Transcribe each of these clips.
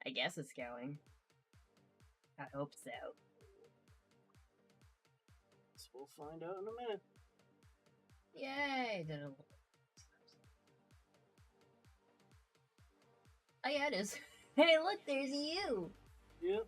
I guess it's going. I hope so. So we'll find out in a minute. Yay! Oh yeah, it is. Hey, look, there's you! Yep.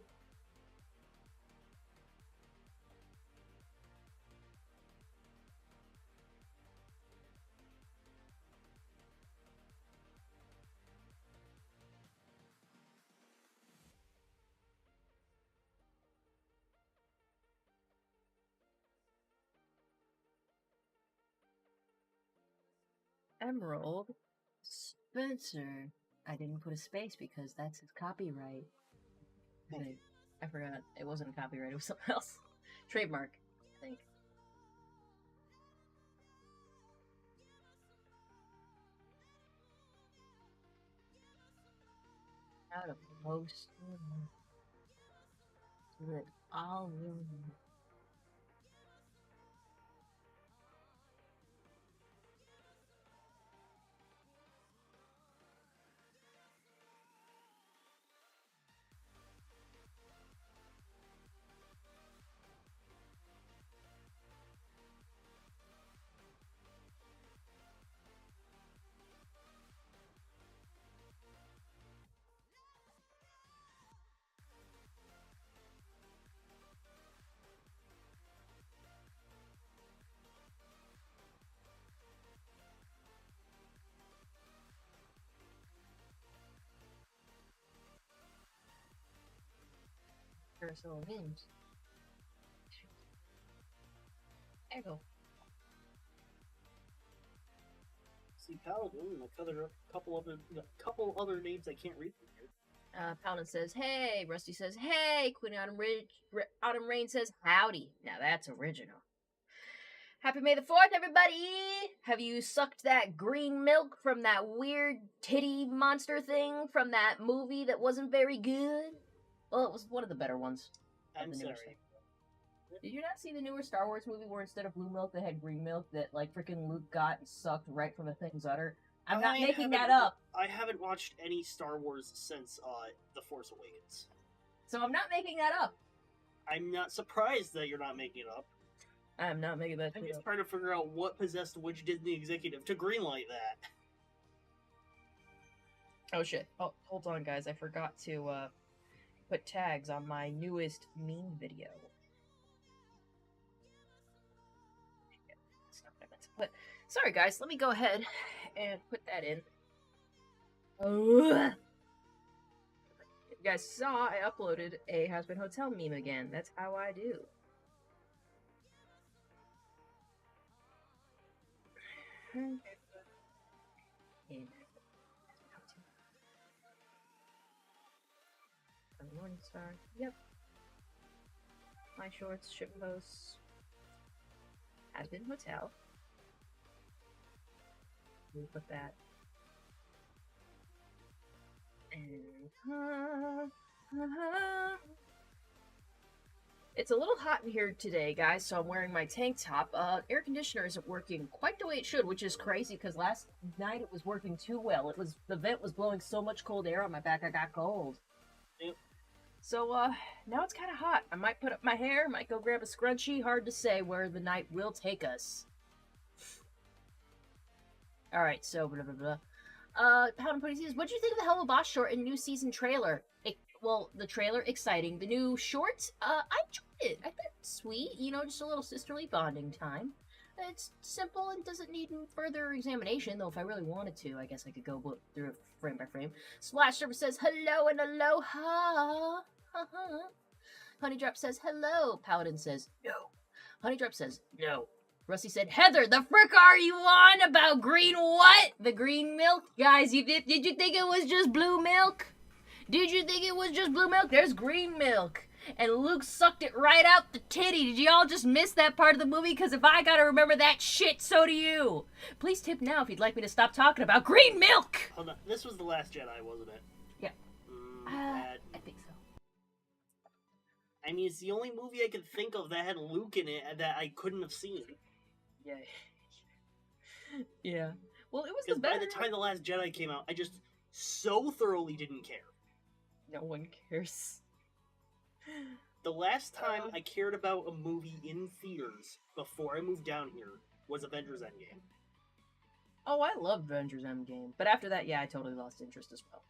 Emerald Spencer. I didn't put a space because that's his copyright. I forgot. It wasn't a copyright, it was something else. Trademark, I think. Out of most with all room. Personal games. There you go. See, Paladin and a couple other names I can't read from here. Paladin says, hey. Rusty says, hey. Queen Autumn Rain says, howdy. Now that's original. Happy May the 4th, everybody! Have you sucked that green milk from that weird titty monster thing from that movie that wasn't very good? Well, it was one of the better ones. I'm sorry. Did you not see the newer Star Wars movie where instead of blue milk they had green milk that, like, freaking Luke got and sucked right from the thing's udder? I'm not making that up. I haven't watched any Star Wars since The Force Awakens. So I'm not making that up. I'm not surprised that you're not making it up. I'm not making that I'm just trying to figure out what possessed which Disney executive to greenlight that. Oh shit. Oh, hold on, guys. I forgot to put tags on my newest meme video. That's not what I meant to put. Sorry, guys. Let me go ahead and put that in. You guys saw I uploaded a Has Been Hotel meme again. That's how I do. Morningstar. Yep. My shorts, shipping posts. Has Been Hotel. We put that. And it's a little hot in here today, guys, so I'm wearing my tank top. Air conditioner isn't working quite the way it should, which is crazy because last night it was working too well. The vent was blowing so much cold air on my back, I got cold. Yep. So, now it's kind of hot. I might put up my hair, might go grab a scrunchie. Hard to say where the night will take us. Alright, so, blah, blah, blah. Pound Putty says, what'd you think of the Hello Boss short and new season trailer? Well, the trailer, exciting. The new short, I enjoyed it. I thought it was sweet. You know, just a little sisterly bonding time. It's simple and doesn't need further examination, though if I really wanted to, I guess I could go through it frame by frame. Splash Server says, hello and aloha. Honeydrop says, hello. Paladin says, no. Honeydrop says, no. Rusty said, Heather, the frick are you on about green what? The green milk? Guys, did you think it was just blue milk? Did you think it was just blue milk? There's green milk. And Luke sucked it right out the titty. Did y'all just miss that part of the movie? Because if I gotta remember that shit, so do you. Please tip now if you'd like me to stop talking about green milk. Hold on. This was The Last Jedi, wasn't it? Yeah. I think so. I mean, it's the only movie I could think of that had Luke in it that I couldn't have seen. Yeah. Yeah. Well, it was the by the time The Last Jedi came out, I just so thoroughly didn't care. No one cares. The last time I cared about a movie in theaters before I moved down here was Avengers Endgame. Oh, I love Avengers Endgame. But after that, yeah, I totally lost interest as well.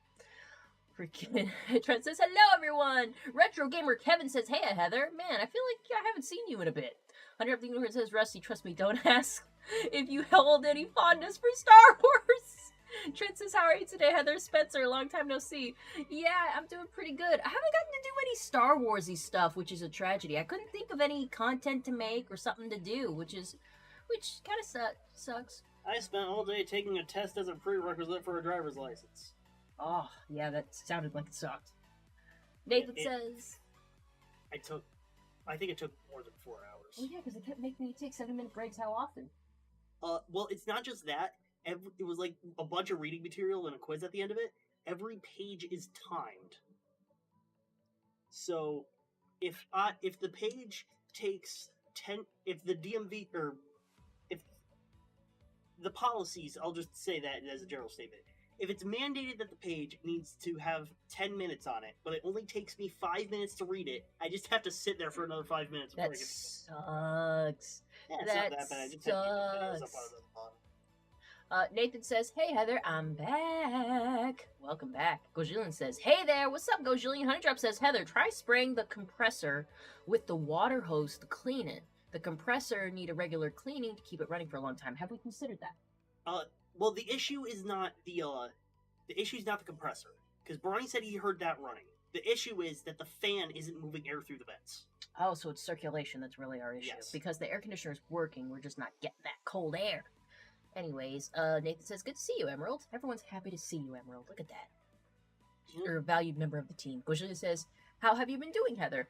Freaking Trent says, hello everyone! Retro Gamer Kevin says, hey Heather. Man, I feel like I haven't seen you in a bit. Hunter of the Unicorn says, Rusty, trust me, don't ask if you hold any fondness for Star Wars. Trent says, how are you today, Heather? Spencer, long time no see. Yeah, I'm doing pretty good. I haven't gotten to do any Star Warsy stuff, which is a tragedy. I couldn't think of any content to make or something to do, which kind of sucks. I spent all day taking a test as a prerequisite for a driver's license. Oh, yeah, that sounded like it sucked. Nathan says... I think it took more than 4 hours. Oh, yeah, because it kept making me take 7-minute breaks. How often? Well, it's not just that. It was like a bunch of reading material and a quiz at the end of it. Every page is timed. So, if the page takes 10... If the DMV... Or... If the policies... I'll just say that as a general statement. If it's mandated that the page needs to have 10 minutes on it, but it only takes me 5 minutes to read it, I just have to sit there for another 5 minutes before I get sucks. Yeah, it's not that bad. I just had to get videos up on the bottom. Nathan says, hey Heather, I'm back. Welcome back. Gojillian says, hey there, what's up, Gojillian? Honeydrop says, Heather, try spraying the compressor with the water hose to clean it. The compressor need a regular cleaning to keep it running for a long time. Have we considered that? Well, the issue is not the issue's not the compressor, because Brian said he heard that running. The issue is that the fan isn't moving air through the vents. Oh, so it's circulation that's really our issue. Yes. Because the air conditioner is working, we're just not getting that cold air. Anyways, Nathan says, good to see you, Emerald. Everyone's happy to see you, Emerald. Look at that. You're a valued member of the team. Gojillian says, how have you been doing, Heather?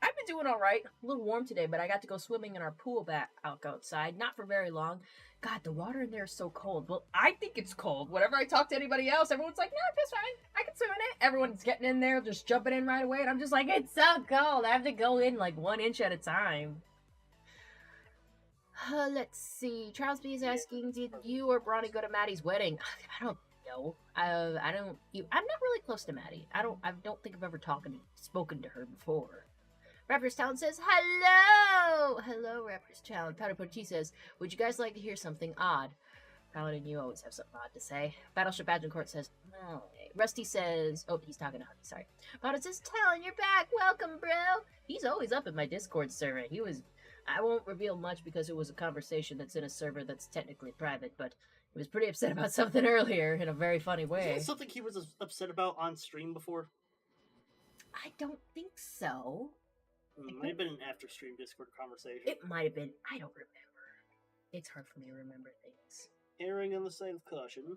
I've been doing all right. A little warm today, but I got to go swimming in our pool back outside. Not for very long. God, the water in there is so cold. Well, I think it's cold. Whenever I talk to anybody else, everyone's like, no, it's fine. I can swim in it. Everyone's getting in there, just jumping in right away. And I'm just like, it's so cold. I have to go in like 1 inch at a time. Let's see. Charles B is asking, did you or Bronny go to Maddie's wedding? I don't know. I'm not really close to Maddie. I don't think I've ever spoken to her before. Rapper's Talent says, hello! Hello, Rapper's Talent. Powder Punchy says, would you guys like to hear something odd? Paladin, you always have something odd to say. Battleship Agincourt says, no. Rusty says, oh, he's talking to Honey, sorry. Paladin says, Talon, you're back! Welcome, bro! He's always up in my Discord server. I won't reveal much because it was a conversation that's in a server that's technically private, but he was pretty upset about something earlier in a very funny way. Is that something he was upset about on stream before? I don't think so. It might have been an after-stream Discord conversation. It might have been. I don't remember. It's hard for me to remember things. Erring on the side of caution.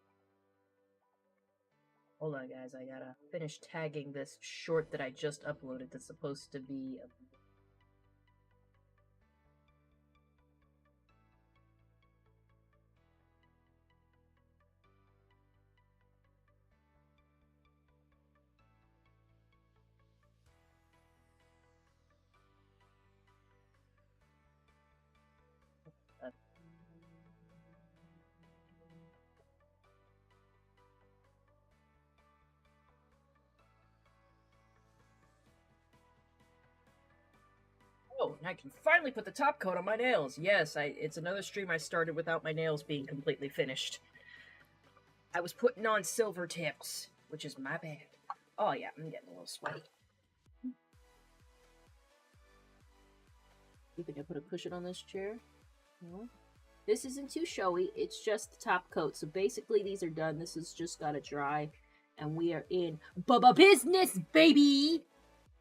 Hold on, guys. I gotta finish tagging this short that I just uploaded that's supposed to be... Oh, and I can finally put the top coat on my nails. Yes, it's another stream I started without my nails being completely finished. I was putting on silver tips, which is my bad. Oh yeah, I'm getting a little sweaty. You think I put a cushion on this chair? No. This isn't too showy, it's just the top coat. So basically these are done. This has just gotta dry. And we are in Bubba business, baby!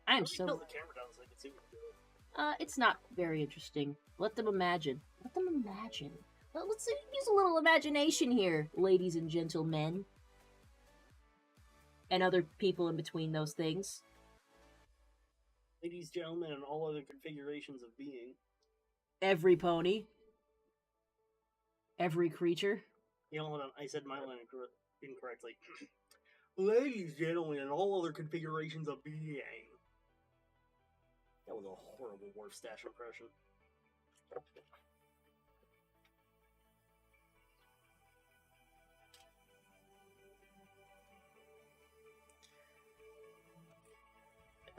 I'm so... Tilt the camera down so I can see what you're doing. It's not very interesting. Let them imagine. Let them imagine. Well, let's use a little imagination here, ladies and gentlemen. And other people in between those things. Ladies, gentlemen, and all other configurations of being. Every pony. Every creature. You know, hold on. I said my line incorrectly. Ladies, gentlemen, and all other configurations of being. That was a horrible Worf Stash impression.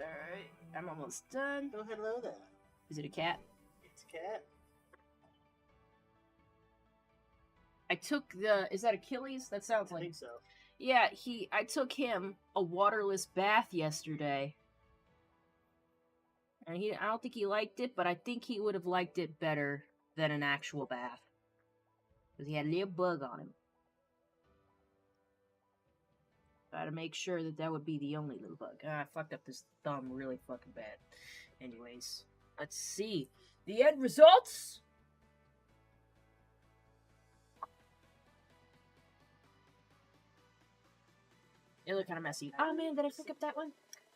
Alright, I'm almost done. Oh, hello there. Is it a cat? It's a cat. I took the... Is that Achilles? That sounds I like... think so. Yeah, I took him a waterless bath yesterday. And I don't think he liked it, but I think he would have liked it better than an actual bath. Because he had a little bug on him. Gotta make sure that would be the only little bug. Ah, I fucked up this thumb really fucking bad. Anyways, let's see. The end results! They look kind of messy. Oh man, did I fuck up that one?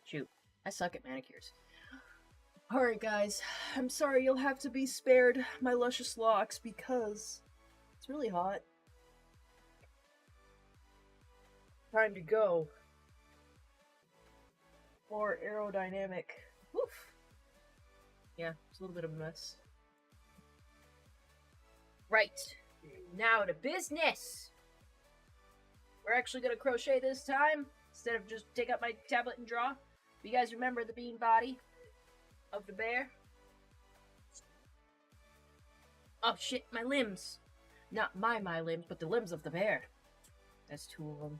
Shoot. I suck at manicures. Alright guys, I'm sorry you'll have to be spared my luscious locks because it's really hot. Time to go. More aerodynamic. Woof. Yeah, it's a little bit of a mess. Right. Now to business! We're actually gonna crochet this time, instead of just take out my tablet and draw. You guys remember the bean body of the bear? Oh shit, my limbs! Not my limbs, but the limbs of the bear. That's 2 of them.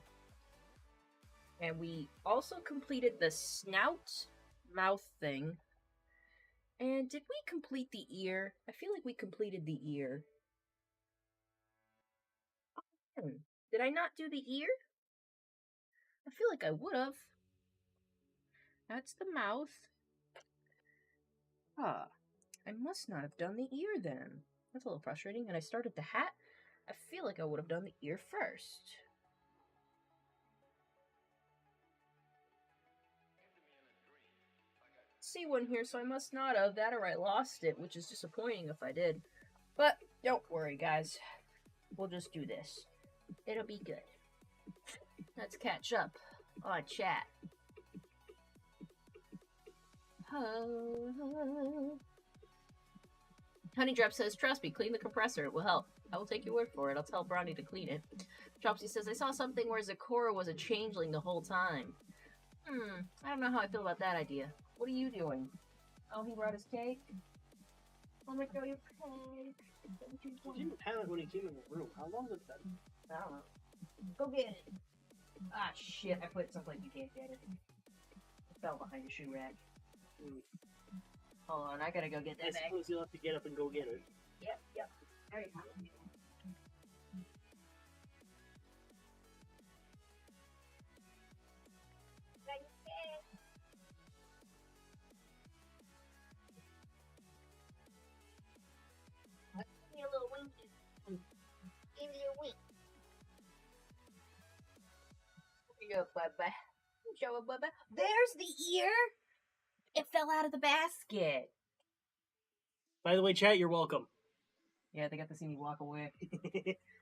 And we also completed the snout mouth thing. And did we complete the ear? I feel like we completed the ear. Did I not do the ear? I feel like I would have. That's the mouth. Ah, I must not have done the ear then. That's a little frustrating. And I started the hat. I feel like I would have done the ear first. See one here, so I must not have. That or I lost it, which is disappointing if I did. But don't worry, guys. We'll just do this. It'll be good. Let's catch up on chat. Honeydrop says, trust me, clean the compressor. It will help. I will take your word for it. I'll tell Bronny to clean it. Dropsy says, I saw something where Zecora was a changeling the whole time. I don't know how I feel about that idea. What are you doing? Oh, he brought his cake? Oh my god, your cake. He didn't have it when he came in the room. How long has it been? I don't know. Go get it. Ah, shit. I put it someplace you can't get it. It fell behind your shoe rack. Hold on, I gotta go get that I back. suppose you'll have to get up and go get it. Yep. Alright. Give me a little winky. Give me a wink. Here you go, Bubba. Show it, Bubba. There's the ear! It fell out of the basket. By the way, chat, you're welcome. Yeah, they got to see me walk away.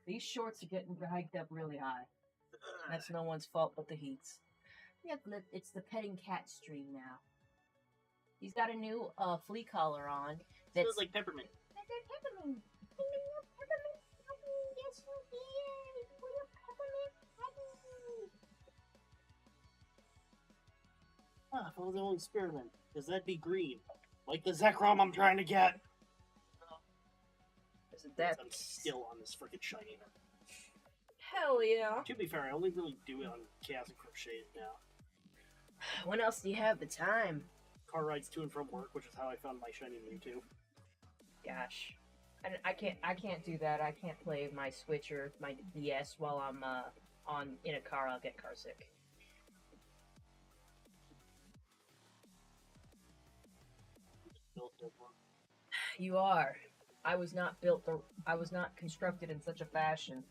These shorts are getting hiked up really high. That's no one's fault but the heat's. Yeah, it's the petting cat stream now. He's got a new flea collar on. That smells like peppermint. Peppermint. Peppermint. Yes, you did. We're peppermint. Ah, follow the whole experiment. Because that'd be green. Like the Zekrom I'm trying to get. Isn't that... I'm still on this freaking shiny. Hell yeah. To be fair, I only really do it on Chaos and Crochet now. When else do you have the time? Car rides to and from work, which is how I found my shiny Mewtwo. Gosh. I can't do that. I can't play my Switch or my DS while I'm in a car. I'll get car sick. You are. I was not constructed in such a fashion.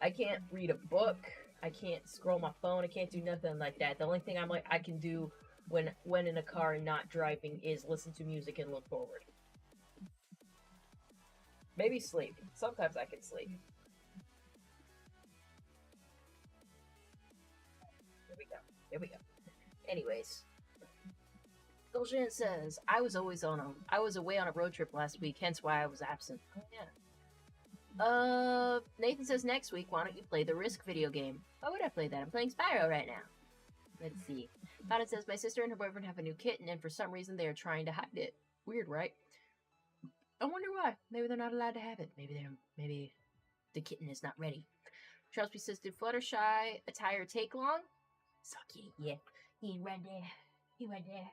I can't read a book. I can't scroll my phone. I can't do nothing like that. The only thing I can do when in a car and not driving is listen to music and look forward. Maybe sleep. Sometimes I can sleep. Here we go. Anyways. Goljan says, I was away on a road trip last week, hence why I was absent. Oh yeah. Nathan says next week, why don't you play the Risk video game? Why would I play that? I'm playing Spyro right now. Let's see. Fountain says, my sister and her boyfriend have a new kitten, and for some reason they are trying to hide it. Weird, right? I wonder why. Maybe they're not allowed to have it. Maybe the kitten is not ready. Charles P says, did Fluttershy attire take long? Sucky, yeah. He right there. He right there.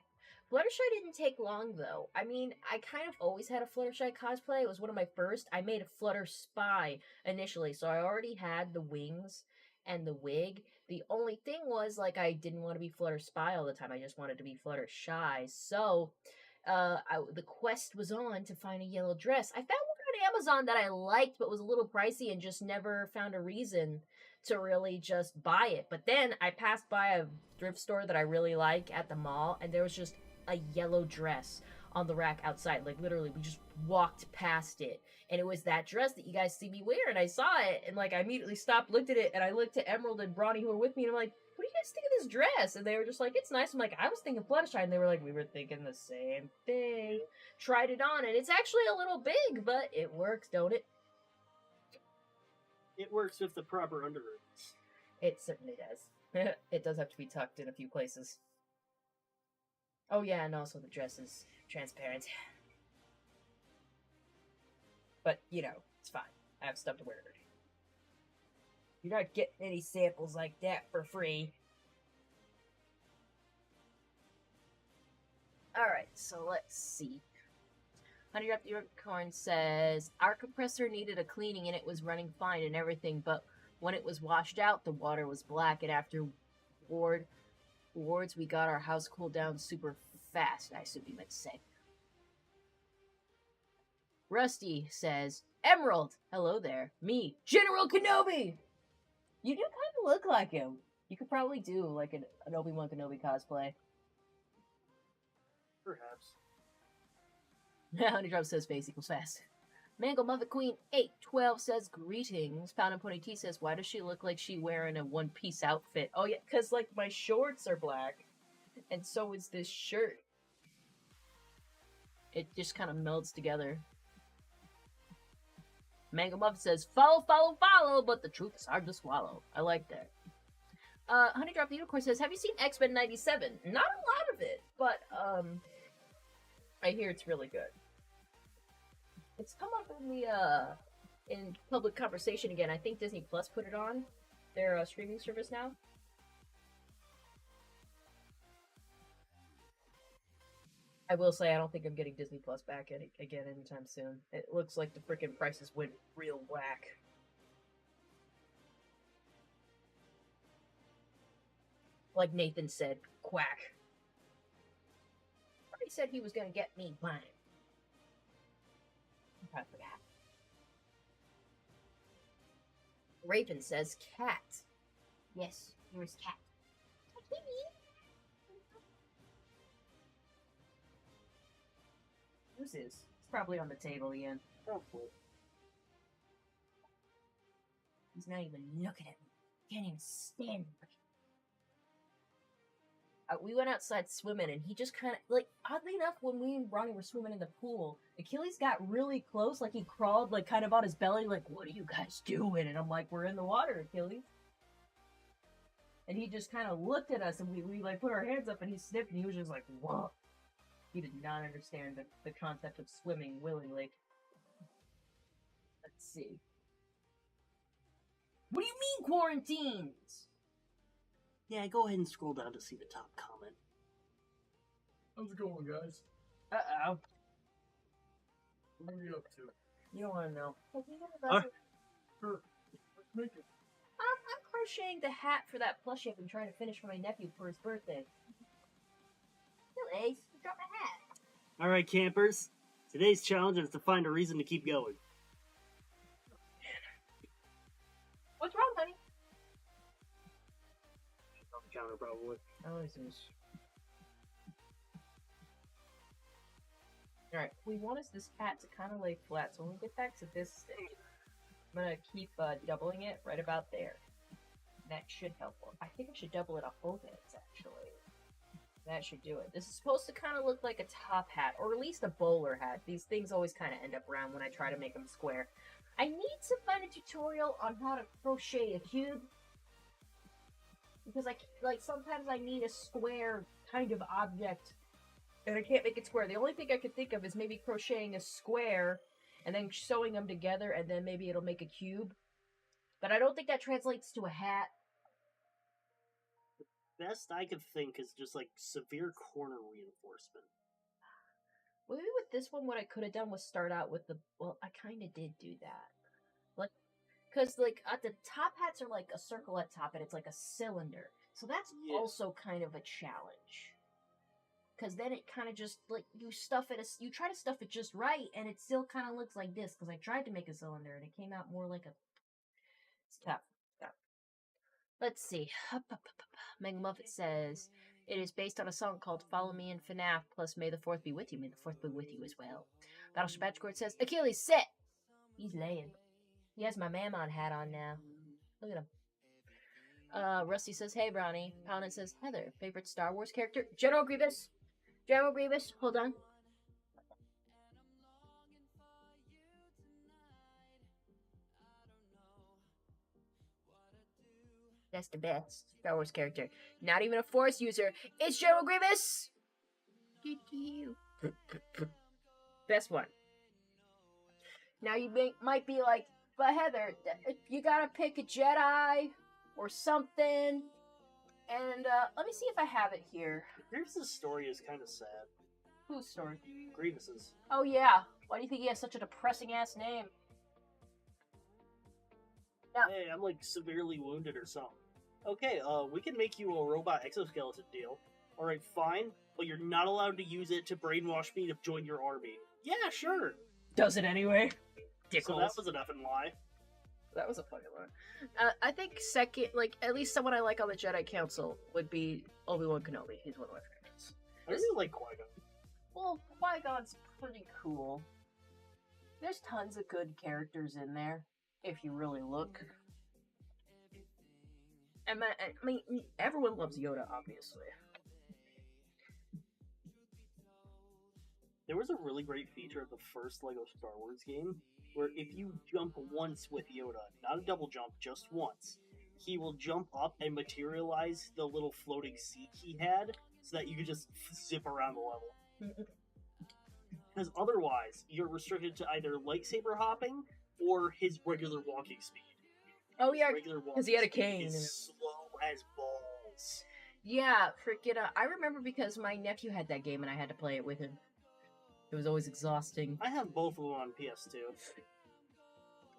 Fluttershy didn't take long, though. I mean, I kind of always had a Fluttershy cosplay. It was one of my first. I made a Flutter Spy initially, so I already had the wings and the wig. The only thing was, like, I didn't want to be Flutter Spy all the time. I just wanted to be Fluttershy. So, the quest was on to find a yellow dress. I found one on Amazon that I liked, but was a little pricey, and just never found a reason to really just buy it. But then I passed by a thrift store that I really like at the mall, and there was just a yellow dress on the rack outside. Like, literally, we just walked past it, and it was that dress that you guys see me wear, and I saw it, and, like, I immediately stopped, looked at it, and I looked at Emerald and Bronny, who were with me, and I'm like, what do you guys think of this dress? And they were just like, it's nice. I'm like, I was thinking Fluttershy, and they were like, we were thinking the same thing. Tried it on, and it's actually a little big, but it works, don't it? It works with the proper undergarments. It certainly does. It does have to be tucked in a few places. Oh yeah, and also the dress is transparent. But, you know, it's fine. I have stuff to wear. You're not getting any samples like that for free. Alright, so let's see. Honey Drop the Unicorn says, our compressor needed a cleaning and it was running fine and everything, but when it was washed out, the water was black, and after wards, we got our house cooled down super fast, I assume you meant to say. Rusty says, Emerald! Hello there. Me, General Kenobi! You do kind of look like him. You could probably do, like, an Obi-Wan Kenobi cosplay. Perhaps. Honey Drop says face equals fast. Mango Muffet Queen 812 says greetings. Pound and Pony T says, why does she look like she wearing a one-piece outfit? Oh yeah, because, like, my shorts are black, and so is this shirt. It just kind of melds together. Mango Muffet says, follow, follow, follow, but the truth is hard to swallow. I like that. Honey Drop the Unicorn says, have you seen X-Men 97? Not a lot of it, but, I hear it's really good. It's come up in the, in public conversation again. I think Disney Plus put it on their streaming service now. I will say, I don't think I'm getting Disney Plus back again anytime soon. It looks like the frickin' prices went real whack. Like Nathan said, quack. He said he was gonna get me blind. I forgot. Raven says cat. Yes, here's cat. Who's this? It's probably on the table again. Probably. He's not even looking at me. Can't even stand me. We went outside swimming, and he just kind of, like, oddly enough, when we and Ronnie were swimming in the pool, Achilles got really close, like, he crawled, like, kind of on his belly, like, what are you guys doing? And I'm like, we're in the water, Achilles. And he just kind of looked at us, and we like, put our hands up, and he sniffed, and he was just like, whoa. He did not understand the concept of swimming willingly. Let's see. What do you mean, quarantines? Yeah, go ahead and scroll down to see the top comment. How's it going, guys? Uh-oh. What are you up to? You don't want to know. Sure. Let's make it. I'm crocheting the hat for that plushie I've been trying to finish for my nephew for his birthday. Hello, Ace. You dropped my hat. Alright, campers. Today's challenge is to find a reason to keep going. What's wrong, honey? On the counter, probably. Oh, this is... Alright, we want this hat to kind of lay flat, so when we get back to this stage, I'm going to keep doubling it right about there. That should help. I think I should double it on both ends, actually. That should do it. This is supposed to kind of look like a top hat, or at least a bowler hat. These things always kind of end up round when I try to make them square. I need to find a tutorial on how to crochet a cube. Because like sometimes I need a square kind of object, and I can't make it square. The only thing I could think of is maybe crocheting a square, and then sewing them together, and then maybe it'll make a cube. But I don't think that translates to a hat. Best I could think is just like severe corner reinforcement. Maybe with this one, what I could have done was start out with the. Well, I kind of did do that. Like, because like at the top hats are like a circle at top, and it's like a cylinder. So that's also kind of a challenge. Because then it kind of just like you try to stuff it just right, and it still kind of looks like this. Because I tried to make a cylinder, and it came out more like a. It's tough. Let's see. Mega Muffet says it is based on a song called "Follow Me" in FNAF. Plus, May the Fourth be with you. May the Fourth be with you as well. Battleship Badgecourt says Achilles sit. He's laying. He has my Mammon hat on now. Look at him. Rusty says, "Hey, Brownie." Paladin says, "Heather, favorite Star Wars character? General Grievous. General Grievous. Hold on. That's the best Star Wars character. Not even a Force user. It's General Grievous. Best one. Now you might be like, but Heather, you gotta pick a Jedi or something. And let me see if I have it here. Grievous's story is kind of sad. Whose story? Grievous's. Oh yeah. Why do you think he has such a depressing ass name? Now, hey, I'm like severely wounded or something. Okay, we can make you a robot exoskeleton deal. Alright, fine, but you're not allowed to use it to brainwash me to join your army. Yeah, sure. Does it anyway. So that was an effing lie. That was a fucking lie. I think second, like, at least someone I like on the Jedi Council would be Obi-Wan Kenobi. He's one of my favorites. I really like Qui-Gon. Well, Qui-Gon's pretty cool. There's tons of good characters in there, if you really look. I mean, everyone loves Yoda, obviously. There was a really great feature of the first LEGO Star Wars game, where if you jump once with Yoda, not a double jump, just once, he will jump up and materialize the little floating seat he had, so that you could just zip around the level. Because otherwise, you're restricted to either lightsaber hopping or his regular walking speed. Oh yeah, because he had a cane. Is slow as balls. Yeah, freaking. I remember because my nephew had that game and I had to play it with him. It was always exhausting. I have both of them on PS2.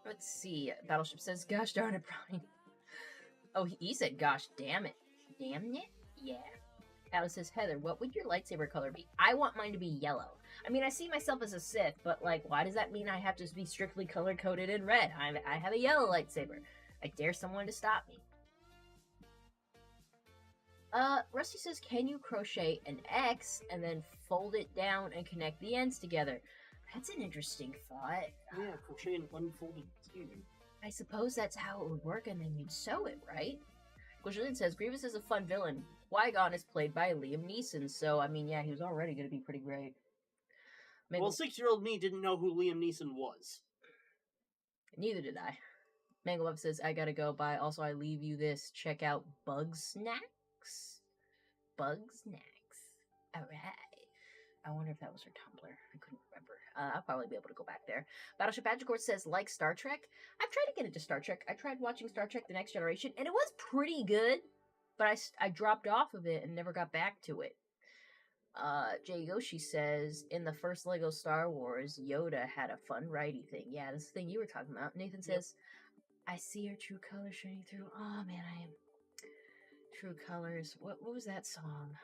Let's see. Battleship says, "Gosh darn it, Brownie." Oh, he said, "Gosh damn it." Damn it? Yeah. Alice says, "Heather, what would your lightsaber color be?" I want mine to be yellow. I mean, I see myself as a Sith, but, like, why does that mean I have to be strictly color-coded in red? I have a yellow lightsaber. I dare someone to stop me. Rusty says, "Can you crochet an X and then fold it down and connect the ends together?" That's an interesting thought. Yeah, crochet an unfolded tube. I suppose that's how it would work, and then you'd sew it, right? Gwendolyn says, "Grievous is a fun villain. Qui-Gon is played by Liam Neeson, so, I mean, yeah, he was already going to be pretty great." Maybe... Well, 6-year-old me didn't know who Liam Neeson was. Neither did I. Manglove says, "I gotta go. Bye. Also, I leave you this. Check out Bug Snacks. Bug Snacks. Alright." I wonder if that was her Tumblr. I couldn't remember. I'll probably be able to go back there. Battleship Badgecourt says, "Like Star Trek." I've tried to get into Star Trek. I tried watching Star Trek The Next Generation, and it was pretty good, but I dropped off of it and never got back to it. Jay Yoshi says, "In the first LEGO Star Wars, Yoda had a fun righty thing." Yeah, this is the thing you were talking about. Nathan says, "I see your true colors shining through." Oh man, I am. True Colors. What was that song?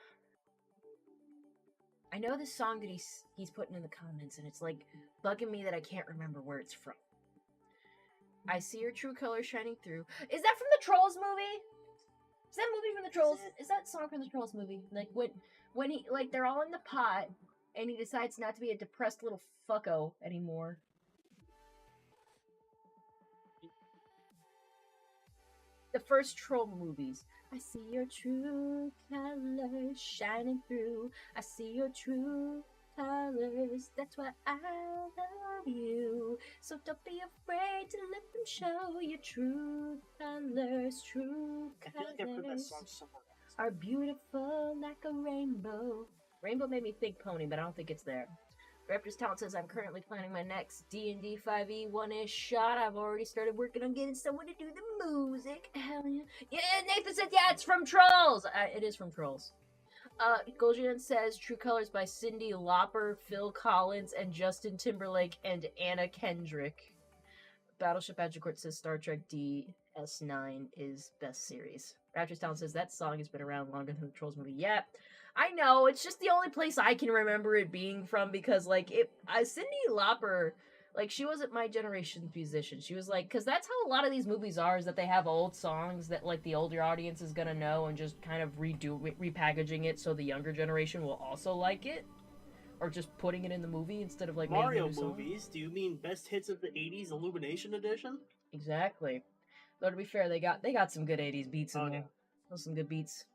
I know this song that he's putting in the comments, and it's like bugging me that I can't remember where it's from. "I see your true colors shining through." Is that from the Trolls movie? Is that movie from the Trolls? Is that song from the Trolls movie? Like when he, like, they're all in the pot and he decides not to be a depressed little fucko anymore. The first Troll movies. "I see your true colors shining through. I see your true colors. That's why I love you. So don't be afraid to let them show your true colors. True colors." I feel like I've heard That song somewhere else. are beautiful like a rainbow. Rainbow made me think pony, but I don't think it's there. Raptor's Talent says, I'm currently planning my next D&D 5e 1-ish shot. I've already started working on getting someone to do the music. Hell yeah. Yeah, Nathan said, yeah, it's from Trolls. It is from Trolls. Goljan says, True Colors by Cyndi Lauper, Phil Collins, and Justin Timberlake, and Anna Kendrick. Battleship Agincourt says, Star Trek DS9 is best series. Raptor's Talent says, that song has been around longer than the Trolls movie. Yeah, I know, it's just the only place I can remember it being from, because, like, Cyndi Lauper, like, she wasn't my generation's musician. She was, like, because that's how a lot of these movies are, is that they have old songs that, like, the older audience is gonna know, and just kind of repackaging it so the younger generation will also like it. Or just putting it in the movie instead of, like, Mario making a new movies. song. Do you mean best hits of the '80s Illumination edition? Exactly. Though to be fair, they got some good 80s beats in there. Those some good beats.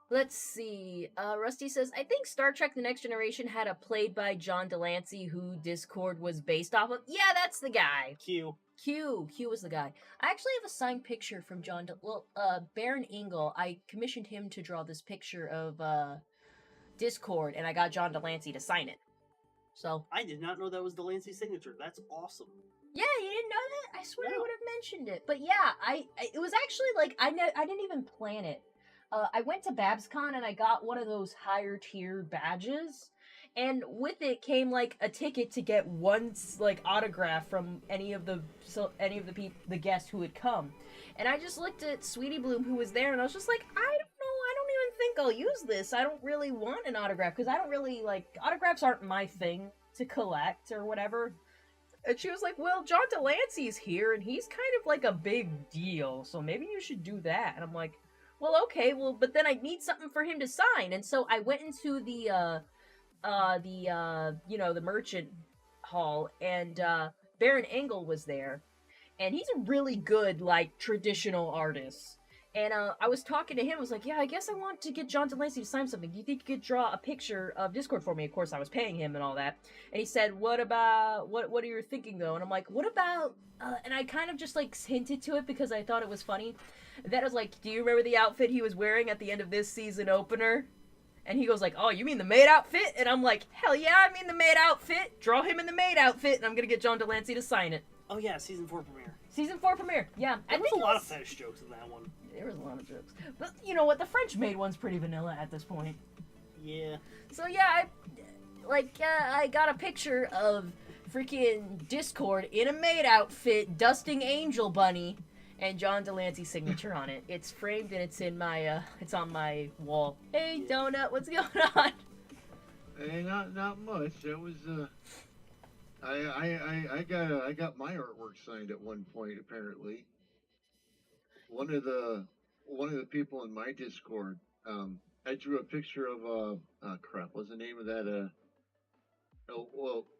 Let's see. Rusty says, I think Star Trek The Next Generation had a played by John Delancey who Discord was based off of. Yeah, that's the guy. Q. Q was the guy. I actually have a signed picture from Baron Engel. I commissioned him to draw this picture of Discord, and I got John Delancey to sign it. So I did not know that was Delancey's signature. That's awesome. yeah, you didn't know that? I swear I No. would have mentioned it. But yeah, it was actually like I didn't even plan it. I went to BabsCon and I got one of those higher tier badges, and with it came like a ticket to get one like autograph from any of the guests who had come. And I just looked at Sweetie Bloom who was there, and I was just like, I don't know, I don't even think I'll use this. I don't really want an autograph because I don't really like autographs aren't my thing to collect or whatever. And she was like, well, John Delancey's here, and he's kind of like a big deal, so maybe you should do that. And I'm like, well, okay, well, but then I need something for him to sign. And so I went into the merchant hall, and Baron Engel was there. And he's a really good, like, traditional artist. And I was talking to him. I was like, yeah, I guess I want to get John Delancey to sign something. Do you think you could draw a picture of Discord for me? Of course, I was paying him and all that. And he said, what are you thinking, though? And I'm like, what about... and I kind of just, like, hinted to it because I thought it was funny. That was like, do you remember the outfit he was wearing at the end of this season opener? And he goes like, oh, you mean the maid outfit? And I'm like, hell yeah, I mean the maid outfit. Draw him in the maid outfit, and I'm going to get John Delancey to sign it. Oh yeah, season 4 premiere. Season 4 premiere, yeah. There was a lot of fetish jokes in that one. There was a lot of jokes. But you know what? The French maid one's pretty vanilla at this point. Yeah. So yeah, I got a picture of freaking Discord in a maid outfit, dusting Angel Bunny, and John Delancey's signature on it. It's framed and it's in my, it's on my wall. Hey, Donut, what's going on? Hey, not much. That was I got my artwork signed at one point. Apparently, one of the people in my Discord, I drew a picture of crap. What's the name of that?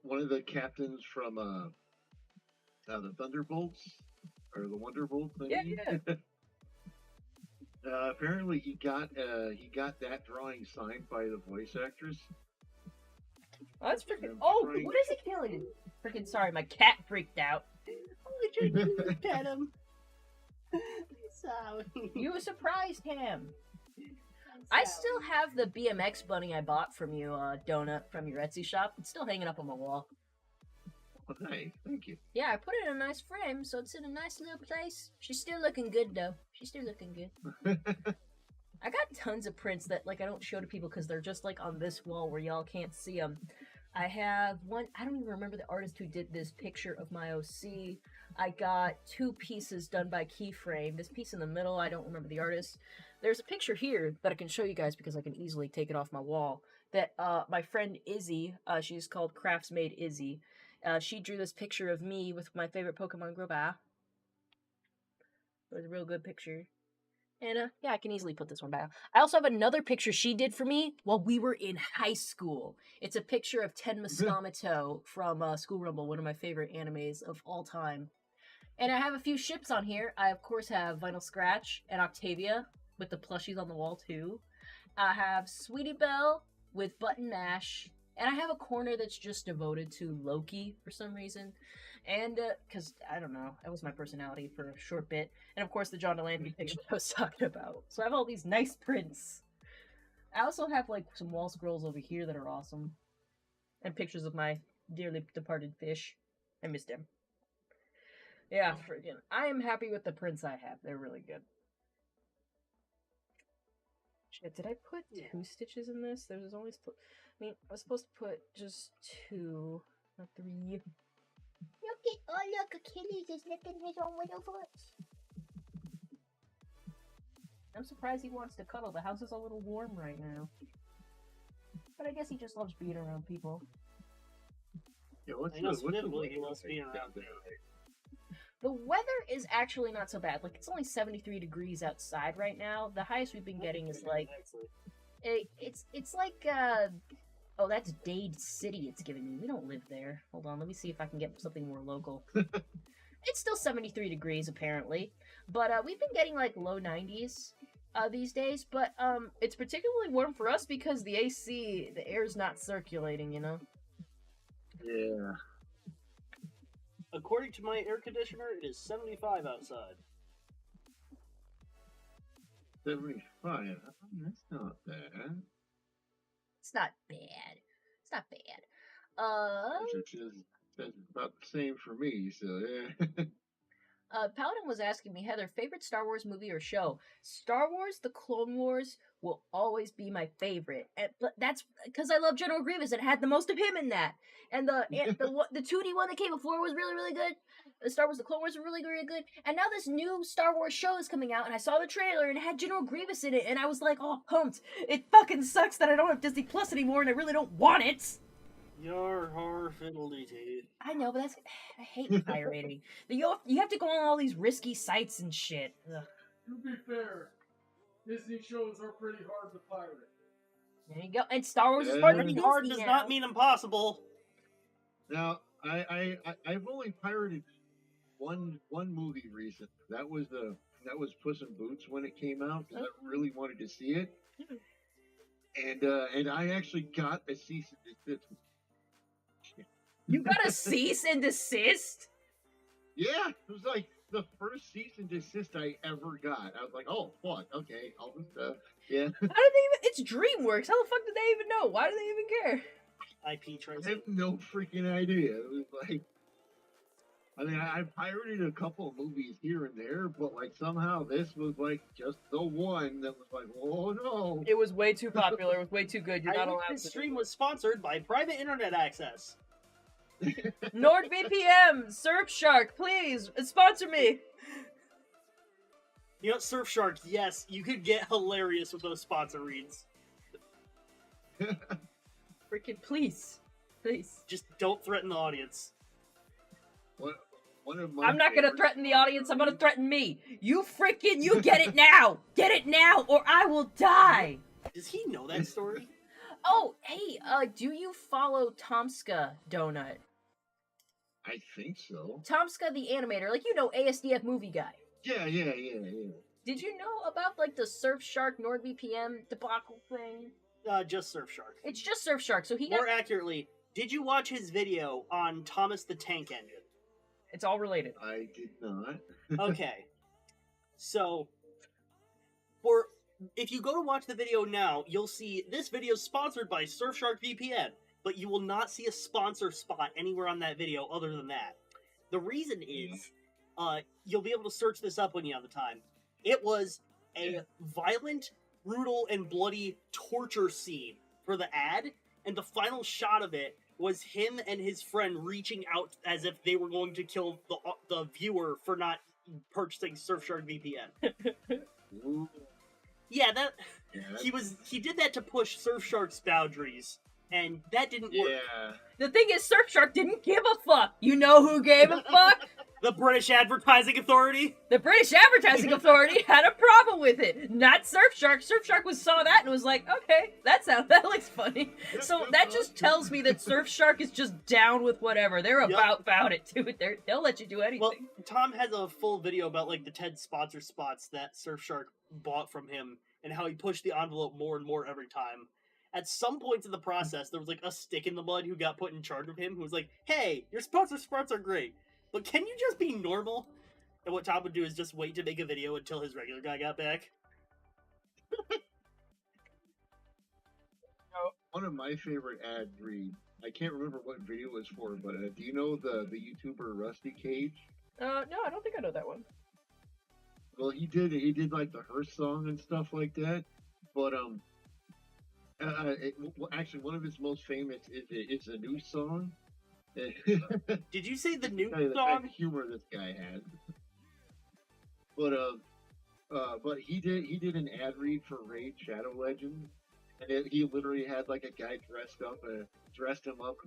One of the captains from the Thunderbolts or the Wonderbolt thing. Yeah. Apparently, he got that drawing signed by the voice actress. Oh, that's freaking. Oh, what is he killing? Freaking sorry, my cat freaked out. Oh, did you pet him? Sorry. You surprised him. I still have the BMX bunny I bought from you, Donut, from your Etsy shop. It's still hanging up on my wall. Oh, nice. Thank you. Yeah, I put it in a nice frame, so it's in a nice little place. She's still looking good, though. She's still looking good. I got tons of prints that, like, I don't show to people because they're just, like, on this wall where y'all can't see them. I have one, I don't even remember the artist who did this picture of my OC. I got 2 pieces done by Keyframe. This piece in the middle, I don't remember the artist. There's a picture here that I can show you guys because I can easily take it off my wall. That my friend Izzy, she's called Craftsmade Izzy. She drew this picture of me with my favorite Pokemon Grobah. It was a real good picture. And yeah, I can easily put this one back. I also have another picture she did for me while we were in high school. It's a picture of Ten Muscato from School Rumble, one of my favorite animes of all time. And I have a few ships on here. I, of course, have Vinyl Scratch and Octavia with the plushies on the wall, too. I have Sweetie Belle with Button Mash. And I have a corner that's just devoted to Loki for some reason. And because I don't know, that was my personality for a short bit. And of course, the John Delancey picture I was talking about. So I have all these nice prints. I also have like some wall scrolls over here that are awesome, and pictures of my dearly departed fish. I missed him. Yeah, friggin'. I am happy with the prints I have. They're really good. Shit, did I put 2 stitches in this? There was only I was supposed to put just 2, not 3. Look, Achilles is licking his own little foot. I'm surprised he wants to cuddle. The house is a little warm right now. But I guess he just loves being around people. Yeah, I know specifically he loves being around there. The weather is actually not so bad. Like, it's only 73 degrees outside right now. The highest we've been getting is like... It's like, oh, that's Dade City it's giving me. We don't live there. Hold on, let me see if I can get something more local. It's still 73 degrees, apparently. But, we've been getting, like, low 90s these days. But, it's particularly warm for us because the AC, the air's not circulating, you know? Yeah. According to my air conditioner, it is 75 outside. 75. That's not bad. It's not bad. It's not bad. That's about the same for me, so yeah. Paladin was asking me, Heather, favorite Star Wars movie or show? Star Wars: The Clone Wars will always be my favorite, but that's because I love General Grievous. It had the most of him in that, and the 2D one that came before was really really good. The Star Wars: The Clone Wars was really really good, and now this new Star Wars show is coming out, and I saw the trailer and it had General Grievous in it, and I was like, oh, pumped! It fucking sucks that I don't have Disney Plus anymore, and I really don't want it. Your horror fiddly-dee. I know, but I hate pirating. You have to go on all these risky sites and shit. Ugh. To be fair, Disney shows are pretty hard to pirate. There you go. And Star Wars is part of Pretty Disney hard does now. not mean impossible. Now, I've only pirated one movie recently. That was Puss in Boots when it came out because I really wanted to see it, and I actually got a cease and desist. You got a cease and desist? Yeah, it was like the first cease and desist I ever got. I was like, oh, fuck, okay, all this stuff. Yeah. How did they even... It's DreamWorks. How the fuck did they even know? Why do they even care? IP I tracing. have no freaking idea. It was like, I mean, I pirated a couple of movies here and there, but like somehow this was like just the one that was like, oh no. It was way too popular. It was way too good. You're not I think allowed this to. stream was sponsored by private internet access. NordVPN, Surfshark, please sponsor me. You know, Surfshark, yes, you could get hilarious with those sponsor reads. Freaking please. Just don't threaten the audience. One of my I'm not gonna favorite- threaten the audience. I'm gonna threaten me. You get it now. Get it now, or I will die. Does he know that story? Oh, hey, do you follow Tomska Donut? I think so. Tomska the animator, like, you know, ASDF movie guy. Yeah. Did you know about, like, the Surfshark NordVPN debacle thing? Just Surfshark. It's just Surfshark, so he got... More accurately, did you watch his video on Thomas the Tank Engine? It's all related. I did not. Okay. So, if you go to watch the video now, you'll see this video is sponsored by Surfshark VPN, but you will not see a sponsor spot anywhere on that video other than that. The reason is, you'll be able to search this up when you have the time. It was a violent, brutal, and bloody torture scene for the ad, and the final shot of it was him and his friend reaching out as if they were going to kill the viewer for not purchasing Surfshark VPN. Ooh. Yeah, Yeah, he did that to push Surfshark's boundaries, and that didn't work. yeah. The thing is, Surfshark didn't give a fuck. You know who gave a fuck? The British Advertising Authority. The British Advertising Authority had a problem with it, not Surfshark. Surfshark saw that and was like, okay, that looks funny. So that just tells me that Surfshark is just down with whatever. They're about it, too. They'll let you do anything. Well, Tom has a full video about, like, the 10 sponsor spots that Surfshark bought from him and how he pushed the envelope more and more every time. At some points in the process, there was, like, a stick in the mud who got put in charge of him who was like, hey, your sponsor spots are great. But can you just be normal? And what Tom would do is just wait to make a video until his regular guy got back. One of my favorite ad reads. I can't remember what video it was for, but do you know the YouTuber Rusty Cage? No, I don't think I know that one. Well, he did like the Hearst song and stuff like that. But actually, one of his most famous is a new song. Did you say the new The song? humor this guy had. But he did an ad read for Raid Shadow Legends, and he literally had like a guy dressed him up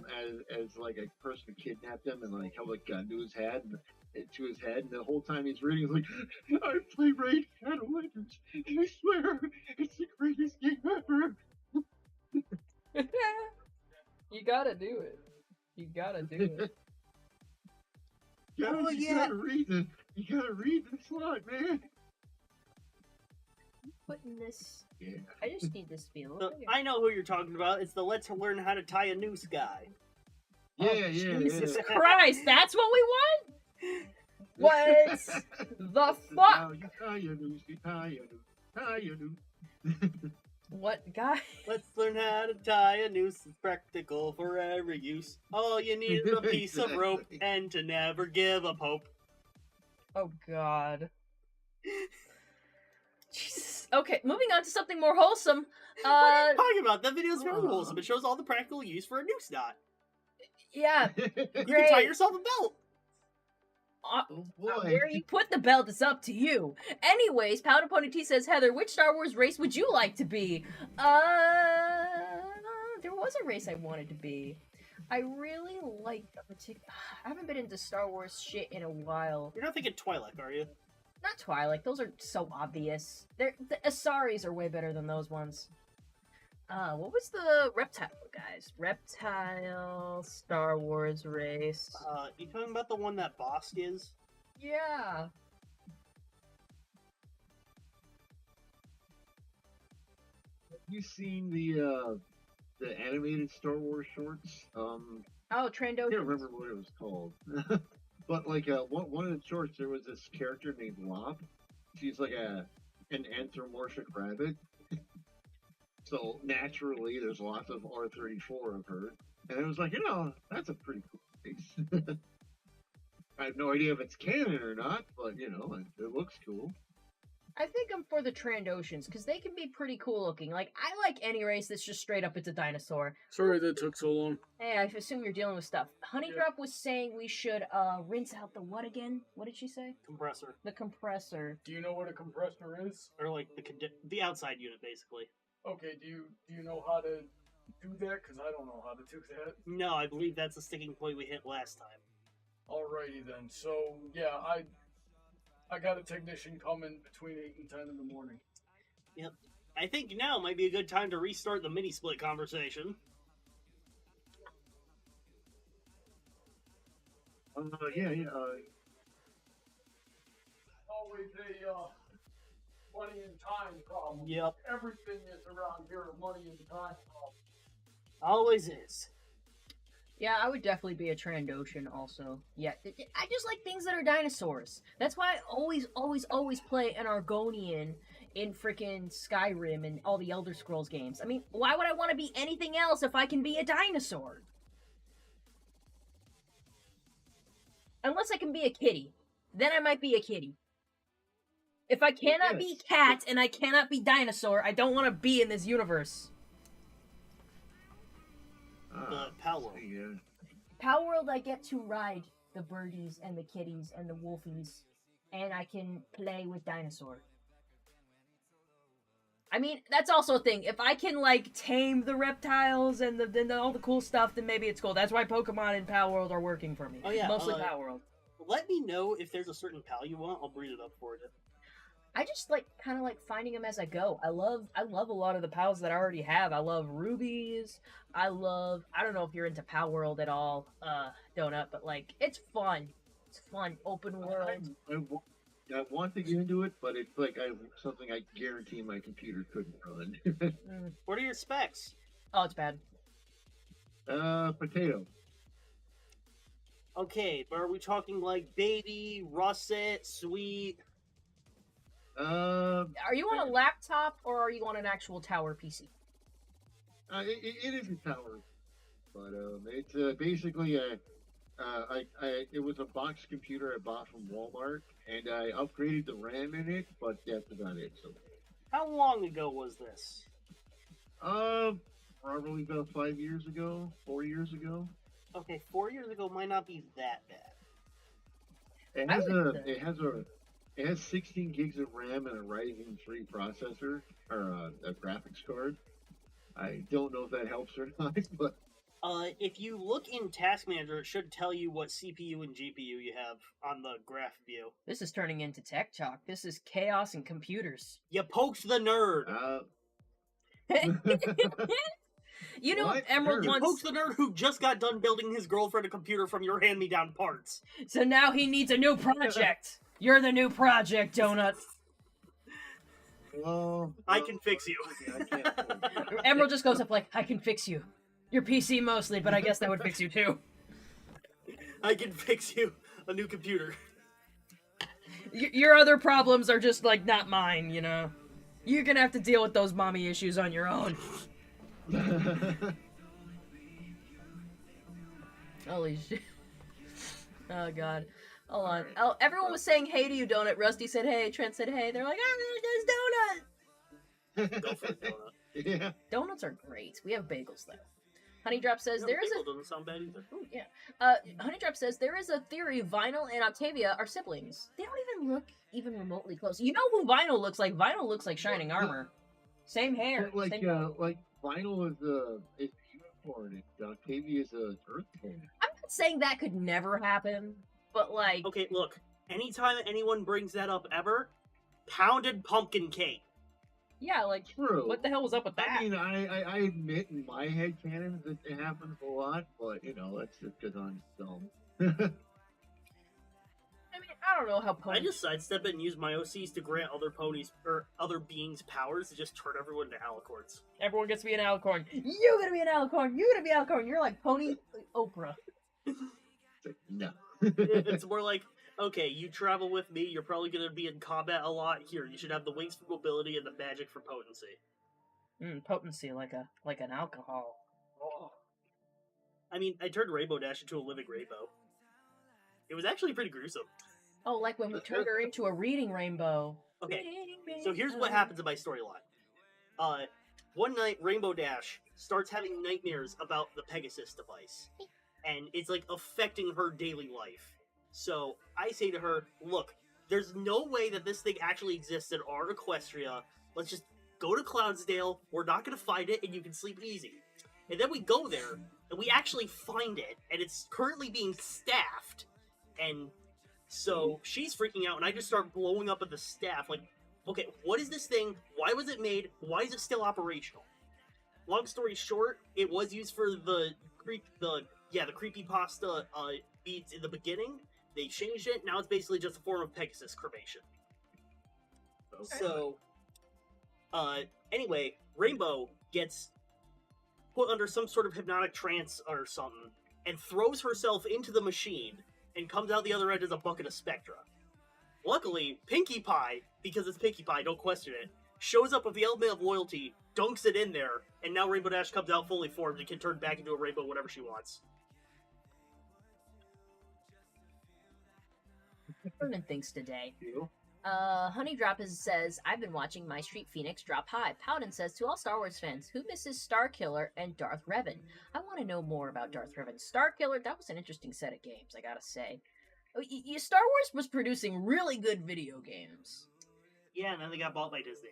as like a person who kidnapped him and like held a gun to his head and the whole time he's reading, he's like, I play Raid Shadow Legends, and I swear it's the greatest game ever. You gotta do it. You gotta do it. You gotta read this lot, man. Putting this. Yeah. I just need this feel. So, I know who you're talking about. It's the Let's Learn How to Tie a Noose guy. Yeah, Jesus yeah. Christ, that's what we want? What the fuck? Now you tie your noose, tie your noose. What guy? Let's learn how to tie a noose. It's practical for every use. All you need is a piece of rope and to never give up hope. Oh God. Jesus. Okay, moving on to something more wholesome. What are you talking about? That video's very wholesome. It shows all the practical use for a noose knot. Yeah, You great. can tie yourself a belt. Oh boy. Where you put the belt is up to you. Anyways, Powder Pony T says, Heather, which Star Wars race would you like to be? There was a race I wanted to be. I really like a particular. I haven't been into Star Wars shit in a while. You're not thinking Twi'lek, are you? Not Twilight. Those are so obvious. The Asaris are way better than those ones. What was the reptile, guys? Reptile Star Wars race. You talking about the one that Bosk is? Yeah. Have you seen the animated Star Wars shorts? Oh, I Trandoshan. can't remember what it was called. But like one of the shorts, there was this character named Lop. She's like an anthropomorphic rabbit. So naturally, there's lots of R34 of her, and it was like, that's a pretty cool face. I have no idea if it's canon or not, but it looks cool. I think I'm for the Trandoshans, because they can be pretty cool looking. Like, I like any race that's just straight up it's a dinosaur. Sorry that took so long. Hey, I assume you're dealing with stuff. Honeydrop was saying we should rinse out the what again? What did she say? Compressor. The compressor. Do you know what a compressor is? Or like the outside unit, basically. Okay, do you know how to do that? Because I don't know how to do that. No, I believe that's the sticking point we hit last time. Alrighty then. So yeah, I got a technician coming between 8 and 10 in the morning. Yep. I think now might be a good time to restart the mini-split conversation. Yeah. Always a money and time problem. Yep. Everything is around here a money and time problem. Always is. Yeah, I would definitely be a Trandoshan also. Yeah, I just like things that are dinosaurs. That's why I always play an Argonian in frickin' Skyrim and all the Elder Scrolls games. I mean, why would I want to be anything else if I can be a dinosaur? Unless I can be a kitty. Then I might be a kitty. If I cannot be cat and I cannot be dinosaur, I don't want to be in this universe. Power World. Yeah. Power World, I get to ride the birdies and the kitties and the wolfies, and I can play with dinosaur. I mean, that's also a thing. If I can, like, tame the reptiles and all the cool stuff, then maybe it's cool. That's why Pokemon and Power World are working for me. Oh, yeah, Mostly Power World. Let me know if there's a certain pal you want. I'll breed it up for you. I just kind of finding them as I go. I love a lot of the pals that I already have. I love rubies. I don't know if you're into Power World at all, Donut, but like it's fun. It's fun, open world. I want to get into it, but it's like something I guarantee my computer couldn't run. What are your specs? Oh, it's bad. Potato. Okay, but are we talking like baby, russet, sweet? Are you on a laptop or are you on an actual tower PC? It is a tower, but it's basically it was a box computer I bought from Walmart, and I upgraded the RAM in it, but that's about it. So, How long ago was this? uh, probably about 5 years ago, 4 years ago. Okay, 4 years ago might not be that bad. It I has would a say- it has a it has 16 gigs of RAM and a Ryzen 3 processor or a graphics card. I don't know if that helps or not, but If you look in Task Manager, it should tell you what CPU and GPU you have on the graph view. This is turning into tech talk. This is chaos and computers. You poked the nerd. You know, What? Emerald Nerd? You wants. poked the nerd who just got done building his girlfriend a computer from your hand-me-down parts. So now he needs a new project. You're the new project, Donut. Well, I can fix you. okay, I can't. Emerald just goes up like, I can fix you. Your PC mostly, but I guess that would fix you too. I can fix you a new computer. Your other problems are just like not mine, you know. You're gonna have to deal with those mommy issues on your own. Holy shit. Oh god. Hold on. Oh, everyone was saying hey to you, Donut. Rusty said hey. Trent said hey. They're like, there's Donut. Go for it, Donut. Yeah. Donuts are great. We have bagels though. Honeydrop says Yeah, there is bagel a. doesn't sound bad either. Ooh, yeah. Honeydrop says there is a theory Vinyl and Octavia are siblings. They don't even look even remotely close. You know who Vinyl looks like? Vinyl looks like Shining Armor. Same hair. Like same color. like Vinyl is a unicorn and Octavia is a earth tone. I'm not saying that could never happen, but like, Okay, look. Anytime anyone brings that up ever, pounded pumpkin cake. yeah, like, True. what the hell was up with that? I mean, I admit in my head canon that it happens a lot, but you know, that's just because I'm dumb. I mean, I don't know how I ponies. just sidestep it and use my OCs to grant other ponies or other beings powers to just turn everyone into alicorns. Everyone gets to be an alicorn. You gotta be an alicorn. You gotta be an alicorn. You're like Pony Oprah. It's like, no. It's more like, okay, you travel with me, you're probably going to be in combat a lot. Here, you should have the wings for mobility and the magic for potency. Potency, like an alcohol. Oh. I mean, I turned Rainbow Dash into a living rainbow. It was actually pretty gruesome. Oh, like when we turned her into a reading rainbow. Okay, so here's what happens in my storyline. One night, Rainbow Dash starts having nightmares about the Pegasus device. And it's, like, affecting her daily life. So, I say to her, look, there's no way that this thing actually exists in our Equestria. Let's just go to Cloudsdale, we're not gonna find it, and you can sleep easy. And then we go there, and we actually find it, and it's currently being staffed. And so, she's freaking out, and I just start blowing up at the staff, like, okay, what is this thing? Why was it made? Why is it still operational? Long story short, it was used for the creepypasta beads in the beginning. They changed it. Now it's basically just a form of Pegasus cremation. Okay. So, anyway, Rainbow gets put under some sort of hypnotic trance or something and throws herself into the machine and comes out the other end as a bucket of Spectra. Luckily, Pinkie Pie, because it's Pinkie Pie, don't question it, shows up with the element of loyalty, dunks it in there, and now Rainbow Dash comes out fully formed and can turn back into a rainbow whenever she wants. Learning things today. You? Honeydrop says, I've been watching My Street Phoenix drop high. Paladin says, to all Star Wars fans, who misses Starkiller and Darth Revan? I want to know more about Darth Revan. Starkiller, that was an interesting set of games, I gotta say. Star Wars was producing really good video games. Yeah, and then they got bought by Disney.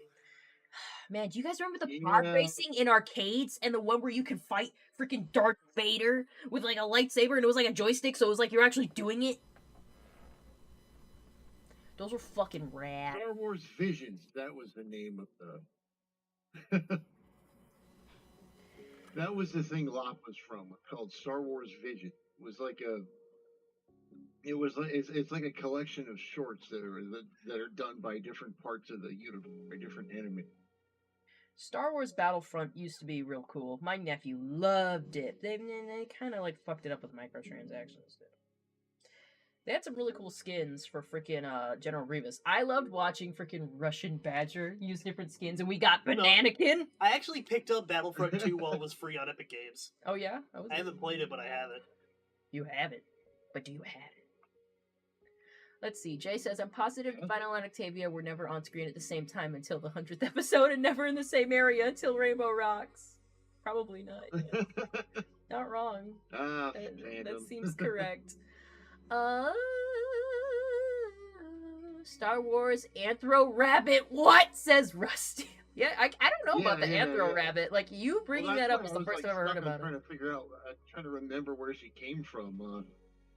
Man, do you guys remember the pod racing in arcades and the one where you could fight freaking Darth Vader with like a lightsaber and it was like a joystick, so it was like you're actually doing it? Those were fucking rad. Star Wars Visions, that was the name of the... That was the thing Lop was from, called Star Wars Vision. It was like a... It's like a collection of shorts that are done by different parts of the universe, by different anime. Star Wars Battlefront used to be real cool. My nephew loved it. They kind of like fucked it up with microtransactions. They had some really cool skins for freaking General Grievous. I loved watching freaking Russian Badger use different skins, and we got Bananakin. I actually picked up Battlefront 2 while it was free on Epic Games. Oh yeah, I haven't played it, but I have it. You have it, but do you have it? Let's see. Jay says, I'm positive Vinyl and Octavia were never on screen at the same time until the 100th episode and never in the same area until Rainbow Rocks. Probably not. Yeah. Not wrong. That seems correct. Star Wars Anthro Rabbit. What? Says Rusty. Yeah, I don't know about the Anthro Rabbit. Like, you bringing that up was the first time I've ever heard about it. I'm trying to figure out, trying to remember where she came from.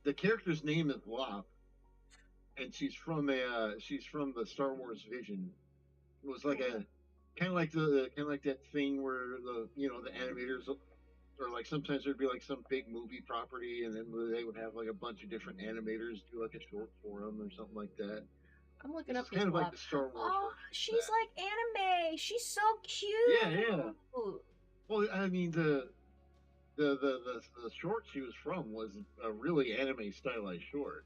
The character's name is Lop. And she's from the Star Wars Vision. It was like a kind of like that thing where the animators, or like sometimes there'd be like some big movie property, and then they would have like a bunch of different animators do like a short for them or something like that. I'm looking up. Kind of like the Star Wars. Oh, she's like anime. She's so cute. Yeah. Well, I mean the short she was from was a really anime stylized short.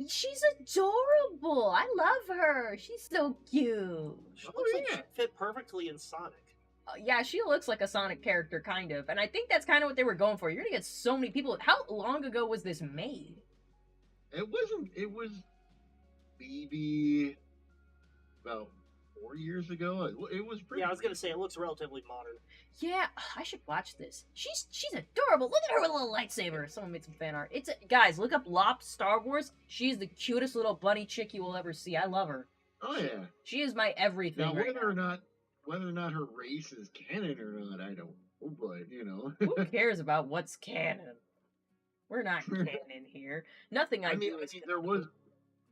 She's adorable. I love her. She's so cute. She looks like she fit perfectly in Sonic. Yeah, she looks like a Sonic character, kind of. And I think that's kind of what they were going for. You're going to get so many people. How long ago was this made? It was maybe about 4 years ago. It was pretty. Yeah, I was going to say, it looks relatively modern. Yeah, I should watch this. She's adorable. Look at her with a little lightsaber. Someone made some fan art. Guys, look up Lop Star Wars. She's the cutest little bunny chick you will ever see. I love her. Oh yeah. She is my everything. Now, whether or not her race is canon or not, I don't know. But who cares about what's canon? We're not canon here. Nothing I do is canon.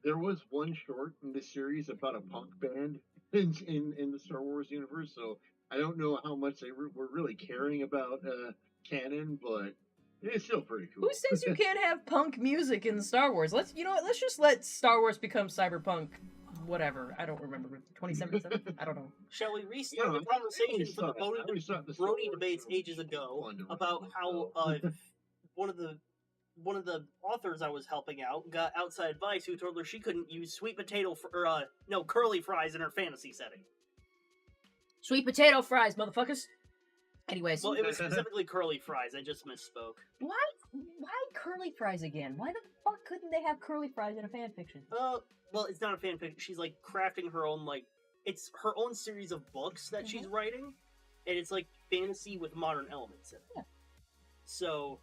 There was one short in this series about a punk band in the Star Wars universe, so I don't know how much they were really caring about canon, but it's still pretty cool. Who says you can't have punk music in Star Wars? Let's just let Star Wars become cyberpunk. Whatever. I don't remember. 2077? I don't know. Shall we restart the conversation from the Brody debates ages ago about how one of the authors I was helping out got outside advice who told her she couldn't use sweet potato curly fries in her fantasy setting. Sweet potato fries, motherfuckers. Anyways. Well, it was specifically curly fries. I just misspoke. Why curly fries again? Why the fuck couldn't they have curly fries in a fanfiction? Well, it's not a fanfiction. She's like crafting her own it's her own series of books that she's writing, and it's like fantasy with modern elements in it. Yeah. So,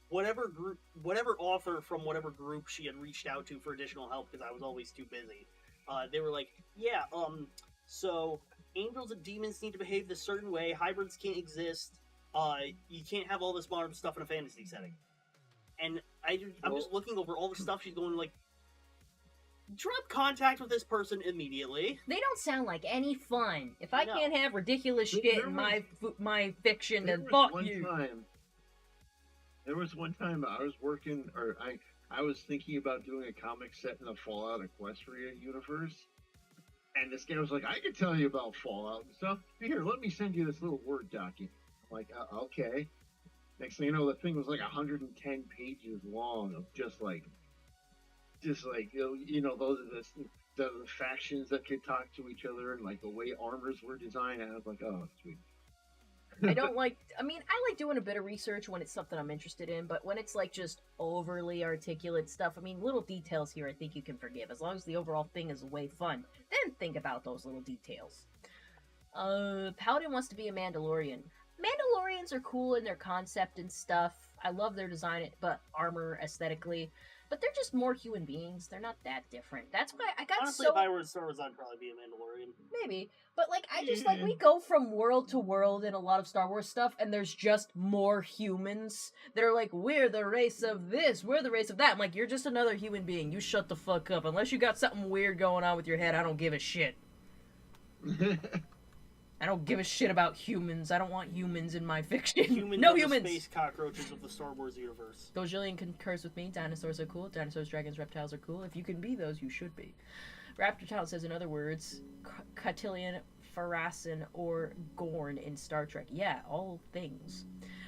whatever author from whatever group she had reached out to for additional help, because I was always too busy, they were like, so angels and demons need to behave this certain way, hybrids can't exist, you can't have all this modern stuff in a fantasy setting. And I'm just looking over all the stuff she's going like, drop contact with this person immediately. They don't sound like any fun. If I can't have ridiculous shit in my fiction, then fuck you. There was one time I was working, or I was thinking about doing a comic set in the Fallout Equestria universe, and this guy was like, I can tell you about Fallout and stuff. Here, let me send you this little Word document. I'm like, okay. Next thing you know, the thing was like 110 pages long of just like those the factions that could talk to each other and like the way armors were designed. And I was like, oh, sweet. I like doing a bit of research when it's something I'm interested in, but when it's like just overly articulate stuff, little details here I think you can forgive. As long as the overall thing is way fun, then think about those little details. Paladin wants to be a Mandalorian. Mandalorians are cool in their concept and stuff. I love their design, but armor aesthetically. But they're just more human beings. They're not that different. That's why I got Honestly, if I were in Star Wars, I'd probably be a Mandalorian. Maybe. But, I just, we go from world to world in a lot of Star Wars stuff, and there's just more humans that are like, we're the race of this, we're the race of that. I'm like, you're just another human being. You shut the fuck up. Unless you got something weird going on with your head, I don't give a shit. I don't give a shit about humans. I don't want humans in my fiction. No humans! The space cockroaches of the Star Wars universe. Dojillian concurs with me. Dinosaurs are cool. Dinosaurs, dragons, reptiles are cool. If you can be those, you should be. Raptor Child says, in other words, Cotillion, Pharacin, or Gorn in Star Trek. Yeah, all things.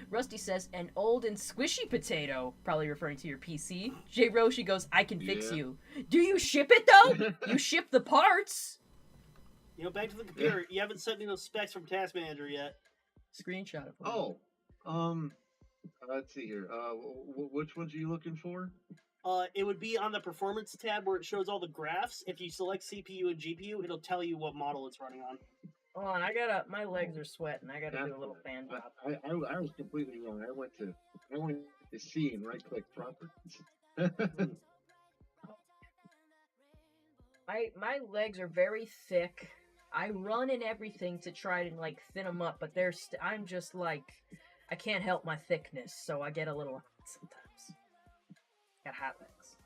Rusty says, an old and squishy potato, probably referring to your PC. J. Roshi goes, I can fix you. Do you ship it, though? You ship the parts. You know, back to the computer. You haven't sent me those specs from Task Manager yet. Screenshot it. Let's see here. Which ones are you looking for? It would be on the Performance tab where it shows all the graphs. If you select CPU and GPU, it'll tell you what model it's running on. Hold on, my legs are sweating. I gotta do a little fan job. I was completely wrong. I went to C and right click properties. My legs are very thick. I run and everything to try to like thin them up, but I'm just like, I can't help my thickness, so I get a little hot sometimes. Got hot legs.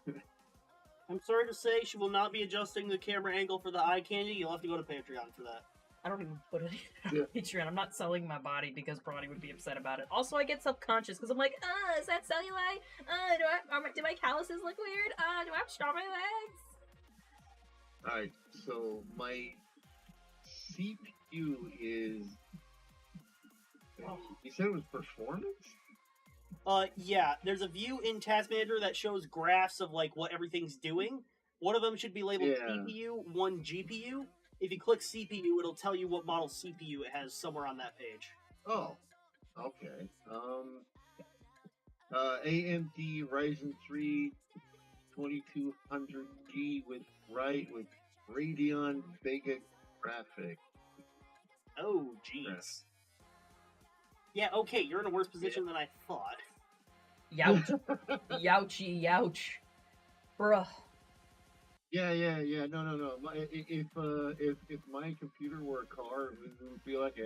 I'm sorry to say, she will not be adjusting the camera angle for the eye candy. You'll have to go to Patreon for that. I don't even put it on Patreon. I'm not selling my body because Bronny would be upset about it. Also, I get self-conscious because I'm like, is that cellulite? Do my calluses look weird? Do I have straw on my legs? Alright, so my CPU is... You said it was performance? Yeah. There's a view in Task Manager that shows graphs of, like, what everything's doing. One of them should be labeled CPU, one GPU. If you click CPU, it'll tell you what model CPU it has somewhere on that page. Oh, okay. AMD Ryzen 3 2200G with Radeon Vega graphic. Oh, jeez. Yeah, okay, you're in a worse position than I thought. Youch. Youchy, youch. Bruh. Yeah. No. If my computer were a car, it would be like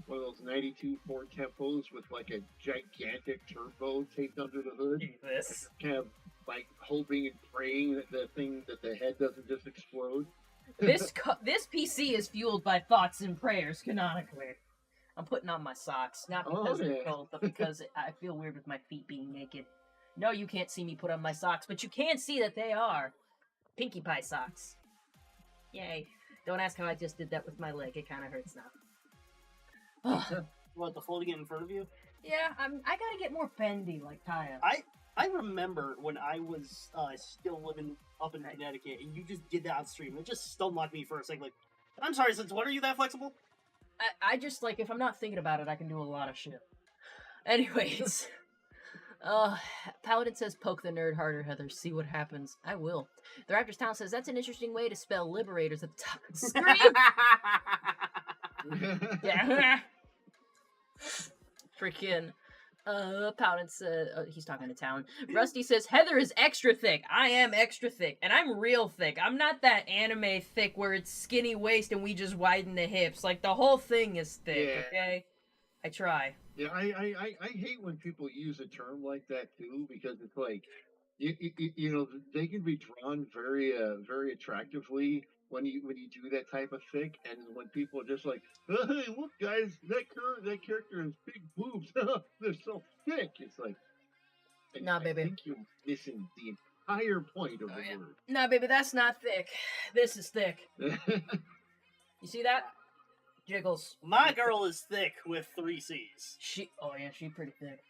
one of those 92 Ford Tempos with like a gigantic turbo taped under the hood. Jesus. Kind of like hoping and praying that the head doesn't just explode. This PC is fueled by thoughts and prayers, canonically. I'm putting on my socks, not because they're cold, but because I feel weird with my feet being naked. No, you can't see me put on my socks, but you can see that they are Pinkie Pie socks. Yay. Don't ask how I just did that with my leg. It kind of hurts now. What, the folding it in front of you? Yeah, I gotta get more bendy like Kaya. I remember when I was still living up in Connecticut, and you just did that on stream. It just stunlocked me for a second. Like, I'm sorry, since when are you that flexible? I just, like, if I'm not thinking about it, I can do a lot of shit. Anyways. Paladin says, poke the nerd harder, Heather. See what happens. I will. The Raptors Town says, that's an interesting way to spell liberators at the top of the screen. Yeah. Freaking. Paladin says, he's talking to Town. Rusty says, Heather is extra thick. I am extra thick. And I'm real thick. I'm not that anime thick where it's skinny waist and we just widen the hips. Like, the whole thing is thick, okay? I try. Yeah, I hate when people use a term like that too, because it's like, you know, they can be drawn very attractively when you do that type of thick, and when people are just like, hey, look guys, that character has big boobs, they're so thick. It's like, Nah, baby. I think you're missing the entire point of the word. Nah, baby, that's not thick. This is thick. You see that? Jiggles. My girl is thick with 3 C's. She's pretty thick.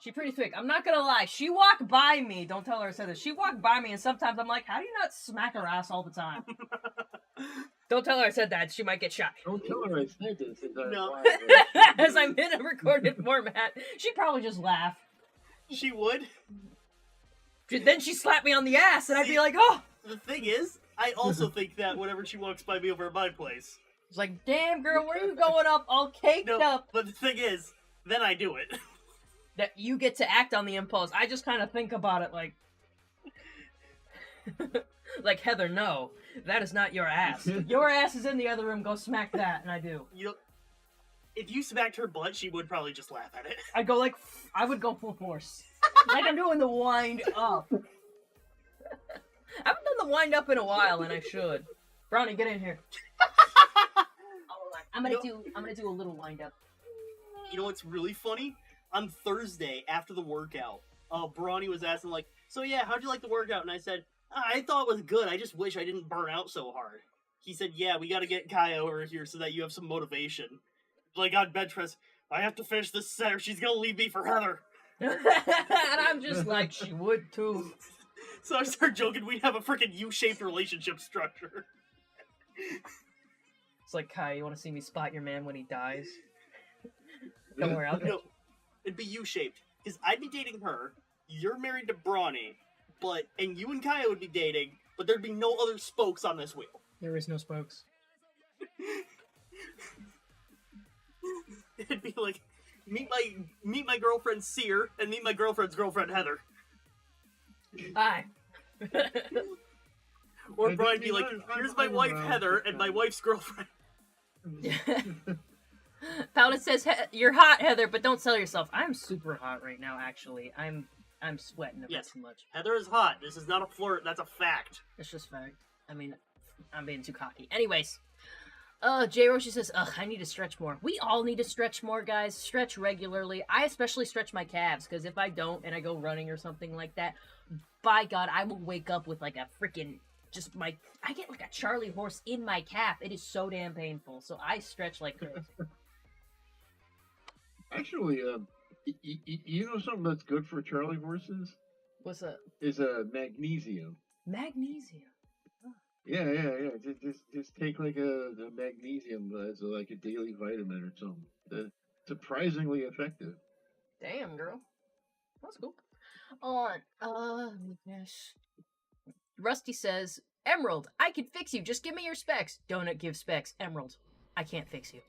She's pretty thick. I'm not gonna lie. She walked by me. Don't tell her I said this. She walked by me, and sometimes I'm like, how do you not smack her ass all the time? Don't tell her I said that. She might get shot. Don't tell her I said this. No. As I'm in a recorded format, she'd probably just laugh. She would. Then she'd slap me on the ass, and I'd be like, oh! The thing is, I also think that whenever she walks by me over at my place. It's like, damn, girl, where are you going up all caked up? But the thing is, then I do it. That you get to act on the impulse. I just kind of think about it like... like, Heather, no. That is not your ass. Your ass is in the other room. Go smack that. And I do. You know, if you smacked her butt, she would probably just laugh at it. I would go full force. Like I'm doing the wind up. I haven't done the wind up in a while, and I should. Brownie, get in here. I'm gonna do a little wind up. You know what's really funny? On Thursday, after the workout, Brawny was asking, like, so yeah, how'd you like the workout? And I said, I thought it was good. I just wish I didn't burn out so hard. He said, yeah, we gotta get Kai over here so that you have some motivation. Like, on bench press, I have to finish this set or she's gonna leave me for Heather. And I'm just like, she would too. So I start joking we'd have a freaking U-shaped relationship structure. It's like, Kai, you want to see me spot your man when he dies? Don't worry, I'll get No, it'd be U-shaped. Because I'd be dating her, you're married to Brawny, and you and Kaya would be dating, but there'd be no other spokes on this wheel. There is no spokes. It'd be like, meet my girlfriend Seer, and meet my girlfriend's girlfriend Heather. Hi. Or Brian be like, here's my wife Heather, and my wife's girlfriend. Paladin says, you're hot, Heather, but don't sell yourself. I'm super hot right now, actually. I'm sweating a bit too much. Heather is hot. This is not a flirt. That's a fact. It's just fact. I mean, I'm being too cocky. Anyways. J. Roshi says, I need to stretch more. We all need to stretch more, guys. Stretch regularly. I especially stretch my calves, because if I don't and I go running or something like that, by God, I will wake up with like a freaking, I get like a Charlie horse in my calf. It is so damn painful. So I stretch like crazy. Actually, you know something that's good for Charlie horses? What's that? Is magnesium. Magnesium. Yeah. Just take like a magnesium as like a daily vitamin or something. Surprisingly effective. Damn, girl. That's cool. Yes. Rusty says, Emerald, I can fix you. Just give me your specs. Donut gives specs. Emerald, I can't fix you.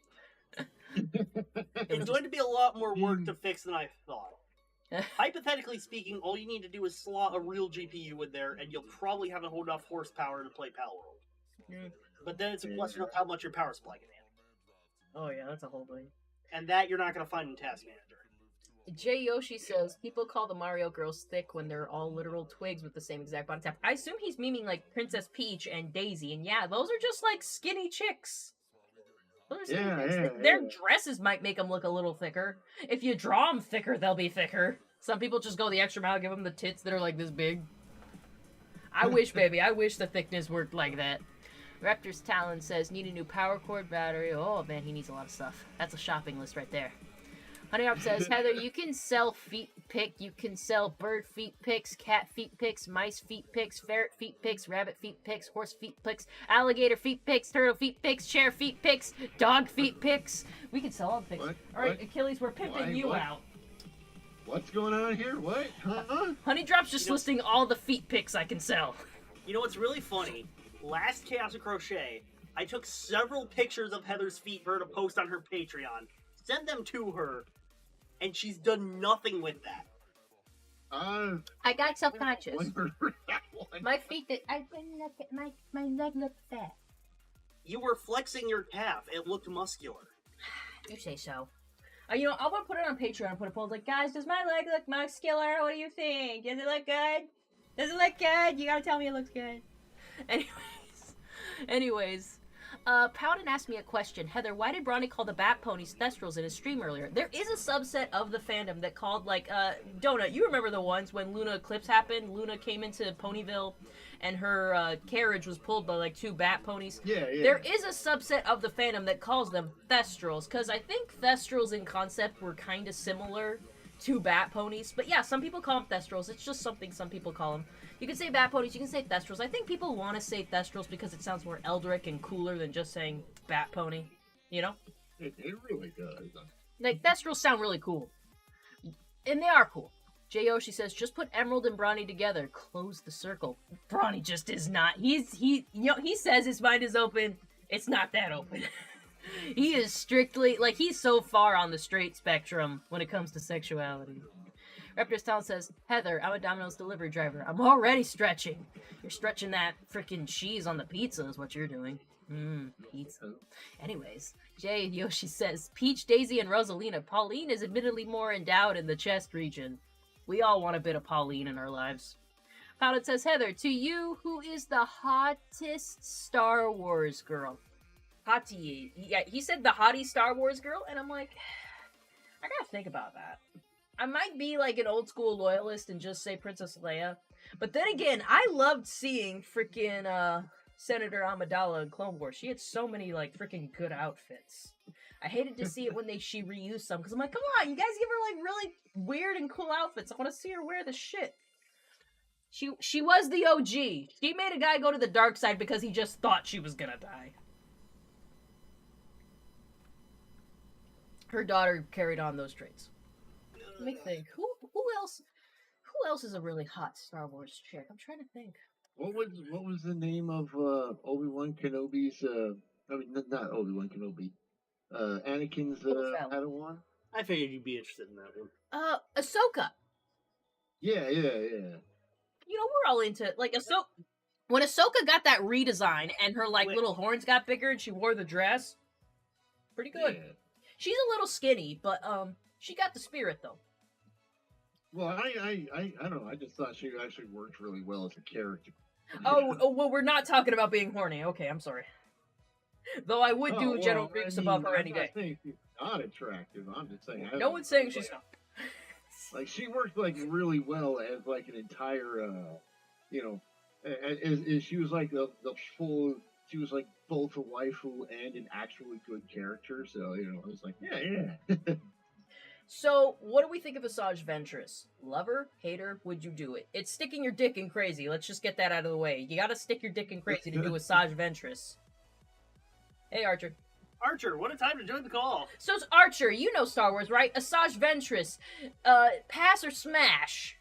It's going to be a lot more work to fix than I thought. Hypothetically speaking, all you need to do is slot a real GPU in there, and you'll probably have enough horsepower to play Palworld. But then it's a question of how much your power supply can handle. Oh yeah, that's a whole thing. And that you're not going to find in Task Manager. J. Yoshi says, people call the Mario girls thick when they're all literal twigs with the same exact body type. I assume he's meaning like Princess Peach and Daisy, and yeah, those are just like skinny chicks. Their dresses might make them look a little thicker. If you draw them thicker, they'll be thicker. Some people just go the extra mile, give them the tits that are like this big. I wish, baby. I wish the thickness worked like that. Raptor's Talon says, need a new power cord battery. Oh, man, he needs a lot of stuff. That's a shopping list right there. Honeyhop says, Heather, you can sell feet pick. You can sell bird feet picks, cat feet picks, mice feet picks, ferret feet picks, rabbit feet picks, horse feet picks, alligator feet picks, turtle feet picks, chair feet picks, dog feet picks. We can sell all the picks. All right, Achilles, we're pimping you out. What's going on here? What? Huh? Honeydrop's just listing all the feet picks I can sell. You know what's really funny? Last Chaos of Crochet, I took several pictures of Heather's feet for her to post on her Patreon. Sent them to her, and she's done nothing with that. I got self-conscious. My feet, my leg looked fat. You were flexing your calf. It looked muscular. You say so. I want to put it on Patreon and put a poll like, guys, does my leg look muscular? What do you think? Does it look good? Does it look good? You gotta tell me it looks good. Anyways, Powden asked me a question. Heather, why did Brawny call the bat ponies Thestrals in his stream earlier? there is a subset of the fandom that called, like, Donut, you remember the ones when Luna Eclipse happened? Luna came into Ponyville and her carriage was pulled by, like, 2 bat ponies. Yeah. There is a subset of the fandom that calls them Thestrals, because I think Thestrals in concept were kind of similar to bat ponies. But yeah, some people call them Thestrals. It's just something some people call them. You can say bat ponies, you can say Thestrals. I think people want to say Thestrals because it sounds more Eldritch and cooler than just saying bat pony. You know? It really does. Like, Thestrals sound really cool. And they are cool. J. Yoshi says, just put Emerald and Brawny together. Close the circle. Brawny just is not. He says his mind is open. It's not that open. He is strictly, like, he's so far on the straight spectrum when it comes to sexuality. Raptor's Town says, Heather, I'm a Domino's delivery driver. I'm already stretching. You're stretching that freaking cheese on the pizza is what you're doing. Pizza. Anyways, Jay Yoshi says, Peach, Daisy, and Rosalina. Pauline is admittedly more endowed in the chest region. We all want a bit of Pauline in our lives. Powder says, Heather, to you, who is the hottest Star Wars girl? Hottie. Yeah, he said the hottie Star Wars girl, and I'm like, I gotta think about that. I might be like an old school loyalist and just say Princess Leia. But then again, I loved seeing freaking Senator Amidala in Clone Wars. She had so many like freaking good outfits. I hated to see it when she reused some because I'm like, come on, you guys give her like really weird and cool outfits. I want to see her wear the shit. She was the OG. She made a guy go to the dark side because he just thought she was gonna die. Her daughter carried on those traits. Let me think. Who else? Who else is a really hot Star Wars chick? I'm trying to think. What was the name of Obi-Wan Kenobi's? I mean, not Obi-Wan Kenobi. Anakin's Padawan. I figured you'd be interested in that one. Ahsoka. Yeah. You know, we're all into like Ahsoka. When Ahsoka got that redesign and her like little horns got bigger and she wore the dress, pretty good. Yeah. She's a little skinny, but she got the spirit though. Well, I don't know. I just thought she actually worked really well as a character. Oh, well, we're not talking about being horny. Okay, I'm sorry. Though I would do General Grievous above her any day. I'm not saying she's not attractive. I'm just saying. No one's saying she's not. Like she worked like really well as like an entire, you know, as she was like the full. She was like both a waifu and an actually good character. So you know, I was like, yeah. So, what do we think of Asajj Ventress? Love her? Hate her? Would you do it? It's sticking your dick in crazy. Let's just get that out of the way. You gotta stick your dick in crazy to do Asajj Ventress. Hey, Archer. Archer, what a time to join the call. So, Archer, you know Star Wars, right? Asajj Ventress. Pass or smash?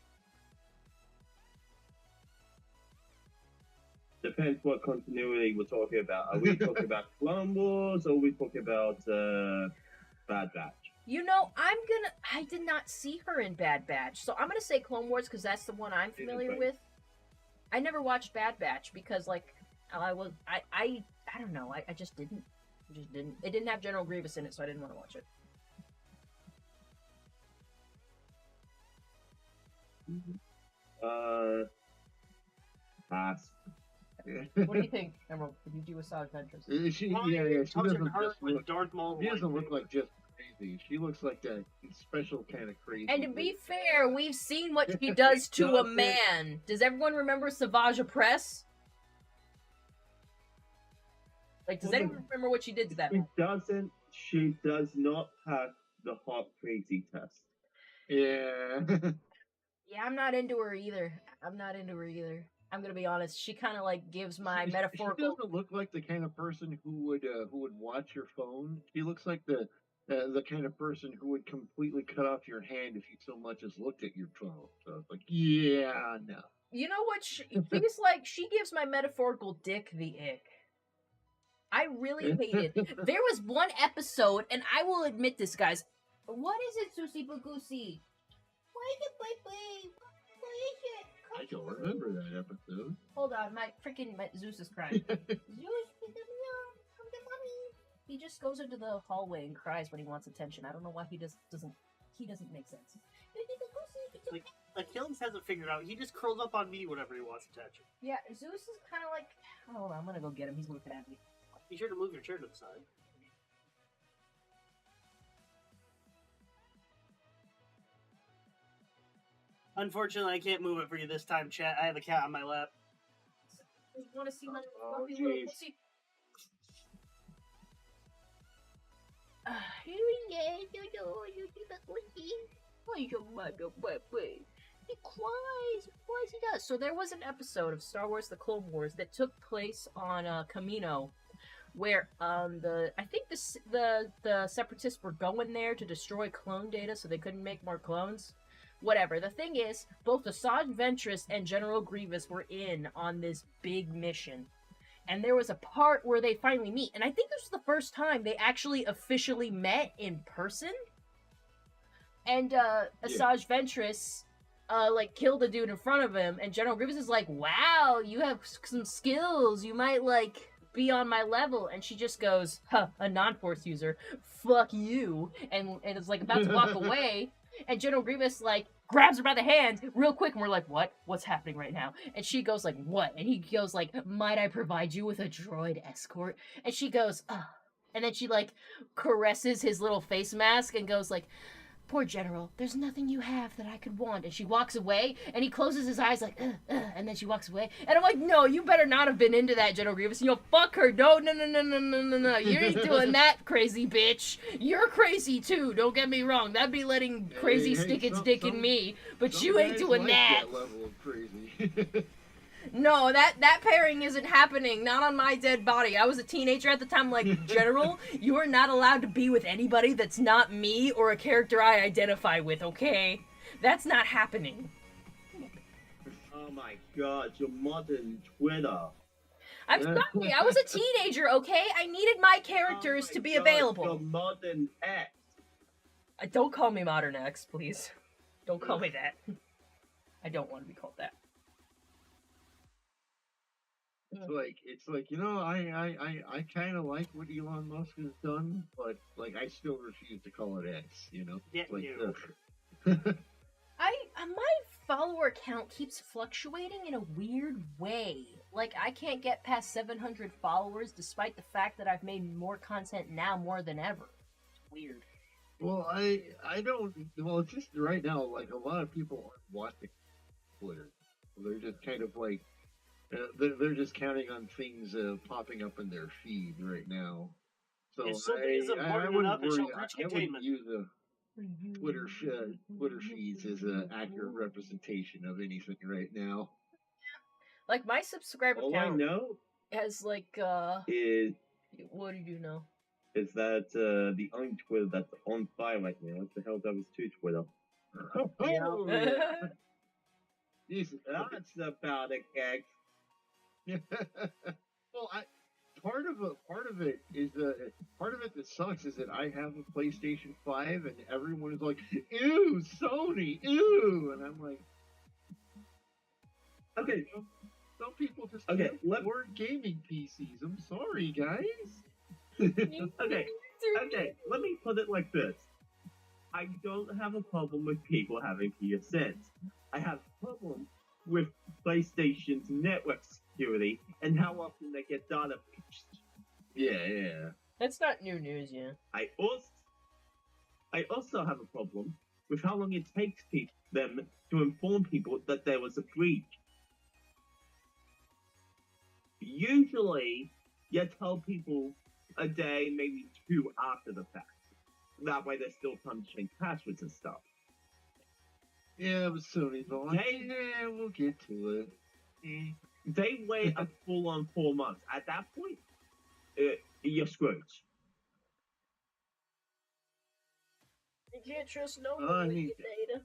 Depends what continuity we're talking about. Are we talking about Clone Wars or are we talking about Bad Batch? You know, I did not see her in Bad Batch, so I'm gonna say Clone Wars because that's the one I'm familiar with. I never watched Bad Batch because, like, I don't know, I just didn't. It didn't have General Grievous in it, so I didn't want to watch it. Pass. What do you think, Emerald? Would you do Asajj Ventress? She She Darth Maul. She doesn't look like just crazy. She looks like that special kind of crazy. And to be fair, we've seen what she does to a man. Does everyone remember Savage Press? Like, does anyone remember what she did to that man? She does not have the hot crazy test. Yeah. Yeah, I'm not into her either. I'm gonna be honest. She kind of like gives my metaphorical. She doesn't look like the kind of person who would watch your phone. She looks like the kind of person who would completely cut off your hand if you so much as looked at your phone. So it's like, yeah, no. You know what? She's like, she gives my metaphorical dick the ick. I really hate it. There was one episode, and I will admit this, guys. What is it, Susie Bagusi? Why is it? I don't remember that episode. Hold on, my Zeus is crying. Zeus, come to mommy. He just goes into the hallway and cries when he wants attention. I don't know why he doesn't make sense. Like Killings hasn't figured out. He just curls up on me whenever he wants attention. Yeah, Zeus is kind of like. Hold on, I'm gonna go get him. He's looking at me. Be sure to move your chair to the side. Unfortunately, I can't move it for you this time, chat. I have a cat on my lap. You want to see my Oh, little jeez. pussy? He cries. Why he does? So there was an episode of Star Wars: The Clone Wars that took place on Kamino, where I think the Separatists were going there to destroy clone data, so they couldn't make more clones. Whatever. The thing is, both Asajj Ventress and General Grievous were in on this big mission. And there was a part where they finally meet. And I think this was the first time they actually officially met in person. And Asajj Ventress like killed a dude in front of him. And General Grievous is like, wow, you have some skills. You might like be on my level. And she just goes, huh, a non-force user. Fuck you. And is like about to walk away. And General Grievous, like, grabs her by the hand real quick, and we're like, what? What's happening right now? And she goes like, what? And he goes like, might I provide you with a droid escort? And she goes, and then she, like, caresses his little face mask and goes like, poor General, there's nothing you have that I could want. And she walks away, and he closes his eyes like, and then she walks away. And I'm like, no, you better not have been into that, General Grievous. You know, fuck her. No. You ain't doing that, crazy bitch. You're crazy, too. Don't get me wrong. That'd be letting crazy stick its dick in me. But you ain't doing like that. level of crazy. No, that pairing isn't happening. Not on my dead body. I was a teenager at the time. Like, General, you are not allowed to be with anybody that's not me or a character I identify with. Okay, that's not happening. Oh my god, your modern Twitter. I'm sorry. I was a teenager. Okay, I needed my characters to be available. Your modern X. Don't call me Modern X, please. Don't call me that. I don't want to be called that. It's like you know I kind of like what Elon Musk has done, but like I still refuse to call it X. You know, Yeah, like my follower count keeps fluctuating in a weird way. Like I can't get past 700 followers, despite the fact that I've made more content now more than ever. It's weird. Well, I don't. Well, it's just right now. Like a lot of people aren't watching Twitter. They're just kind of like. They're just counting on things popping up in their feed right now. So If something is important enough, it shall reach I wouldn't containment. use Twitter feeds as an accurate representation of anything right now. Like my subscriber All count I know has like is what do you know? is that the only Twitter that's on fire right now is the Hell Devils 2 Twitter. Oh, Jesus. That's about it, X. Well, part of it is part of it that sucks is that I have a PlayStation 5 and everyone is like, "Ew, Sony, ew," and I'm like, Okay. some people just Okay, can't afford gaming PCs. I'm sorry, guys. Okay, let me put it like this. I don't have a problem with people having PSNs. I have a problem with PlayStation's network security and how often they get data breached. Yeah. That's not new news, yeah. I also have a problem with how long it takes them to inform people that there was a breach. Usually, you tell people a day, maybe two after the fact. That way, there's still time to change passwords and stuff. Yeah, but Sony's all like, yeah, we'll get to it. They wait a full-on 4 months. At that point, you're screwed. You can't trust no I one with mean, your data.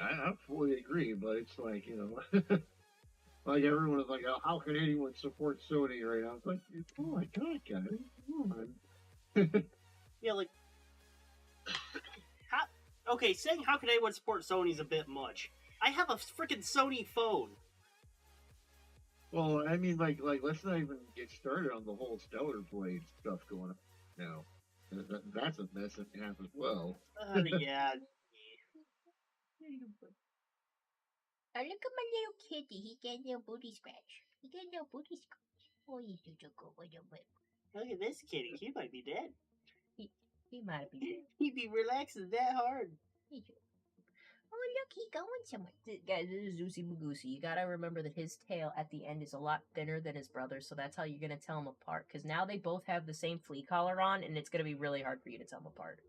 I fully agree, but it's like, you know, like everyone is like, oh, how can anyone support Sony right now? It's like, oh my god, guys, come on. Yeah, like, okay, saying how can anyone support Sony's a bit much. I have a freaking Sony phone. Well, I mean, like, let's not even get started on the whole Stellar Blade stuff going on now. That's a mess in half as well. Yeah. Oh, look at my little kitty. He got a little booty scratch. Oh, he's such a good little bit. Look at this kitty. He might be dead. He might be dead. He'd be relaxing that hard. Oh, look, he's going somewhere. Guys, this is Zoosy Magoosey. You gotta remember that his tail at the end is a lot thinner than his brother's, so that's how you're gonna tell them apart. Because now they both have the same flea collar on, and it's gonna be really hard for you to tell them apart.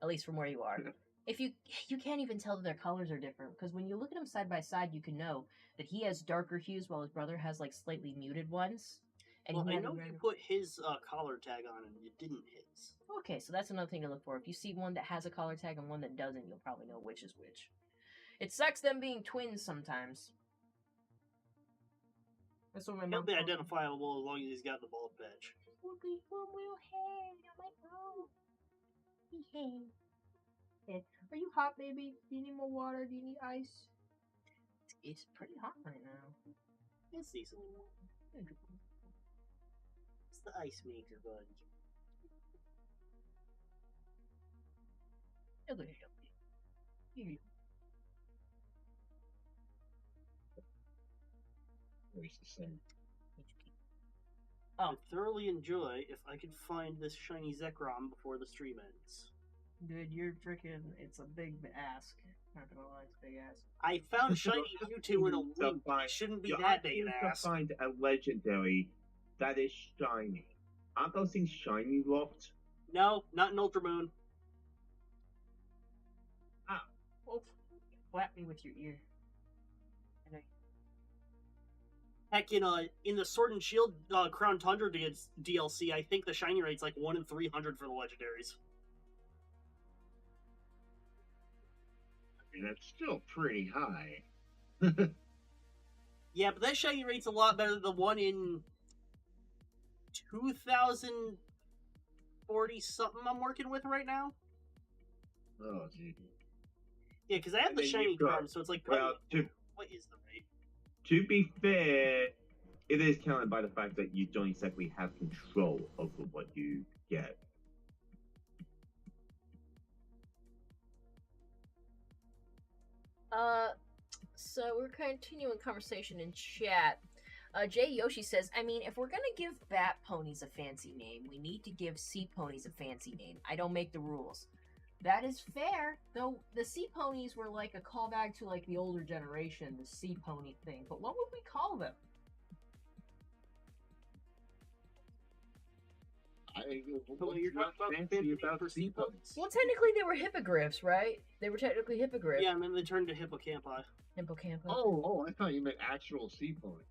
At least from where you are. If you can't even tell that their colors are different, because when you look at them side by side, you can know that he has darker hues while his brother has like slightly muted ones. And Well, he I had know you put his collar tag on and you didn't his. Okay, so that's another thing to look for. If you see one that has a collar tag and one that doesn't, you'll probably know which is which. It sucks them being twins sometimes. That's what my He'll mom be told me. identifiable as long as he's got the bald patch. Look at one little head on my phone. Are you hot, baby? Do you need more water? Do you need ice? It's pretty hot right now. It's decent. It's the ice maker, bud. Look at it. Here you It's the same. Oh. I'd thoroughly enjoy if I could find this shiny Zekrom before the stream ends. Dude, you're freaking. It's a big ask. Not gonna lie, it's a big ask. I found shiny Mewtwo in a So loop. fine. It shouldn't be You're that big asking an to ask. find a legendary that is shiny. Aren't those things shiny locked? No, not in Ultra Moon. Oh, flap me with your ear. Heck, in the Sword and Shield Crown Tundra DLC, I think the shiny rate's like 1 in 300 for the legendaries. I mean, that's still pretty high. Yeah, but that shiny rate's a lot better than the one in 2040 something I'm working with right now. Oh, gee. Yeah, because I have And the then shiny you've got- charm, so it's like, Well, what is the rate? to be fair, it is counted by the fact that you don't exactly have control over what you get. So we're continuing conversation in chat. Jay Yoshi says, I mean, if we're gonna give bat ponies a fancy name, we need to give sea ponies a fancy name. I don't make the rules. That is fair, though the sea ponies were like a callback to like the older generation, the sea pony thing. But what would we call them? Well, you're talking about fancy about for sea ponies? ponies? Well, technically they were hippogriffs, right? They were technically hippogriffs. Yeah, and then they turned to hippocampi. Hippocampi. Oh, I thought you meant actual sea pony.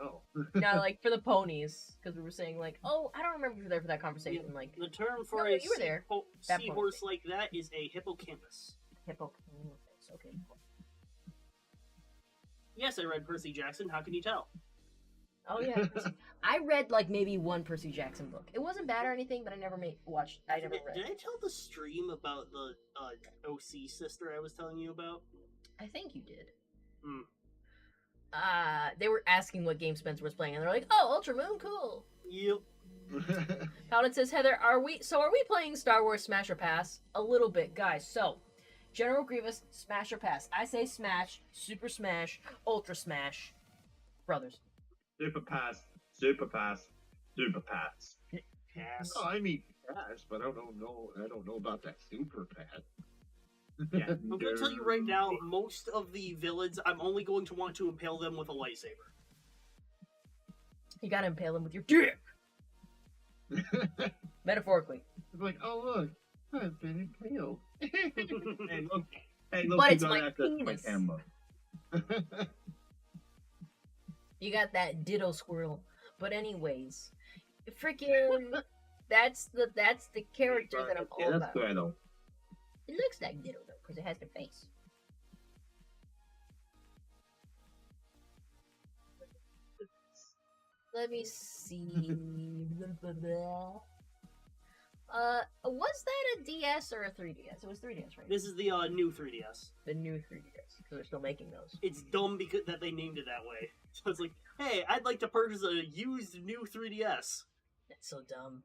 Oh. No, like for the ponies, because we were saying like, oh, I don't remember if you were there for that conversation. Like The term for No, a you were there. That point. seahorse like that is a hippocampus. hippocampus. Okay. Yes, I read Percy Jackson. How can you tell? Oh yeah, I read like maybe one Percy Jackson book. It wasn't bad or anything, but I never watched. I never Did read. I tell the stream about the OC sister I was telling you about? I think you did. Hmm. They were asking what game Spencer was playing, and they're like, "Oh, Ultra Moon, cool." Yep. Paladin says, "Heather, are we playing Star Wars Smash or Pass? A little bit, guys. So, General Grievous, Smash or Pass? I say Smash, Super Smash, Ultra Smash, brothers. Super pass, super pass, super pass. Pass. Oh, I mean pass, but I don't know about that super pass. Yeah, I'm going to tell you right now, most of the villains, I'm only going to want to impale them with a lightsaber. You gotta impale him with your dick, metaphorically. It's like, oh look, I've been impaled. Hey, look, But you it's don't my have to my penis. camera. You got that ditto squirrel. But anyways, freaking, that's the character that I'm all Yeah, about. that's Gretel. It looks like ditto though, because it has the face. Let me see. Was that a DS or a 3DS? It was 3DS, right? This is the new 3DS. The new 3DS, because they're still making those. It's dumb because that they named it that way. So it's like, hey, I'd like to purchase a used new 3DS. That's so dumb.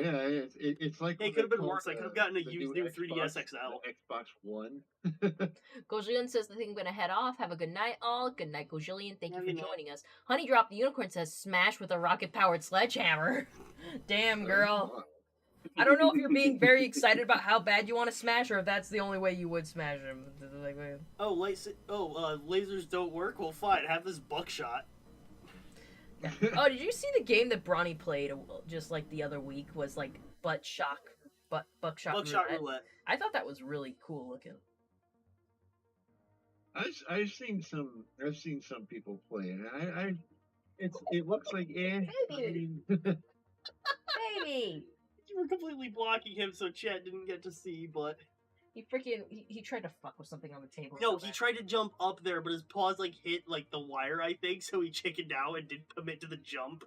Yeah, it's like Hey, what it could have they been call worse. I could have the- gotten a the used new new 3DS Xbox, XL. the Xbox One. Gojillian says, I think I'm gonna head off. Have a good night, all. Good night, Gojillian. Thank you Have for a good night. joining us. Honey Drop the Unicorn says, smash with a rocket-powered sledgehammer. Damn, girl. I don't know if you're being very excited about how bad you want to smash, or if that's the only way you would smash him. Like, Oh, lasers don't work? Well, fine. Have this buckshot. oh, did you see the game that Bronny played just like the other week? Was like buckshot Buckshot roulette. I thought that was really cool looking. I've seen some people play it. It looks like I mean, Baby! You were completely blocking him, so Chet didn't get to see, but... He tried to fuck with something on the table. No, he tried to jump up there, but his paws, hit, the wire, I think, so he chickened out and didn't commit to the jump.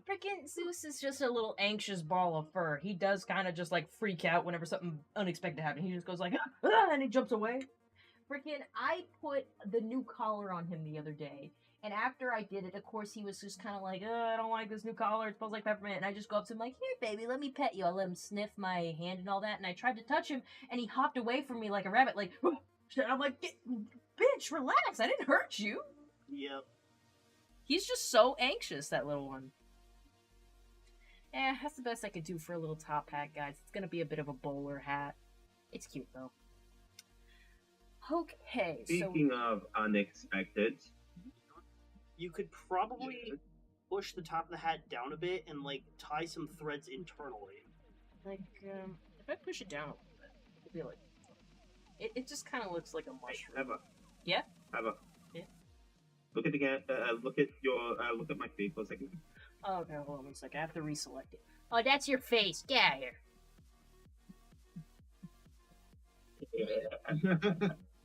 Freaking Zeus is just a little anxious ball of fur. He does kind of just freak out whenever something unexpected happens. He just goes and he jumps away. Freaking, I put the new collar on him the other day, and after I did it, of course, he was just kind of like, I don't like this new collar. It smells like peppermint. And I just go up to him like, here, baby, let me pet you. I let him sniff my hand and all that, and I tried to touch him, and he hopped away from me like a rabbit, like, I'm like, bitch, relax. I didn't hurt you. Yep. He's just so anxious, that little one. That's the best I could do for a little top hat, guys. It's gonna be a bit of a bowler hat. It's cute though. Okay, Speaking of unexpected, You could probably push the top of the hat down a bit and like tie some threads internally. like, if I push it down a little bit, I feel like it just kind of looks like a mushroom. Eva. Yeah? Eva. Yeah? Look at the look at your look at my feet for a second. Oh, okay, hold on one second. I have to reselect it. Oh, that's your face. Get out of here.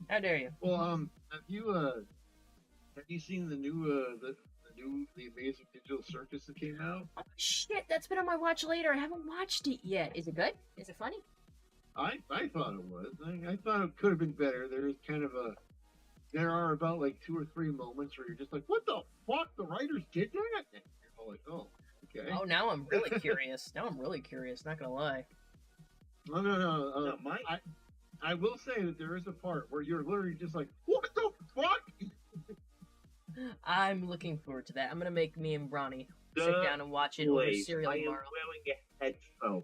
How dare you? Well, have you seen the new the Amazing Digital Circus that came out? Oh, shit, that's been on my watch later. I haven't watched it yet. Is it good? Is it funny? I thought it was. I thought it could have been better. There are about like 2 or 3 moments where you're just like, what the fuck? The writers did that? And you're like, oh, okay. Oh, now I'm really curious. Not gonna lie. No. No, my I will say that there is a part where you're literally just like, what the fuck? I'm looking forward to that. I'm gonna make me and Bronny sit The down and watch it over Wait, cereal I am tomorrow. wearing a headphone.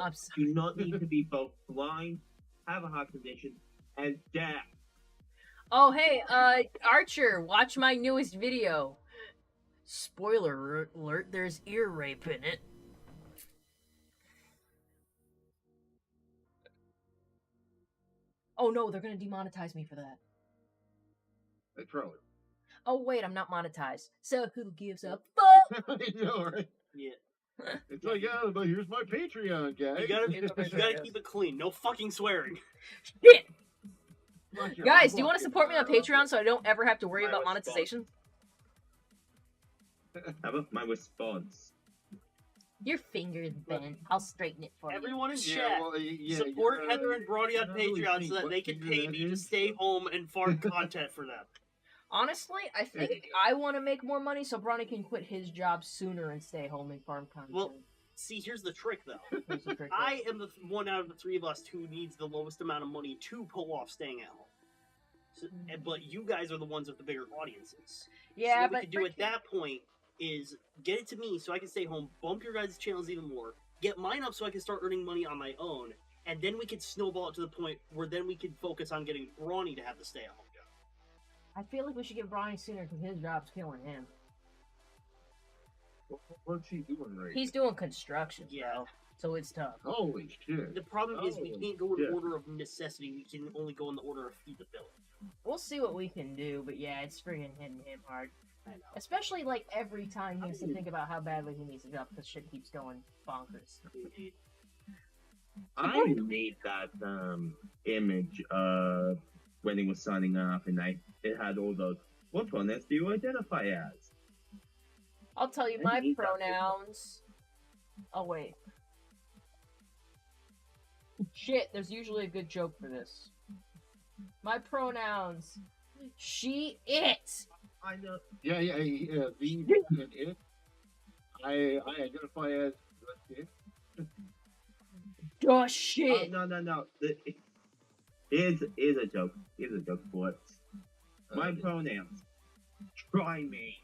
I'm sorry. Do not need to be both blind, have a heart condition, and deaf. Oh, hey, Archer, watch my newest video. Spoiler alert, there's ear rape in it. Oh no, they're gonna demonetize me for that. That's probably. Oh wait, I'm not monetized. So who gives a fuck? I know, right? Yeah. It's like, yeah, but here's my Patreon, guys. You gotta keep it clean. No fucking swearing. Shit! Watch your Guys, do you Roblox want to support me on account. Patreon so I don't ever have to worry My about response. monetization? How about my response? Your finger's bent. I'll straighten it for you. Everyone in Yeah, chat, well, yeah, support you're, Heather and Brody on you're not really Patreon seeing so that what they can finger pay that me to is. stay home and farm content for them. Honestly, I think I want to make more money so Bronny can quit his job sooner and stay home and farm content. Well, see, here's the trick though. Here's the trick. I am the one out of the 3 of us who needs the lowest amount of money to pull off staying at home. So, but you guys are the ones with the bigger audiences. Yeah, so what but we could do at that point is get it to me so I can stay home, bump your guys' channels even more, get mine up so I can start earning money on my own, and then we could snowball it to the point where then we could focus on getting Brawny to have the stay-at-home job. I feel like we should get Bronny sooner because his job's killing him. What's he doing right He's doing construction, Yeah. bro, so it's tough. now? Holy shit. The problem is we Oh, can't go in yeah. order of necessity, we can only go in the order of feed the village. We'll see what we can do, but yeah, it's friggin' hitting him hard. I know. Especially like every time he has to think about how badly he needs a job because shit keeps going bonkers. I made that image when he was signing off, and it had all those. What pronouns do you identify as? I'll tell you I my need that. pronouns. Oh wait. Shit, there's usually a good joke for this. My pronouns. She, it. I know. Yeah, the and it. I identify as it. Oh Oh, shit. no. Here's a joke. Here's a joke for it. My pronouns. Try me.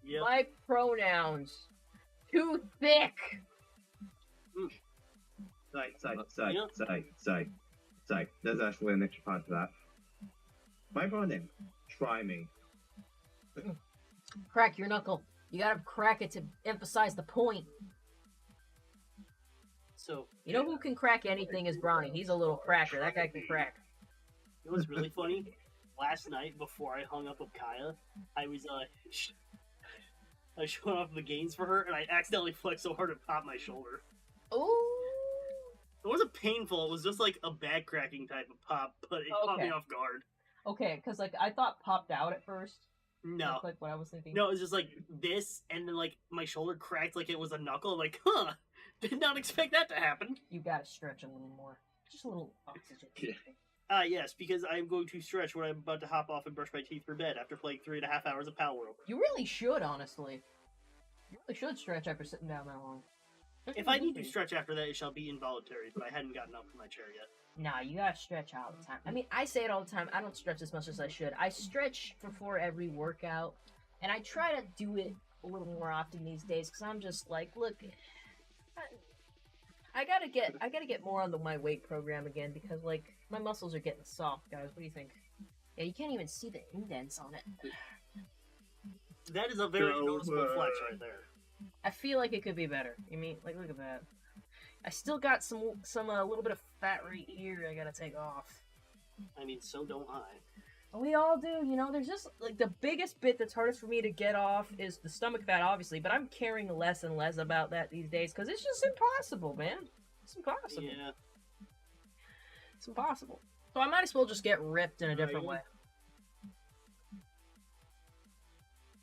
Yep. My pronouns. Too thick. Psych. There's actually an extra part to that. My pronouns. Try me. Crack your knuckle. You gotta crack it to emphasize the point. So, You know who can crack anything is Bronny. He's a little cracker. That guy can crack. it was really funny. Last night, before I hung up with Kaya, I was I was showing off the gains for her, and I accidentally flexed so hard it popped my shoulder. Ooh. It wasn't painful, it was just like a back cracking type of pop, but it caught me Okay. off guard. Okay, because like I thought popped out at first. No. That's like what I was thinking. No, it was just like this, and then like my shoulder cracked like it was a knuckle. I'm like, huh, did not expect that to happen. You gotta stretch a little more. Just a little oxygen. Yeah. Yes, because I'm going to stretch when I'm about to hop off and brush my teeth for bed after playing 3.5 hours of Pal World. You really should, honestly. You really should stretch after sitting down that long. If I need to stretch after that, it shall be involuntary, but I hadn't gotten up from my chair yet. Nah, you gotta stretch all the time. I mean, I say it all the time. I don't stretch as much as I should. I stretch before every workout, and I try to do it a little more often these days because I'm just like, look, I gotta get more on my weight program again because like my muscles are getting soft, guys. What do you think? Yeah, you can't even see the indents on it. That is a very So, noticeable flex right there. I feel like it could be better. You mean like look at that? I still got some a little bit of fat right here. I gotta take off. I mean, so don't I. We all do, you know. There's just like the biggest bit that's hardest for me to get off is the stomach fat, obviously. But I'm caring less and less about that these days because it's just impossible, man. It's impossible. Yeah. It's impossible. So I might as well just get ripped in a different way.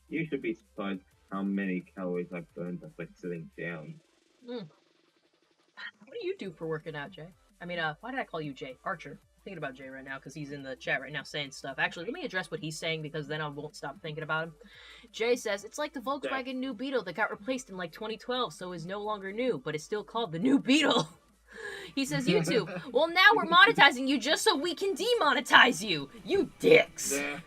You should be surprised how many calories I've burned just like sitting down. What do you do for working out, Jay? I mean, why did I call you Jay? Archer. I'm thinking about Jay right now because he's in the chat right now saying stuff. Actually, let me address what he's saying because then I won't stop thinking about him. Jay says, it's like the Volkswagen new Beetle that got replaced in like 2012, so is no longer new, but it's still called the new Beetle. He says, YouTube, well, now we're monetizing you just so we can demonetize you. You dicks. Yeah.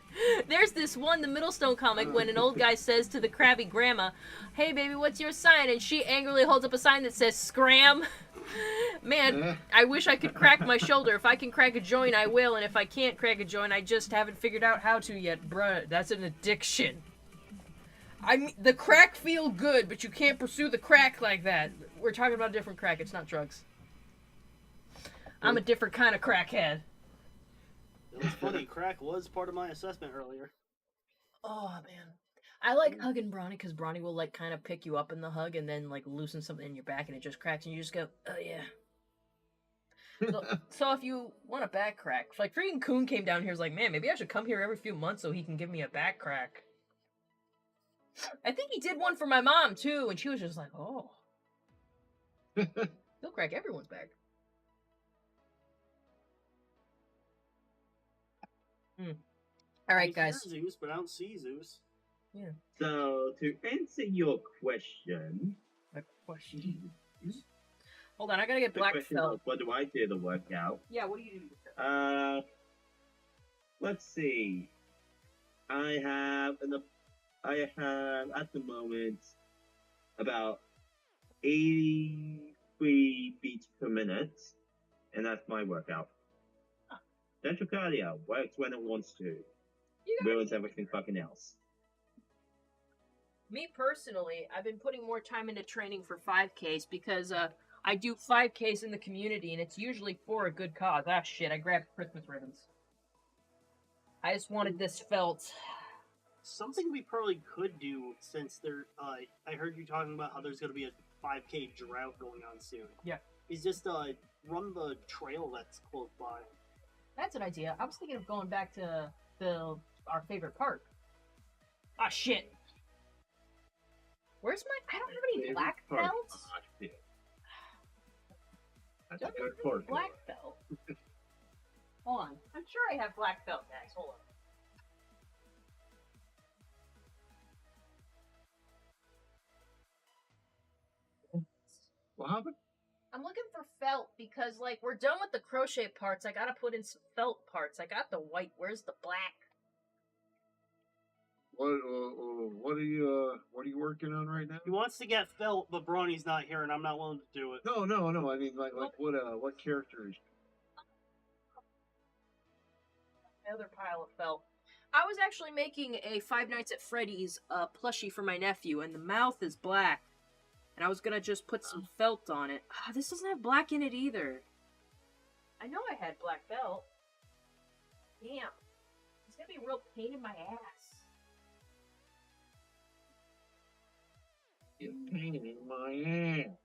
There's this one, the Middlestone comic, when an old guy says to the crabby grandma, hey, baby, what's your sign? And she angrily holds up a sign that says, scram. Man, I wish I could crack my shoulder. If I can crack a joint, I will. And if I can't crack a joint, I just haven't figured out how to yet. Bruh, that's an addiction. I mean, the crack feel good, but you can't pursue the crack like that. We're talking about a different crack. It's not drugs. I'm a different kind of crackhead. It was funny. Crack was part of my assessment earlier. Oh, man. I like hugging Bronny because Bronny will, like, kind of pick you up in the hug and then, like, loosen something in your back and it just cracks and you just go, oh, yeah. So if you want a back crack, like, freaking Coon came down here and was like, man, maybe I should come here every few months so he can give me a back crack. I think he did one for my mom, too, and she was just like, oh. He'll crack everyone's back. All right, guys. I hear Zeus, but I don't see Zeus. Yeah. So, to answer your question... Hold on, I gotta get black felt. What do I do to work out? Yeah, what do you do? Let's see. I have at the moment about 83 beats per minute, and that's my workout. Central cardio works when it wants to. Ruins everything fucking else. Me personally, I've been putting more time into training for 5Ks because I do 5Ks in the community and it's usually for a good cause. Ah, shit, I grabbed Christmas ribbons. I just wanted this felt. Something we probably could do since there, I heard you talking about how there's going to be a 5K drought going on soon. Yeah. Is just run the trail that's close by. That's an idea. I was thinking of going back to our favorite park. Ah, shit. Where's my... I don't have any black belts. That's a good part. Black belt. Hold on. I'm sure I have black belt, guys. Hold on. What happened? I'm looking for felt because, like, we're done with the crochet parts. I gotta put in some felt parts. I got the white. Where's the black? What are you working on right now? He wants to get felt, but Brawny's not here, and I'm not willing to do it. No. I mean, like what characters? My other pile of felt. I was actually making a Five Nights at Freddy's plushie for my nephew, and the mouth is black. And I was gonna just put some felt on it. Ah, this doesn't have black in it either. I know I had black felt. Damn. It's gonna be a real pain in my ass. You're pain in my ass.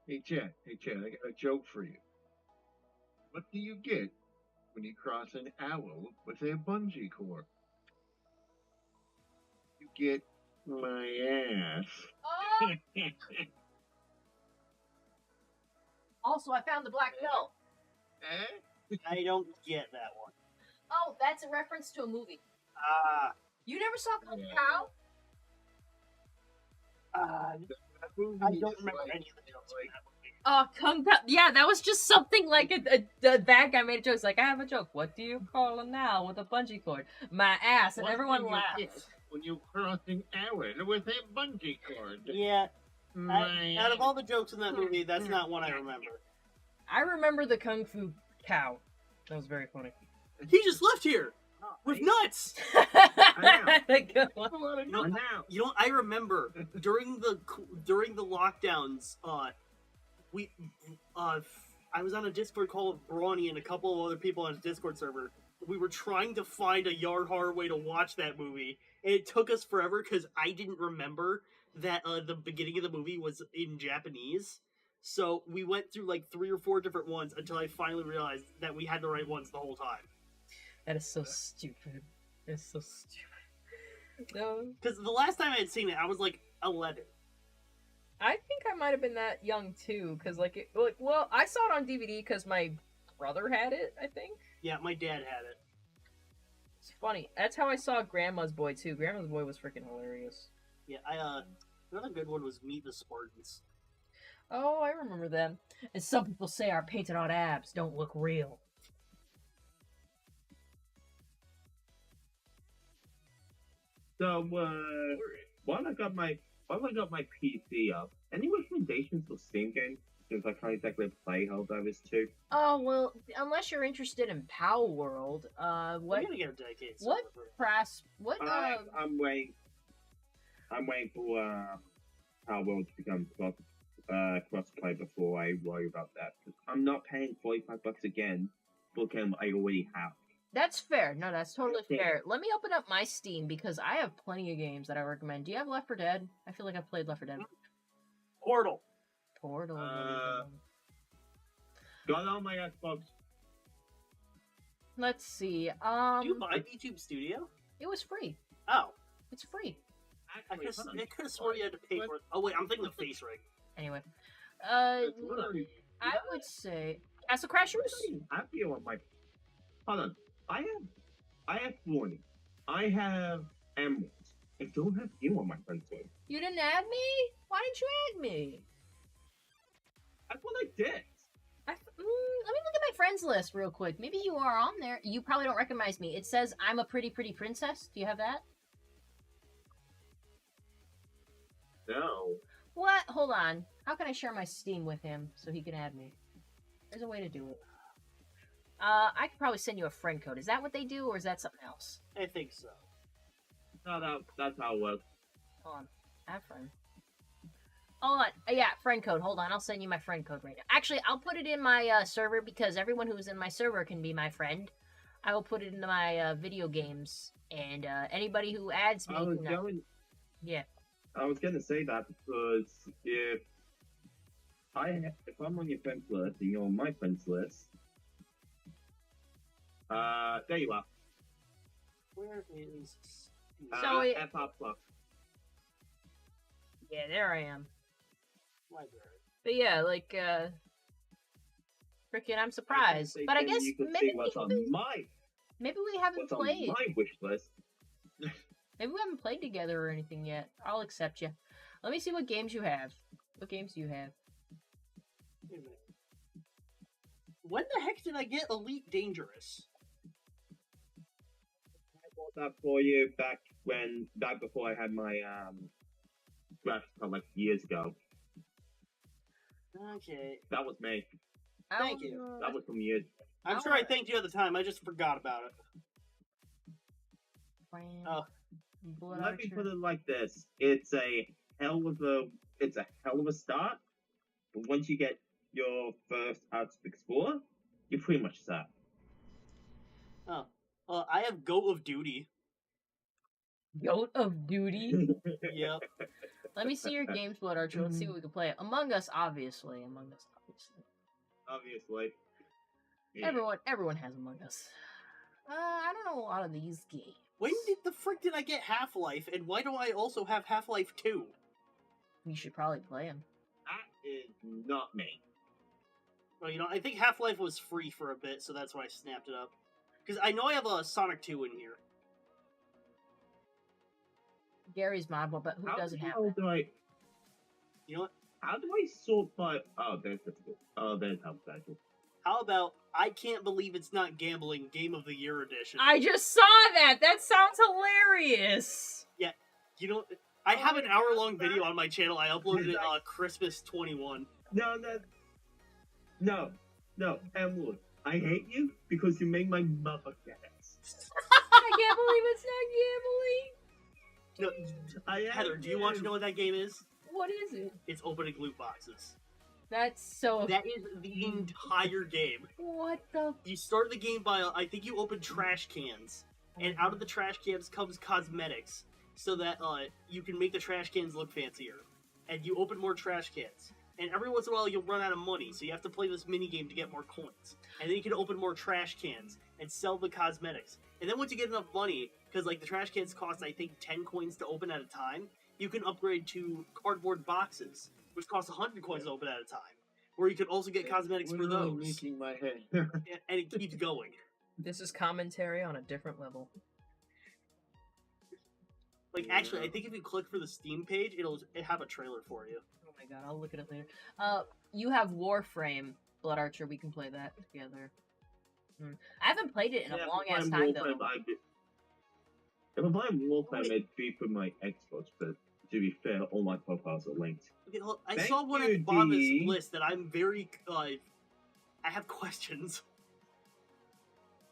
Hey Chad, I got a joke for you. What do you get when you cross an owl with a bungee cord? You get my ass. Oh! Also, I found the black belt. I don't get that one. Oh, that's a reference to a movie. Ah. You never saw Kung Pao? I don't remember any of the jokes from that movie. Oh, Kung Pao. Yeah, that was just something like a bad guy made a joke. It's like, I have a joke. What do you call a now with a bungee cord? My ass. And What everyone do you laughed. get when you crossing Aaron with a bungee cord? Yeah. My Out of all the jokes in that movie, that's not one I remember. I remember the Kung Fu cow. That was very funny. He just left here with nuts. Good one. You know, I remember during the lockdowns, I was on a Discord call with Brawny and a couple of other people on his Discord server. We were trying to find a yard horror way to watch that movie, and it took us forever because I didn't remember that the beginning of the movie was in Japanese. So we went through like 3 or 4 different ones until I finally realized that we had the right ones the whole time. That is so stupid. It's so stupid. No. Because the last time I had seen it, I was like 11. I think I might have been that young too, because well, I saw it on DVD because my brother had it. I think. Yeah, my dad had it. It's funny. That's how I saw Grandma's Boy too. Grandma's Boy was freaking hilarious. Yeah, another good one was Meet the Spartans. Oh, I remember them. And some people say our painted on abs don't look real. So, while I got my PC up, any recommendations for Steam games? Since I can't exactly play Helldivers 2. Oh well, unless you're interested in Pow World, what? I'm gonna get a dedicated server What for it. press? What? I'm waiting. I'm waiting for Power World to become crossplay before I worry about that. Because I'm not paying $45 again for a game I already have. That's fair. No, that's totally fair. Let me open up my Steam because I have plenty of games that I recommend. Do you have Left 4 Dead? I feel like I've played Left 4 Dead. Portal. Portal. Got on my Xbox. Let's see. Do you buy YouTube Studio? It was free. Oh. It's free. I could have sworn you had to pay for it. Oh wait, I'm thinking of Face Rig. Anyway. I would say Castle Crashers. I feel on my. Hold on. I have Warning. I have Emerald. I don't have you on my friends list. You didn't add me? Why didn't you add me? I thought I did. Let me look at my friends list real quick. Maybe you are on there. You probably don't recognize me. It says I'm a pretty princess. Do you have that? No. What? Hold on. How can I share my Steam with him so he can add me? There's a way to do it. I could probably send you a friend code. Is that what they do, or is that something else? I think so. No, that's how it works. Hold on. Add friend. Hold on. Yeah, friend code. Hold on. I'll send you my friend code right now. Actually, I'll put it in my server because everyone who's in my server can be my friend. I will put it into my video games, and anybody who adds me. Yeah. I was going to say that because if I'm on your friends list and you're on my friends list, there you are. Where is? FR Plus. Yeah, there I am. Library. But yeah, freaking, I'm surprised. But I guess maybe we haven't played. On my wish list. Maybe we haven't played together or anything yet. I'll accept you. Let me see what games you have. What games do you have? Wait a minute. When the heck did I get Elite Dangerous? I bought that for you back before I had my graphics card like years ago. Okay. That was me. Thank you. That was from years. I'm sure I thanked you at the time. I just forgot about it. Oh. Let me put it like this: it's a hell of a start, but once you get your first Arctic Explorer, you're pretty much set. Oh. I have Goat of Duty. Goat of Duty? Yep. Let me see your games, Blood Archer. Let's see what we can play. Among Us, obviously. Obviously. Yeah. Everyone has Among Us. I don't know a lot of these games. When the frick did I get Half-Life, and why do I also have Half-Life 2? You should probably play them. That is not me. Well, I think Half-Life was free for a bit, so that's why I snapped it up. Because I know I have a Sonic 2 in here. Gary's mod, but who doesn't have that? You know what? How do I sort by? Oh, there's difficult. Oh, there's alphabetical. How about I can't believe it's not gambling Game of the Year edition? I just saw that. That sounds hilarious. You know, I have an hour-long video on my channel. I uploaded it Christmas 21. No, Emerald. I hate you because you made my mother get it. I can't believe it's not gambling. No, Heather, do you want to know what that game is? What is it? It's opening loot boxes. That's so. That is the entire game. What the? You start the game by, I think you open trash cans, and out of the trash cans comes cosmetics, so that you can make the trash cans look fancier. And you open more trash cans. And every once in a while you'll run out of money, so you have to play this mini game to get more coins. And then you can open more trash cans and sell the cosmetics. And then once you get enough money, because like the trash cans cost I think 10 coins to open at a time, you can upgrade to cardboard boxes, which cost 100 coins to open at a time. Where you can also get cosmetics for those. Making my head. And it keeps going. This is commentary on a different level. Like actually, I think if you click for the Steam page, it'll have a trailer for you. Oh my god, I'll look at it later. You have Warframe, Blood Archer. We can play that together. I haven't played it in a long ass time though. If I'm playing Warframe, it'd be for my Xbox, but to be fair, all my profiles are linked. Okay, hold, I Thank saw one at you, the bottom of this Dee. list that I'm very I have questions.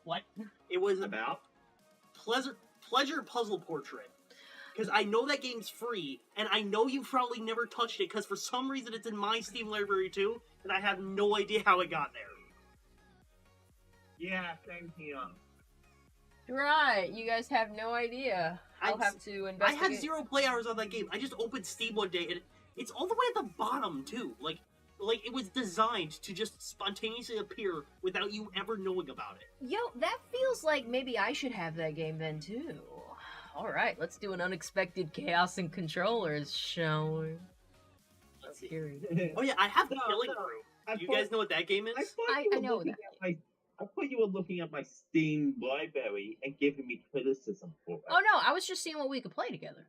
What? It was About? pleasure puzzle portrait. Because I know that game's free, and I know you've probably never touched it, because for some reason it's in my Steam library too, and I have no idea how it got there. Yeah, same here. Right, you guys have no idea. I'll have to I investigate. had 0 play hours on that game. I just opened Steam one day, and it's all the way at the bottom too. Like it was designed to just spontaneously appear without you ever knowing about it. Yo, that feels like maybe I should have that game then too. Alright, let's do an unexpected chaos and controllers, shall we? Let's see. Curious. Oh yeah, I have the No, Killing no. Crew. Do you guys know what that game is? I know that. I thought you were looking at my Steam library and giving me criticism for it. Oh no, I was just seeing what we could play together.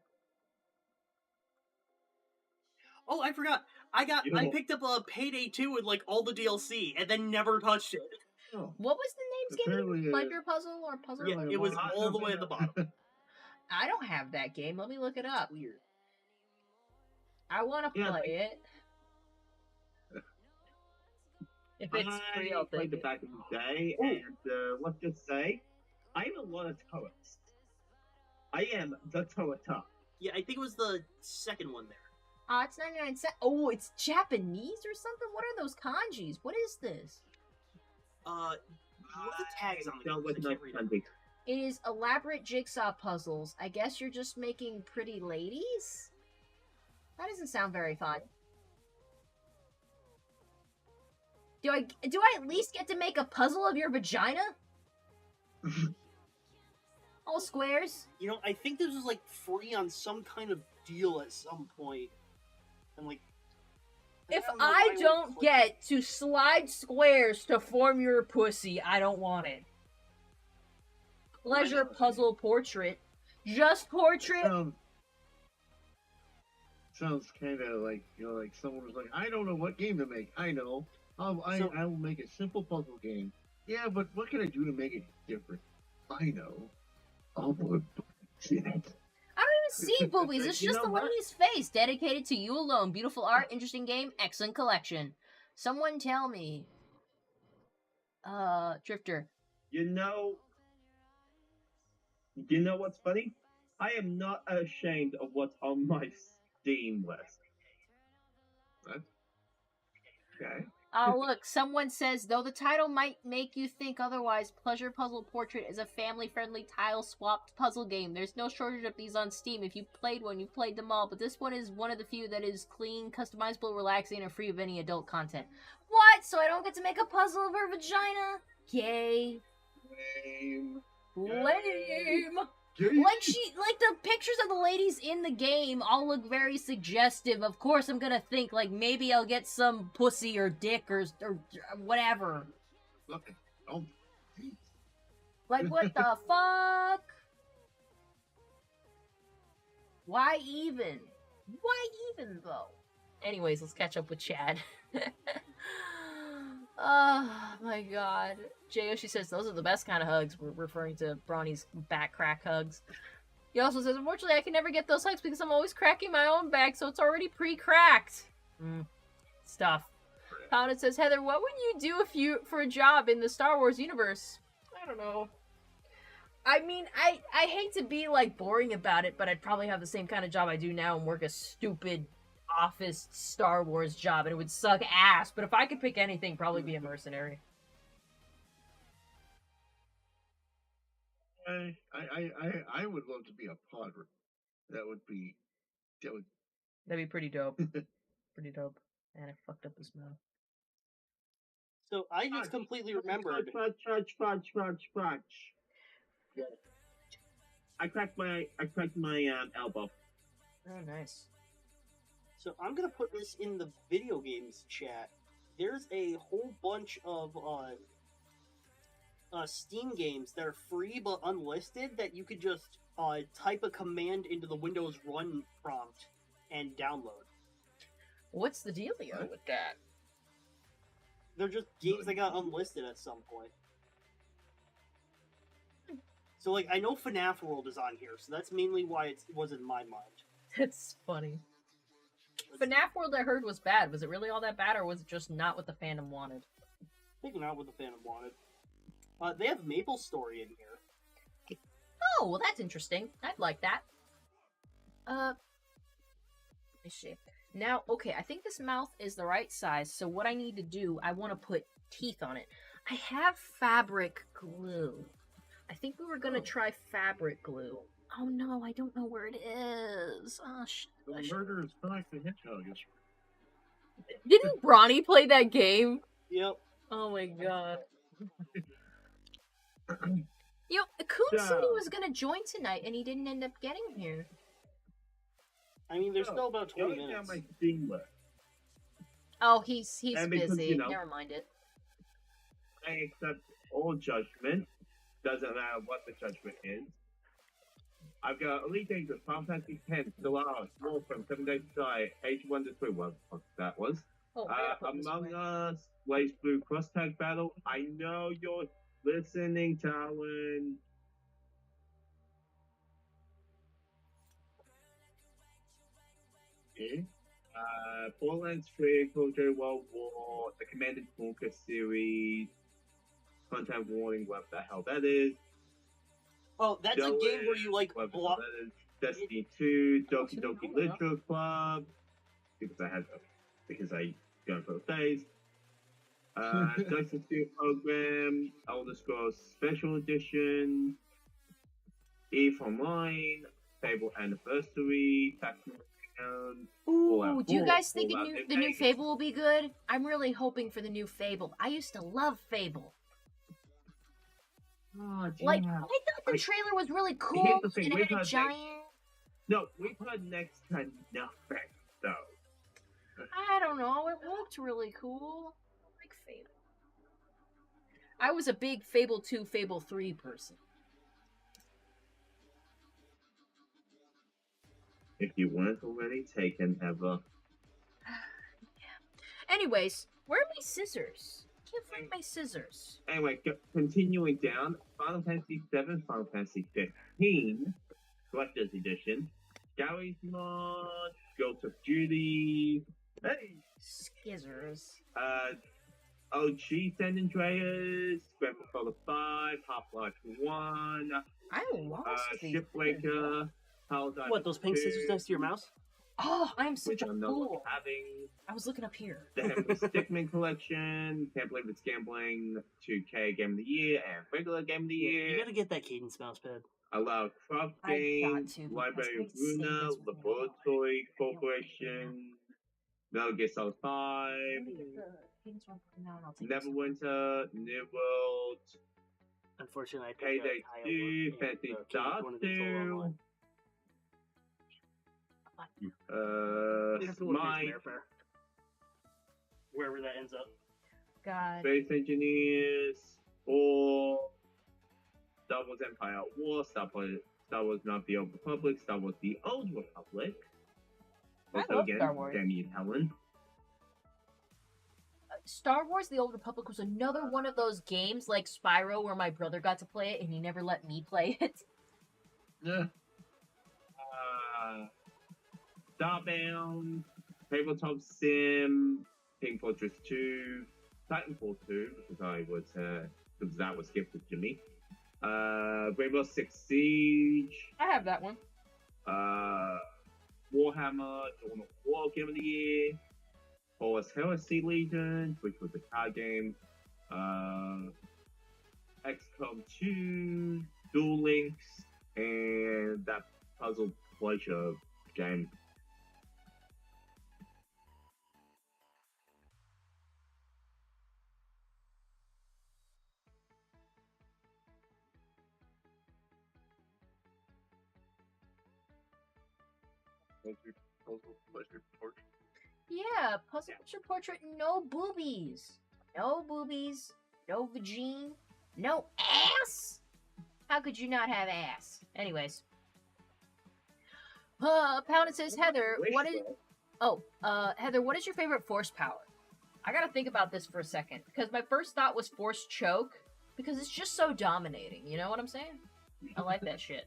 Oh, I forgot. I picked up a Payday 2 with like all the DLC and then never touched it. Oh, What was the name's Apparently, game? Pleasure Puzzle or Puzzle? Yeah, it was all the way at the bottom. I don't have that game. Let me look it up. Weird. I want to Yeah, play it. If it's free, I'll I played take it it. back in the day, and let's just say, I'm a lot of turrets. I am the turreter. Yeah, I think it was the second one there. It's 99 cents. Oh, it's Japanese or something? What are those kanjis? What is this? What are the tags on the Don't game? I recognize can't read it. something. It is elaborate jigsaw puzzles. I guess you're just making pretty ladies? That doesn't sound very fun. Do I at least get to make a puzzle of your vagina? All squares? You know, I think this was like free on some kind of deal at some point. And like, If don't know I why would don't click get to slide squares to form your pussy, I don't want it. Pleasure puzzle portrait. Just portrait? Sounds kind of like, like someone was like, I don't know what game to make. I know. I will make a simple puzzle game. Yeah, but what can I do to make it different? I know. I'll put boobies in it. I don't even see boobies. It's You just know the what? lady's face. Dedicated to you alone. Beautiful art, interesting game, excellent collection. Someone tell me. Drifter. You know what's funny? I am not ashamed of what's on my Steam list. Okay. Oh, look, someone says, though the title might make you think otherwise, Pleasure Puzzle Portrait is a family-friendly tile-swapped puzzle game. There's no shortage of these on Steam. If you played one, you've played them all, but this one is one of the few that is clean, customizable, relaxing, and free of any adult content. What? So I don't get to make a puzzle of her vagina? Yay. Lame. Lame. Like the pictures of the ladies in the game all look very suggestive. Of course, I'm gonna think like maybe I'll get some pussy or dick or whatever. Look. Oh. Like what the fuck? Why even? Why even though? Anyways, let's catch up with Chad. Oh my god. She says those are the best kind of hugs. We're referring to Bronny's back crack hugs. He also says, unfortunately, I can never get those hugs because I'm always cracking my own back, so it's already pre-cracked. Stuff. Pounded says, Heather, what would you do for a job in the Star Wars universe? I don't know. I mean, I hate to be, like, boring about it, but I'd probably have the same kind of job I do now and work a stupid office Star Wars job, and it would suck ass. But if I could pick anything, probably be a mercenary. I would love to be a podder. That'd be pretty dope. Pretty dope. And I fucked up this mouth. So I just completely remembered. Fudge. I cracked my elbow. Oh, nice. So I'm gonna put this in the video games chat. There's a whole bunch of Steam games that are free but unlisted that you could just type a command into the Windows Run prompt and download. What's the dealio with that? They're just games that got unlisted at some point. So, like, I know FNAF World is on here, so that's mainly why it was in my mind. That's funny. FNAF World, I heard, was bad. Was it really all that bad, or was it just not what the fandom wanted? I think not what the fandom wanted. They have Maple Story in here. Oh, well, that's interesting. I'd like that. Let me see. Now, okay, I think this mouth is the right size, so what I need to do, I want to put teeth on it. I have fabric glue. I think we were going to try fabric glue. Oh no, I don't know where it is. Oh, shit. the murder is Sonic the Hedgehog. Didn't Bronny play that game? Yep. Oh my god. Yo, Coon said he was going to join tonight, and he didn't end up getting here. I mean, there's still about 20 minutes. My Steam list. Oh, he's And because, busy. you know, Never mind it. I accept all judgment. Doesn't matter what the judgment is. I've got Elite Dangerous, Final Fantasy X, Stellaris, Warframe, 7 Days to Die, Age 1 to 3, what that was. Oh, I gotta put this Among away. Us, Blaze Blue, Cross Tag Battle. I know you're listening, Talon. Okay. Borderlands 3, Call of Duty World War, the Command & Conquer series, Content Warning, what the hell that is. Oh, that's a game where you, like, what the block... hell that is. Destiny 2, Doki Doki Literature Club, because I go for the phase. Dyson Steel Program, Elder Scrolls Special Edition, EVE Online, Fable Anniversary, Ooh, do you guys think the new Fable will be good? I'm really hoping for the new Fable. I used to love Fable. Oh, Like, I thought the trailer was really cool, Here's the thing, and it we've had a heard giant... No, we've heard next to nothing, though. I don't know, it looked really cool. I like Fable. I was a big Fable 2, Fable 3 person. If you weren't already taken, ever. Anyways, where are my scissors? I can't find my scissors. Anyway, continuing down, Final Fantasy 7, Final Fantasy 15, Collector's Edition, Gary's Mod, Ghost of Duty, hey! Scissors. OG San Andreas, Grand Theft Auto 5, Half-Life 1, I lost these. Shipbreaker, Paladin What, those pink scissors next to your mouse? Oh, I'm such which a I'm not fool. having. I was looking up here. The Henry Stickmin collection, Can't Believe It's Gambling, 2K Game of the Year, and Regular Game of the Year. You gotta get that Cadence mouse pad. Allow Craft I've got Games, to, because Library of they say Luna, this one. Laboratory Corporation, Metal Gear Solid 5, Neverwinter, New World, Unfortunately, I Payday 2, Fantasy Star 2, Smite, wherever that ends up. God. Space Engineers, 4, Star Wars Empire at War, Star Wars Not the Old Republic, Star Wars The Old Republic, Also, love again, Star Wars. Demi and Helen. Star Wars: The Old Republic was another one of those games like Spyro where my brother got to play it and he never let me play it. Yeah. Starbound, Tabletop Sim, Team Fortress 2, Titanfall 2, because that was gifted to me. Rainbow Six Siege, I have that one. Warhammer, Dawn of War Game of the Year, Horus Heresy Legion, which was a card game, XCOM 2, Duel Links, and that Puzzle Pleasure game. Puzzle pleasure portrait. Yeah, Puzzle Picture Portrait, no boobies. No boobies, no vagine, no ass. How could you not have ass? Anyways. Pounded says, Heather, what is... Oh, Heather, what is your favorite force power? I gotta think about this for a second, because my first thought was force choke, because it's just so dominating, you know what I'm saying? I like that shit.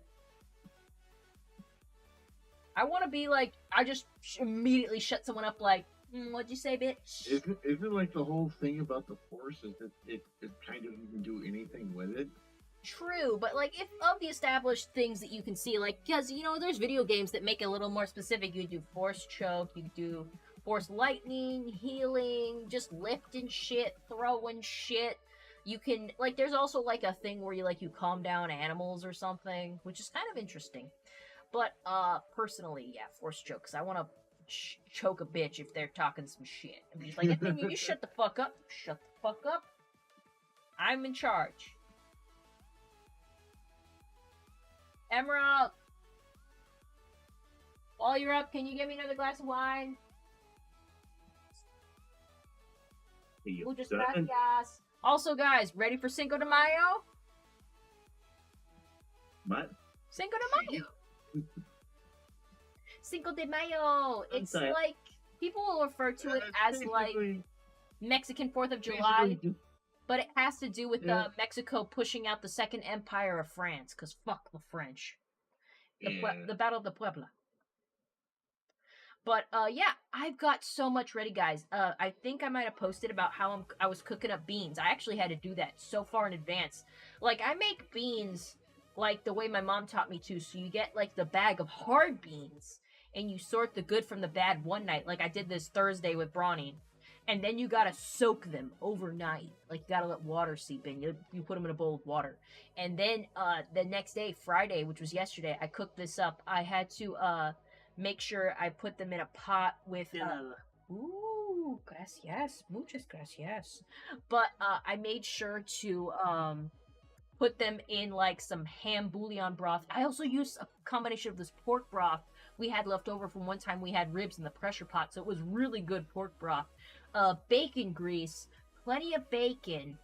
I want to be like, I just immediately shut someone up like, what'd you say, bitch? Isn't like the whole thing about the force is that it kind of you can do anything with it? True, but like, if of the established things that you can see, like, because, you know, there's video games that make it a little more specific. You can do force choke, you can do force lightning, healing, just lifting shit, throwing shit. You can, like, there's also like a thing where you calm down animals or something, which is kind of interesting. But, personally, yeah, force choke, because I want to choke a bitch if they're talking some shit. I'm just like, Athena, you shut the fuck up. Shut the fuck up. I'm in charge. Emerald! While you're up, can you get me another glass of wine? Muchas gracias. Also, guys, ready for Cinco de Mayo? What? Cinco de Mayo! Cinco de Mayo! It's like, people will refer to it as like Mexican 4th of July, but it has to do with Mexico pushing out the Second Empire of France, because fuck the French. The Battle of the Puebla. But, yeah, I've got so much ready, guys. I think I might have posted about how I was cooking up beans. I actually had to do that so far in advance. Like, I make beans like the way my mom taught me to, so you get, like, the bag of hard beans, and you sort the good from the bad one night, like I did this Thursday with Brawny. And then you gotta soak them overnight. Like, you gotta let water seep in. You put them in a bowl of water. And then, the next day, Friday, which was yesterday, I cooked this up. I had to, make sure I put them in a pot with, ooh, gracias, muchas gracias. But, I made sure to, put them in, like, some ham bouillon broth. I also used a combination of this pork broth we had left over from one time we had ribs in the pressure pot, so it was really good pork broth. Bacon grease, plenty of bacon,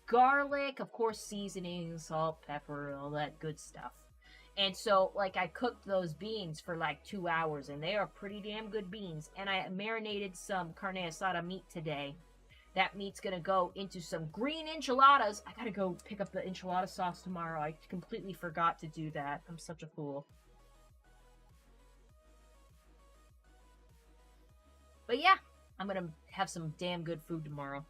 garlic, of course, seasoning, salt, pepper, all that good stuff. And so, like, I cooked those beans for, like, 2 hours, and they are pretty damn good beans. And I marinated some carne asada meat today. That meat's gonna go into some green enchiladas. I gotta go pick up the enchilada sauce tomorrow. I completely forgot to do that. I'm such a fool. But yeah, I'm gonna have some damn good food tomorrow.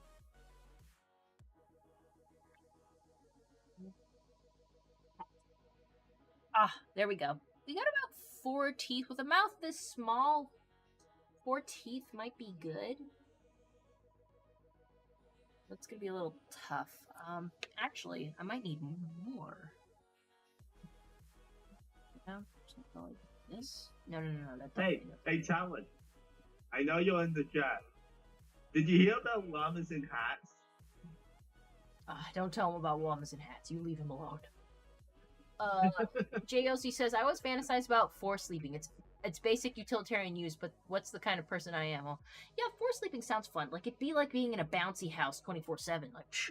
Ah, there we go. We got about 4 teeth. With a mouth this small, 4 teeth might be good. That's gonna be a little tough. Actually, I might need more. No, something like this. No. Hey, Talon. I know you're in the chat. Did you hear about llamas in hats? Don't tell him about llamas and hats. You leave him alone. JOC says, I always fantasize about force sleeping. It's basic utilitarian use, but what's the kind of person I am? Well, yeah, force sleeping sounds fun. Like, it'd be like being in a bouncy house 24/7. Like, shh.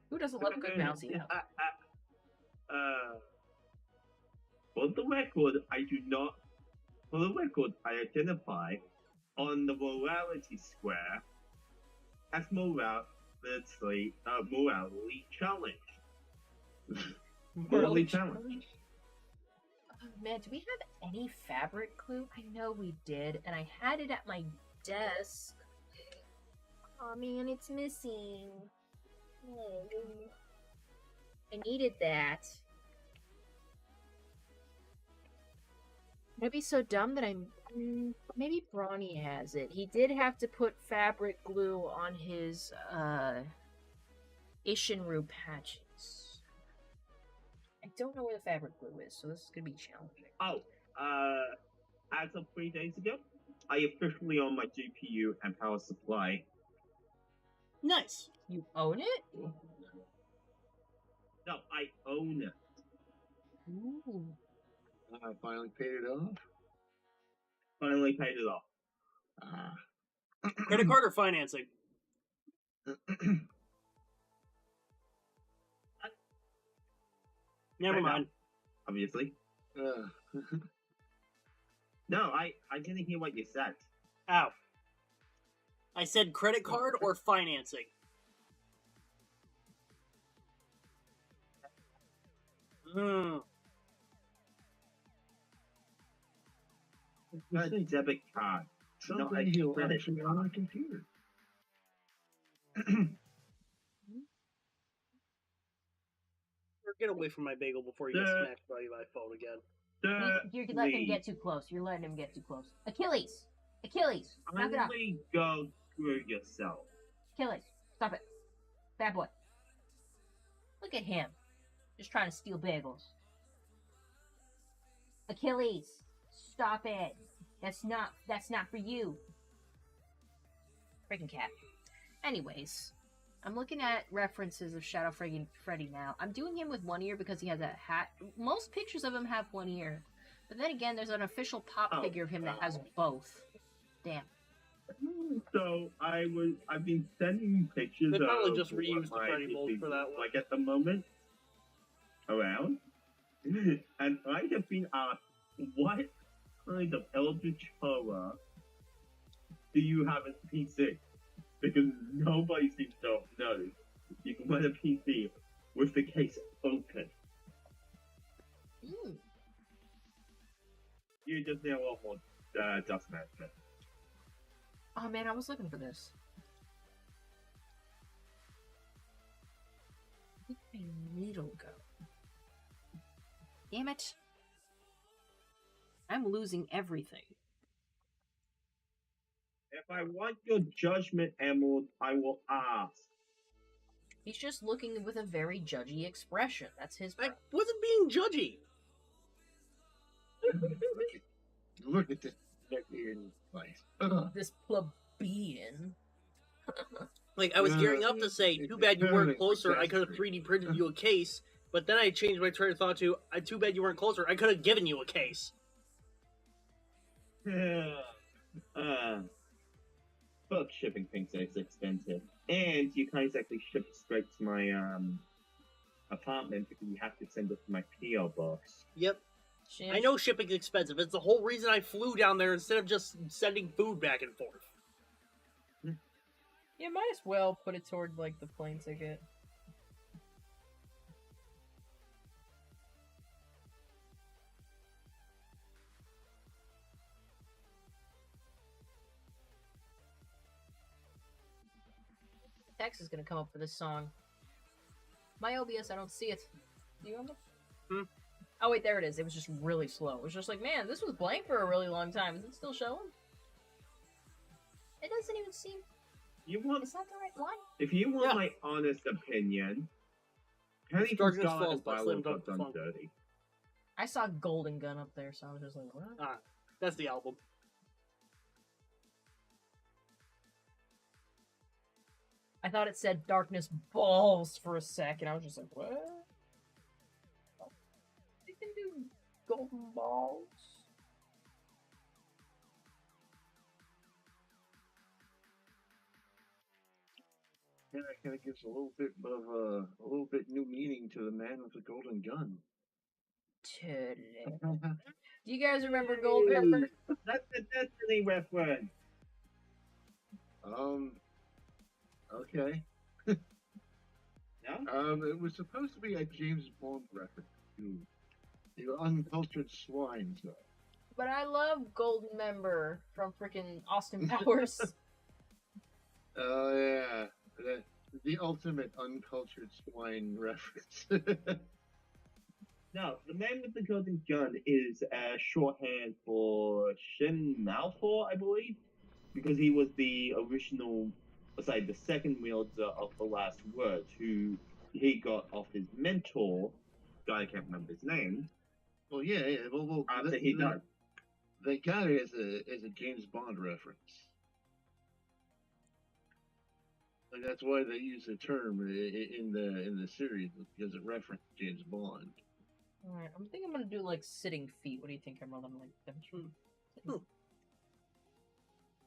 Who doesn't love a good bouncy house? For the record, I do not For the record, I identify on the morality square as morality challenged. Morally challenged. Oh, man, do we have any fabric glue? I know we did, and I had it at my desk. Oh man, it's missing. Oh, I needed that. I'd be so dumb that maybe Brawny has it. He did have to put fabric glue on his Ishinru patches. I don't know where the fabric glue is, so this is gonna be challenging. Oh, as of 3 days ago, I officially own my GPU and power supply. Nice. You own it? No, I own it. Ooh. I finally paid it off. Finally paid it off. Credit card or financing? Never Right now, mind. obviously. No, I didn't hear what you said. Ow. I said credit card or financing. It's a debit card. Not a Something he'll credit actually on my computer. Get away from my bagel before you get smacked by my phone again. You're letting him get too close. You're letting him get too close. Achilles! Achilles! Knock it off. Finally go screw yourself. Achilles, stop it. Bad boy. Look at him. Just trying to steal bagels. Achilles, stop it. That's not for you. Freaking cat. Anyways, I'm looking at references of Shadow Freddy now. I'm doing him with one ear because he has a hat. Most pictures of him have one ear. But then again, there's an official pop figure of him that has both. Damn. So I've been sending pictures They probably of just what reused the my Freddy mold for that one. like at the moment around, and I have been asked what kind of eldritch horror do you have at PC? Because nobody seems to know you can run a PC with the case open. You just need a lot more dust management. Oh man, I was looking for this. Where did my needle go? Damn it. I'm losing everything. If I want your judgment, Emerald, I will ask. He's just looking with a very judgy expression. That's his I problem. wasn't being judgy. Look at this Neptune place. This plebeian. Like, I was Yeah, gearing up to say, it's too bad you weren't very closer, I could have exaggerated. 3D printed you a case, but then I changed my train of thought to, too bad you weren't closer, I could have given you a case. Book shipping things is expensive. And you can't exactly ship it straight to my apartment because you have to send it to my P.O. box. Yep. I know shipping's expensive. It's the whole reason I flew down there instead of just sending food back and forth. You might as well put it toward, like, the plane ticket. Text is gonna come up for this song. My OBS, I don't see it. Do you remember? Oh wait, there it is. It was just really slow. It was just like, man, this was blank for a really long time. Is it still showing? It doesn't even seem. Is that the right one? If you want my honest opinion, Penny from Darkness Scarlet Falls is by Violent Slim got Dunk done Funk. dirty. I saw Golden Gun up there, so I was just like, what? That's the album. I thought it said Darkness Balls for a second. I was just like, what? You can do Golden Balls? And that kind of gives a little bit new meaning to the man with the golden gun. Totally. Do you guys remember Goldmember? That's the Destiny reference. Okay. No? It was supposed to be a James Bond reference to the uncultured swines. But I love Goldmember from freaking Austin Powers. Oh yeah, the ultimate uncultured swine reference. No, the man with the golden gun is shorthand for Shin Malfoy, I believe, because he was the original, the second wielder of the last words, who he got off his mentor, guy I can't remember his name, Well, yeah. Well, after he died. They got it as a James Bond reference. Like that's why they use the term in the series because it referenced James Bond. Alright, I think I'm gonna do like sitting feet. What do you think, Emerald? I'm like,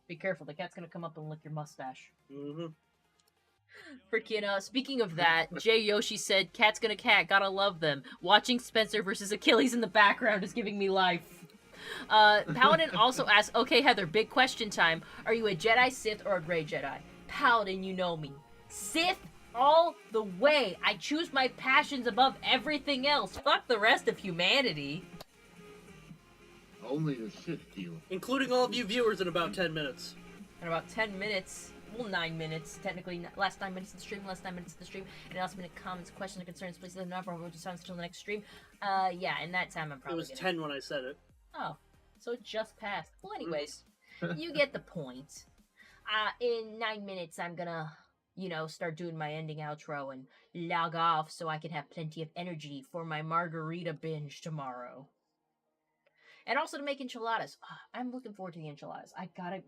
Be careful, the cat's gonna come up and lick your mustache. Mm-hmm. Freaking, speaking of that, Jay Yoshi said, cat's gonna cat, gotta love them. Watching Spencer versus Achilles in the background is giving me life. Paladin also asked, okay, Heather, big question time. Are you a Jedi, Sith, or a Grey Jedi? Paladin, you know me. Sith all the way. I choose my passions above everything else. Fuck the rest of humanity. Only the Sith deal. Including all of you viewers in about 10 minutes. In about 10 minutes, well, 9 minutes, technically, last 9 minutes of the stream, and last minute comments, questions, or concerns, please let them know, or we'll just silence until the next stream. Yeah, in that time I'm probably It was 10 when I said it. Oh, so it just passed. Well, anyways, you get the point. In 9 minutes, I'm gonna, start doing my ending outro and log off so I can have plenty of energy for my margarita binge tomorrow. And also to make enchiladas. I'm looking forward to the enchiladas. I gotta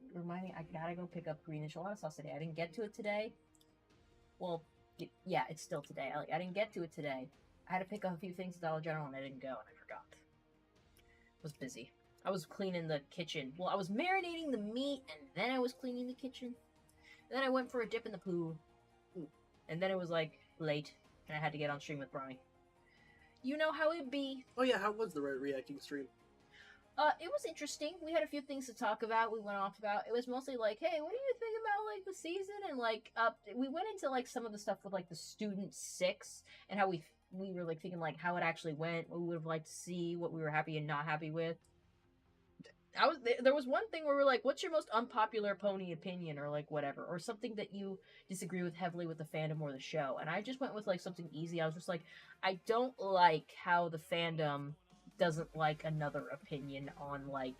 go pick up green enchilada sauce today. I didn't get to it today. Well, yeah, it's still today. I didn't get to it today. I had to pick up a few things at Dollar General and I didn't go and I forgot. I was busy. I was cleaning the kitchen. Well, I was marinating the meat and then I was cleaning the kitchen. And then I went for a dip in the pool. And then it was like late and I had to get on stream with Bronny. You know how it be. Oh yeah, how was the reacting stream? It was interesting. We had a few things to talk about. We went off about. It was mostly like, hey, what do you think about like the season? And like, we went into like some of the stuff with like the Student 6 and how we were like thinking like how it actually went. What we would have liked to see, what we were happy and not happy with. There was one thing where we were like, what's your most unpopular pony opinion or like whatever, or something that you disagree with heavily with the fandom or the show. And I just went with like something easy. I was just like, I don't like how the fandom doesn't like another opinion on like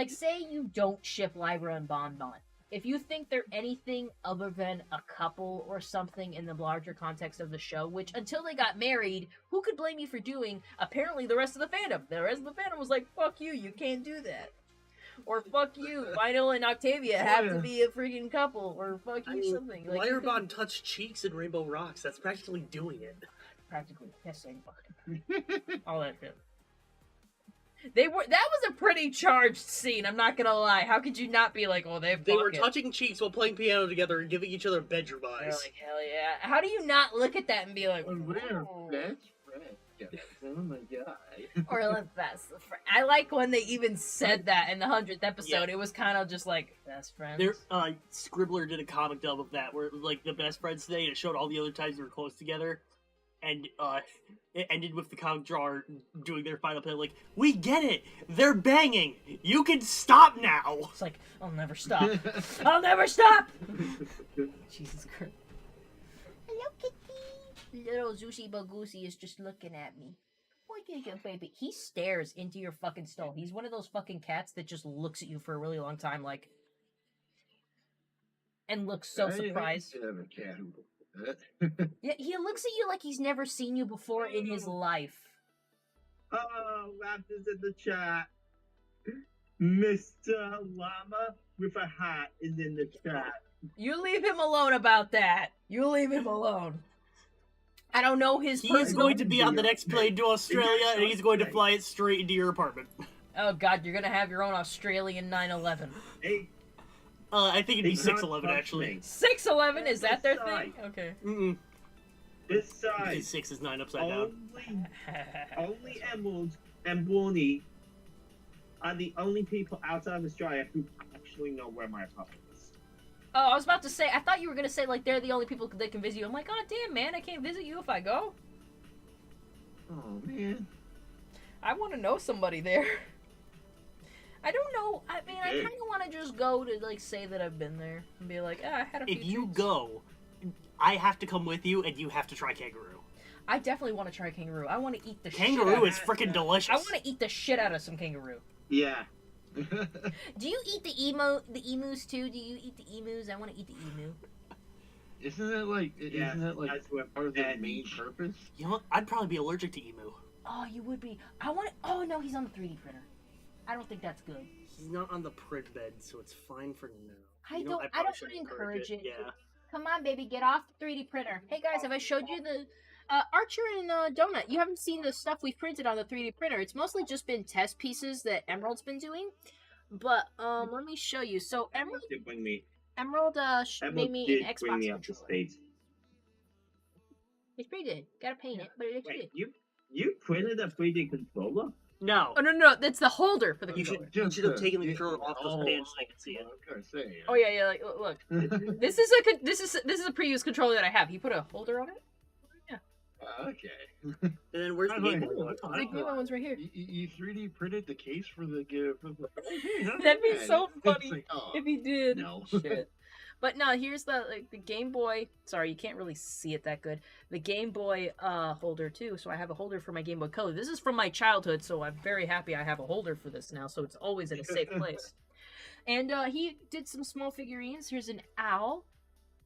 say you don't ship Libra and Bonbon. If you think they're anything other than a couple or something in the larger context of the show, which until they got married, who could blame you for doing? Apparently the rest of the fandom. The rest of the fandom was like, fuck you, you can't do that. Or fuck you, Lionel and Octavia have to be a freaking couple. Or fuck you, something. Like, Lyrebon touched cheeks in Rainbow Rocks. That's practically doing it. Practically kissing. All that shit. That was a pretty charged scene, I'm not gonna lie. How could you not be like, oh, they were touching cheeks while playing piano together and giving each other bedroom eyes. They're like, hell yeah. How do you not look at that and be like, we're oh. best friends. Yeah. Oh my god. Or the best friend. I like when they even said that in the 100th episode. Yeah. It was kind of just like, best friends. Scribbler did a comic dub of that, where it was like the best friends today, and it showed all the other times they were close together. And it ended with the comic drawer doing their final play, like, we get it! They're banging! You can stop now! It's like, I'll never stop. I'll never stop! Jesus Christ. Hello, kitty! Little Zushi Bagusi is just looking at me. What you get, baby? He stares into your fucking stall. He's one of those fucking cats that just looks at you for a really long time, like... And looks so surprised. I have a cat who yeah, he looks at you like he's never seen you before in his life. Oh, Raptors in the chat. Mr. Llama with a hat is in the chat. You leave him alone about that. You leave him alone. I don't know his He is going to be on the next plane to Australia, and he's going to fly it straight into your apartment. Oh god, you're gonna have your own Australian 9/11. Hey. I think it'd be 6/11 actually. 6/11? Is that their thing? Okay. This side. 6 is 9 upside down. Only Emerald and Bruni are the only people outside of Australia who actually know where my apartment is. Oh, I was about to say, I thought you were gonna say, like, they're the only people that can visit you. I'm like, oh, damn, man, I can't visit you if I go. Oh man. I want to know somebody there. I don't know. I mean, I Okay. kind of want to just go to, like, say that I've been there and be like, I had a few If you treats. go, I have to come with you, and you have to try kangaroo. I definitely want to try kangaroo. I want to eat the Kangaroo shit out is freaking delicious. I want to eat the shit out of some kangaroo. Yeah. Do you eat the emus too? Do you eat the emus? I want to eat the emu. Isn't that like? Yeah, Isn't that like that's where part of the and- main purpose? You know what? I'd probably be allergic to emu. Oh, you would be. I want. Oh no, he's on the 3D printer. I don't think that's good. He's not on the print bed, so it's fine for now. I You know, don't. I probably don't shouldn't encourage it. Yeah. Come on, baby, get off the 3D printer. Hey guys, have I showed you the Archer and Donut? You haven't seen the stuff we've printed on the 3D printer. It's mostly just been test pieces that Emerald's been doing. But let me show you. So Emerald Did bring me. made Emerald me did an bring Xbox me up to controller. speed. It's pretty good. Gotta paint it, but it looks Wait, good. you printed a 3D controller? No. Oh no, that's the holder for the You controller. should, you should have Just, taken the yeah, controller off the oh, stand so I could see it. I was gonna say. Oh yeah, like look. This is a pre-used controller that I have. You put a holder on it. Okay. And then where's the By game the way, boy? I- The Game Boy one's right here. You 3D printed the case for the gift. That'd be so funny Like, oh, If he did. no. Shit. But no, here's the Game Boy. Sorry, you can't really see it that good. The Game Boy holder too. So I have a holder for my Game Boy Color. This is from my childhood, so I'm very happy I have a holder for this now. So it's always in a safe place. And he did some small figurines. Here's an owl.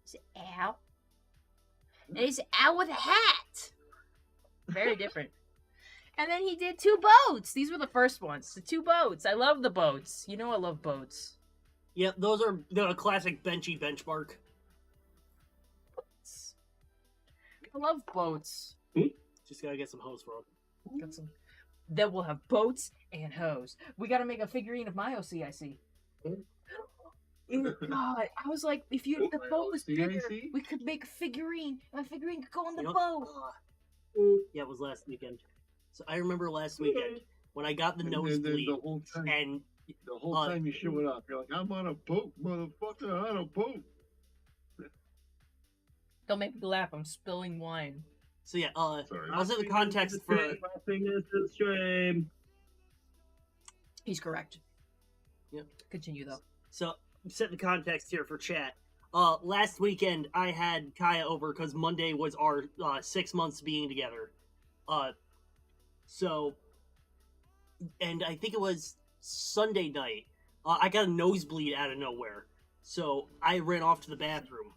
It's an owl. And it's an owl with a hat. Very different. And then he did 2 boats. These were the first ones. The 2 boats. I love the boats. You know I love boats. Yep, those are the classic benchy benchmark. I love boats. Just gotta get some hose for them. Got some. Then we'll have boats and hoes. We gotta make a figurine of my OCIC. God, I was like, if the boat was bigger, OCIC? we could make a figurine. A figurine could go on the You know- boat. Yeah, it was last weekend. So I remember last weekend when I got the And then nosebleed, the whole time, and time you show it up, you're like, I'm on a boat, motherfucker, on a boat. Don't make me laugh. I'm spilling wine. so yeah, Sorry. I'll set the context for. My fingers to the stream. He's correct. Yep. Continue though. So set the context here for chat. Last weekend I had Kaya over because Monday was our 6 months being together. So, and I think it was Sunday night. I got a nosebleed out of nowhere, so I ran off to the bathroom.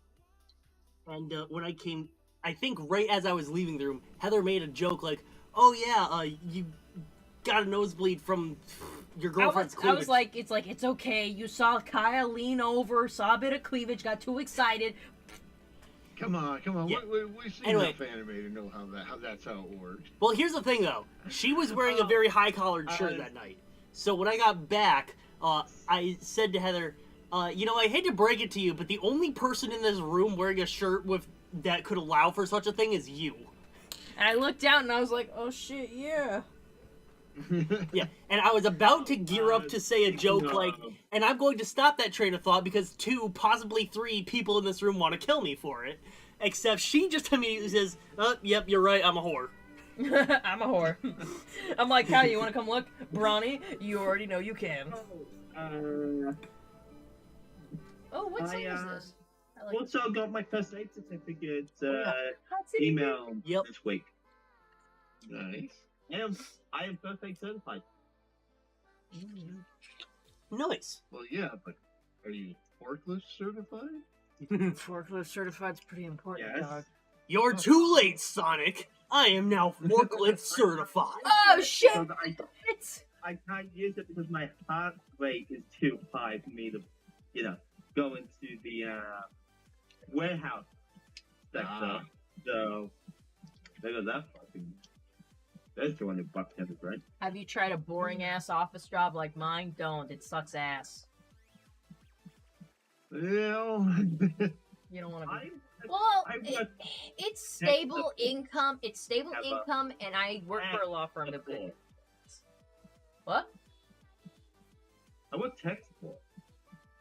And when I came, I think right as I was leaving the room, Heather made a joke like, "Oh yeah, you got a nosebleed from your girlfriend's I cleavage." was like, it's okay. You saw Kaya lean over, saw a bit of cleavage, got too excited. Come on. Yeah. We've seen Anyway. enough anime to know how that's how it works. Well, here's the thing, though. She was wearing a very high-collared shirt that night. So when I got back, I said to Heather, you know, I hate to break it to you, but the only person in this room wearing a shirt with that could allow for such a thing is you. And I looked down and I was like, oh shit, yeah. Yeah, and I was about to gear up to say a joke no. like, and I'm going to stop that train of thought because 2, possibly 3 people in this room want to kill me for it. Except she just immediately says, oh, yep, you're right, I'm a whore. I'm a whore. I'm like, Kyle, you want to come look? Bronny, you already know you can. Oh, what song I, is this? I like Also got my first aid certificate Hot City email Yep. this week. Nice. I am first aid certified. Nice. Well, yeah, but are you forklift certified? Forklift certified's pretty important, Yes. dog. You're too late, Sonic. I am now forklift certified. Oh shit! So It's... I can't use it because my heart rate is too high for me to, go into the warehouse sector. Ah. So there goes that fucking. There's $200 every right? Have you tried a boring ass office job like mine? Don't. It sucks ass. Well, You don't want to be. Well, I work it's stable income. It's stable Have a- income, and I work for a law firm that before. What? I want tech support.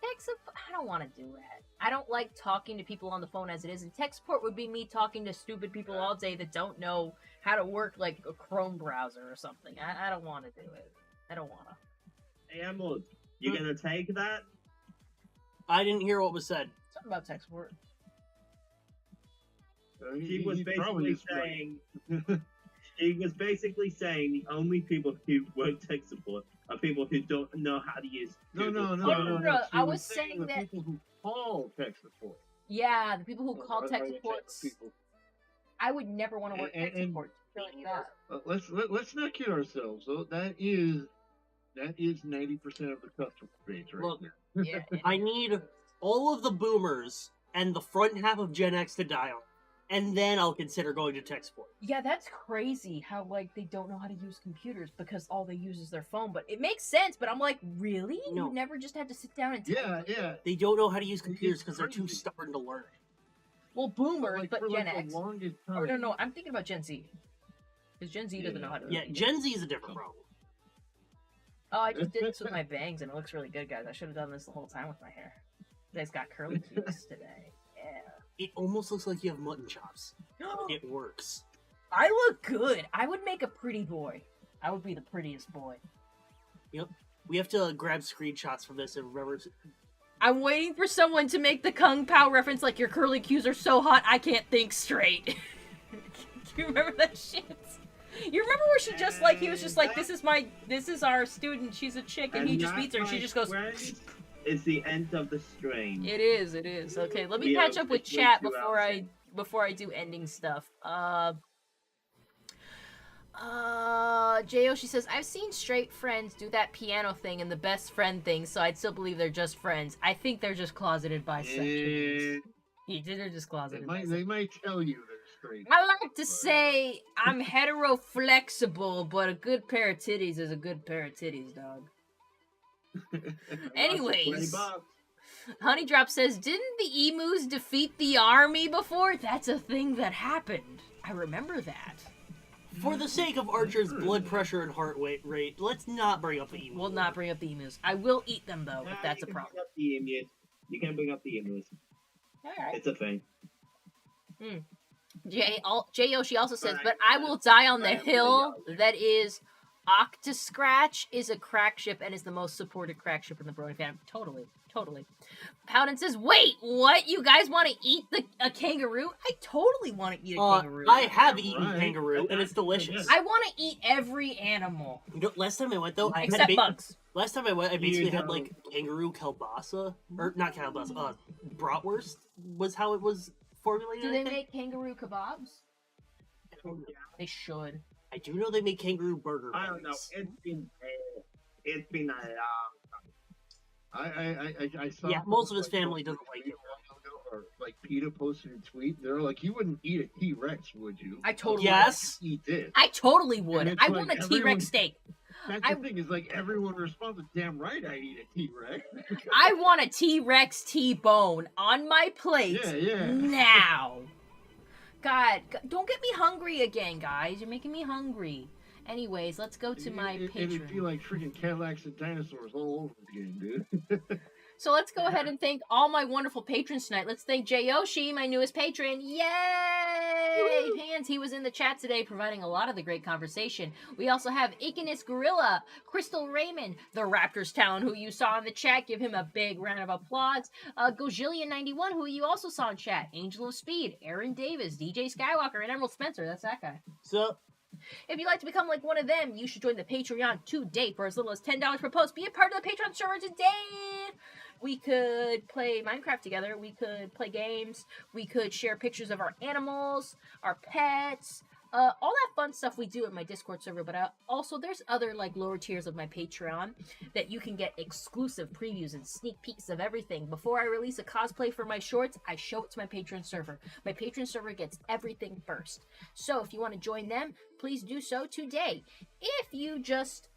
I don't want to do that. I don't like talking to people on the phone as it is, and tech support would be me talking to stupid people all day that don't know how to work like a Chrome browser or something. I don't want to do it. I don't want to. Hey, Emerald, you gonna take that? I didn't hear what was said. Something about tech support. She was He probably basically is right. saying. She was basically saying the only people who won't tech support are people who don't know how to use. No, Google. no. She I was saying the that- people who call tech support. Yeah, the people who call Are tech the type support. of people- I would never want to work tech And- support. Shit like that. Let's not kid ourselves. Though that is 90% of the customer base right Look, now. Yeah. I need all of the boomers and the front half of Gen X to die on, and then I'll consider going to tech support. Yeah, that's crazy how, like, they don't know how to use computers because all they use is their phone. But it makes sense, but I'm like, really? No. You never just had to sit down and Yeah, yeah. They don't know how to use computers It's because they're too crazy. stubborn to learn. Well, boomers, Like, but for, Gen like, X. the longest Oh, time. no, I'm thinking about Gen Z. Because Gen Z doesn't know how to Yeah, Gen Z is a different problem. Oh, I just did this with my bangs, and it looks really good, guys. I should have done this the whole time with my hair. You guys got curly cheeks today. It almost looks like you have mutton chops. Yeah. It works. I look good. I would make a pretty boy. I would be the prettiest boy. We have to grab screenshots from this and remember. I'm waiting for someone to make the Kung Pao reference like your curly cues are so hot I can't think straight. Do you remember that shit? You remember where she just like, he was just like, this is our student, she's a chick, and he just beats her and she just goes, It's the end of the stream. It is. Okay, let me We catch are up with officially chat 2 hours before I do ending stuff. Jo, she says, I've seen straight friends do that piano thing and the best friend thing, so I'd still believe they're just friends. I think they're just closeted bisexuals. They're just closeted bisexuals. They might tell you they're straight. I like to say I'm hetero flexible, but a good pair of titties is a good pair of titties, dog. Anyways, Honeydrop says, didn't the emus defeat the army before? That's a thing that happened. I remember that. For the sake of Archer's blood pressure and heart rate, let's not bring up the emu. We'll not bring up the emus. I will eat them, though, if that's a problem. You can bring up the emus. Alright. It's a thing. J.O. she also says, but I will die on the hill that is Octoscratch is a crack ship and is the most supported crack ship in the Brony fam. Totally. Howden says, wait, what? You guys want to eat a kangaroo? I totally want to eat a kangaroo. I have eaten kangaroo, and it's delicious. I want to eat every animal. You know, last time I went, though, Except bugs. Last time I went, I basically had, like, kangaroo kielbasa. Or, not kielbasa, bratwurst was how it was formulated. Do they make kangaroo kebabs? They should. I do know they make kangaroo burger. I don't know. It's been a I saw. Yeah, most of his family doesn't like it. Or like PETA posted a tweet. They're like, you wouldn't eat a T-Rex, would you? I totally Yes. Eat this. I totally would. And it's I like want a everyone- T-Rex steak. That's the thing, is like everyone responds, damn right I'd eat a T-Rex. I want a T-Rex T-bone on my plate Yeah. now. God, don't get me hungry again, guys. You're making me hungry. Anyways, let's go to my It'd Patreon. feel like freaking Cadillacs and dinosaurs all over again, dude. So let's go ahead and thank all my wonderful patrons tonight. Let's thank J.O.Shi, my newest patron. Yay! Hands, he was in the chat today providing a lot of the great conversation. We also have Icanus Gorilla, Crystal Raymond, the Raptors Talon, who you saw in the chat. Give him a big round of applause. Gojillion91, who you also saw in chat. Angel of Speed, Aaron Davis, DJ Skywalker, and Emerald Spencer. That's that guy. So, if you'd like to become like one of them, you should join the Patreon today for as little as $10 per post. Be a part of the Patreon server today. We could play Minecraft together. We could play games. We could share pictures of our animals, our pets, all that fun stuff we do in my Discord server. But also, there's other like lower tiers of my Patreon that you can get exclusive previews and sneak peeks of everything. Before I release a cosplay for my shorts, I show it to my Patreon server. My Patreon server gets everything first. So if you want to join them, please do so today. If you just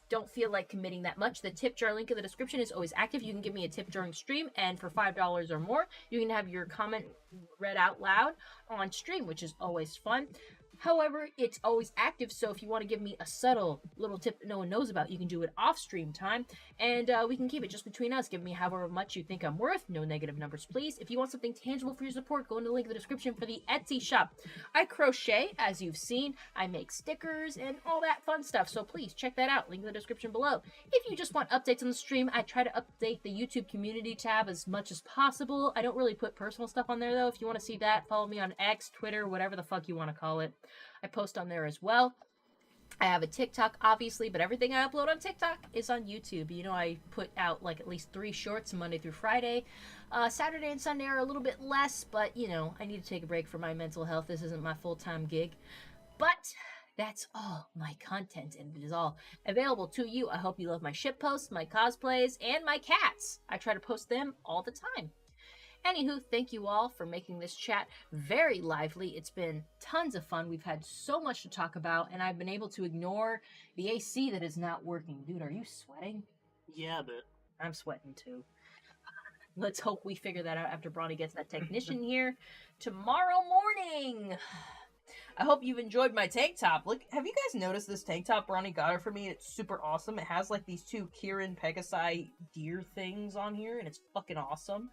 don't feel like committing that much, the tip jar link in the description is always active. You can give me a tip during stream, and for $5 or more, you can have your comment read out loud on stream, which is always fun. However, it's always active, so if you want to give me a subtle little tip that no one knows about, you can do it off stream time, and we can keep it just between us. Give me however much you think I'm worth. No negative numbers, please. If you want something tangible for your support, go into the link in the description for the Etsy shop. I crochet, as you've seen. I make stickers and all that fun stuff, so please check that out. Link in the description below. If you just want updates on the stream, I try to update the YouTube community tab as much as possible. I don't really put personal stuff on there, though. If you want to see that, follow me on X, Twitter, whatever the fuck you want to call it. I post on there as well. I have a TikTok, obviously, but everything I upload on TikTok is on YouTube. You know, I put out like at least 3 shorts Monday through Friday. Saturday and Sunday are a little bit less, but you know, I need to take a break for my mental health. This isn't my full-time gig. But that's all my content, and it is all available to you. I hope you love my shitposts, my cosplays, and my cats. I try to post them all the time. Anywho, thank you all for making this chat very lively. It's been tons of fun. We've had so much to talk about, and I've been able to ignore the AC that is not working. Dude, are you sweating? Yeah, but I'm sweating too. Let's hope we figure that out after Bronny gets that technician here tomorrow morning. I hope you've enjoyed my tank top. Look, have you guys noticed this tank top Bronny got her for me? It's super awesome. It has like these 2 Kirin Pegasi deer things on here, and it's fucking awesome.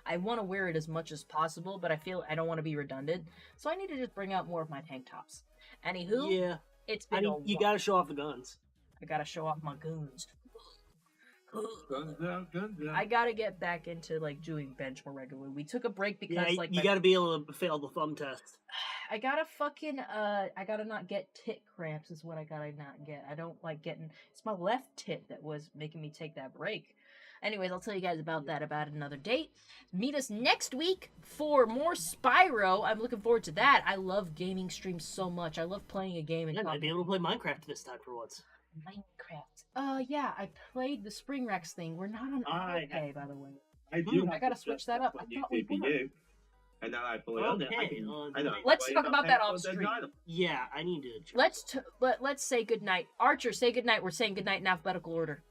I want to wear it as much as possible, but I feel I don't want to be redundant, so I need to just bring out more of my tank tops. Anywho, yeah, it's been you gotta show off the guns. I gotta show off my goons. Guns down, guns down. I gotta get back into like doing bench more regularly. We took a break because Yeah, like you gotta be able to fail the thumb test. I gotta fucking I gotta not get tit cramps is what I gotta not get. I don't like getting. It's my left tit that was making me take that break. Anyways, I'll tell you guys about that about another date. Meet us next week for more Spyro. I'm looking forward to that. I love gaming streams so much. I love playing a game and I might be able to play Minecraft this time for once. Minecraft. Yeah, I played the Spring Rex thing. We're not on okay, by the way. I do. I gotta switch that up. I thought we were. And then I play on it. Okay, I know. Let's talk about that off stream. Yeah, I need to. Let's say goodnight. Archer, say goodnight. We're saying goodnight in alphabetical order.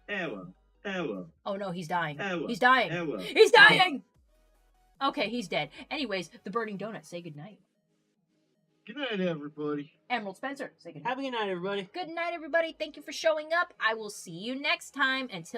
Error. Oh no, he's dying. Error. He's dying. Error. He's dying! Okay, he's dead. Anyways, the burning donut, say goodnight. Good night, everybody. Emerald Spencer, say goodnight. Have a good night, everybody. Good night, everybody. Thank you for showing up. I will see you next time. Until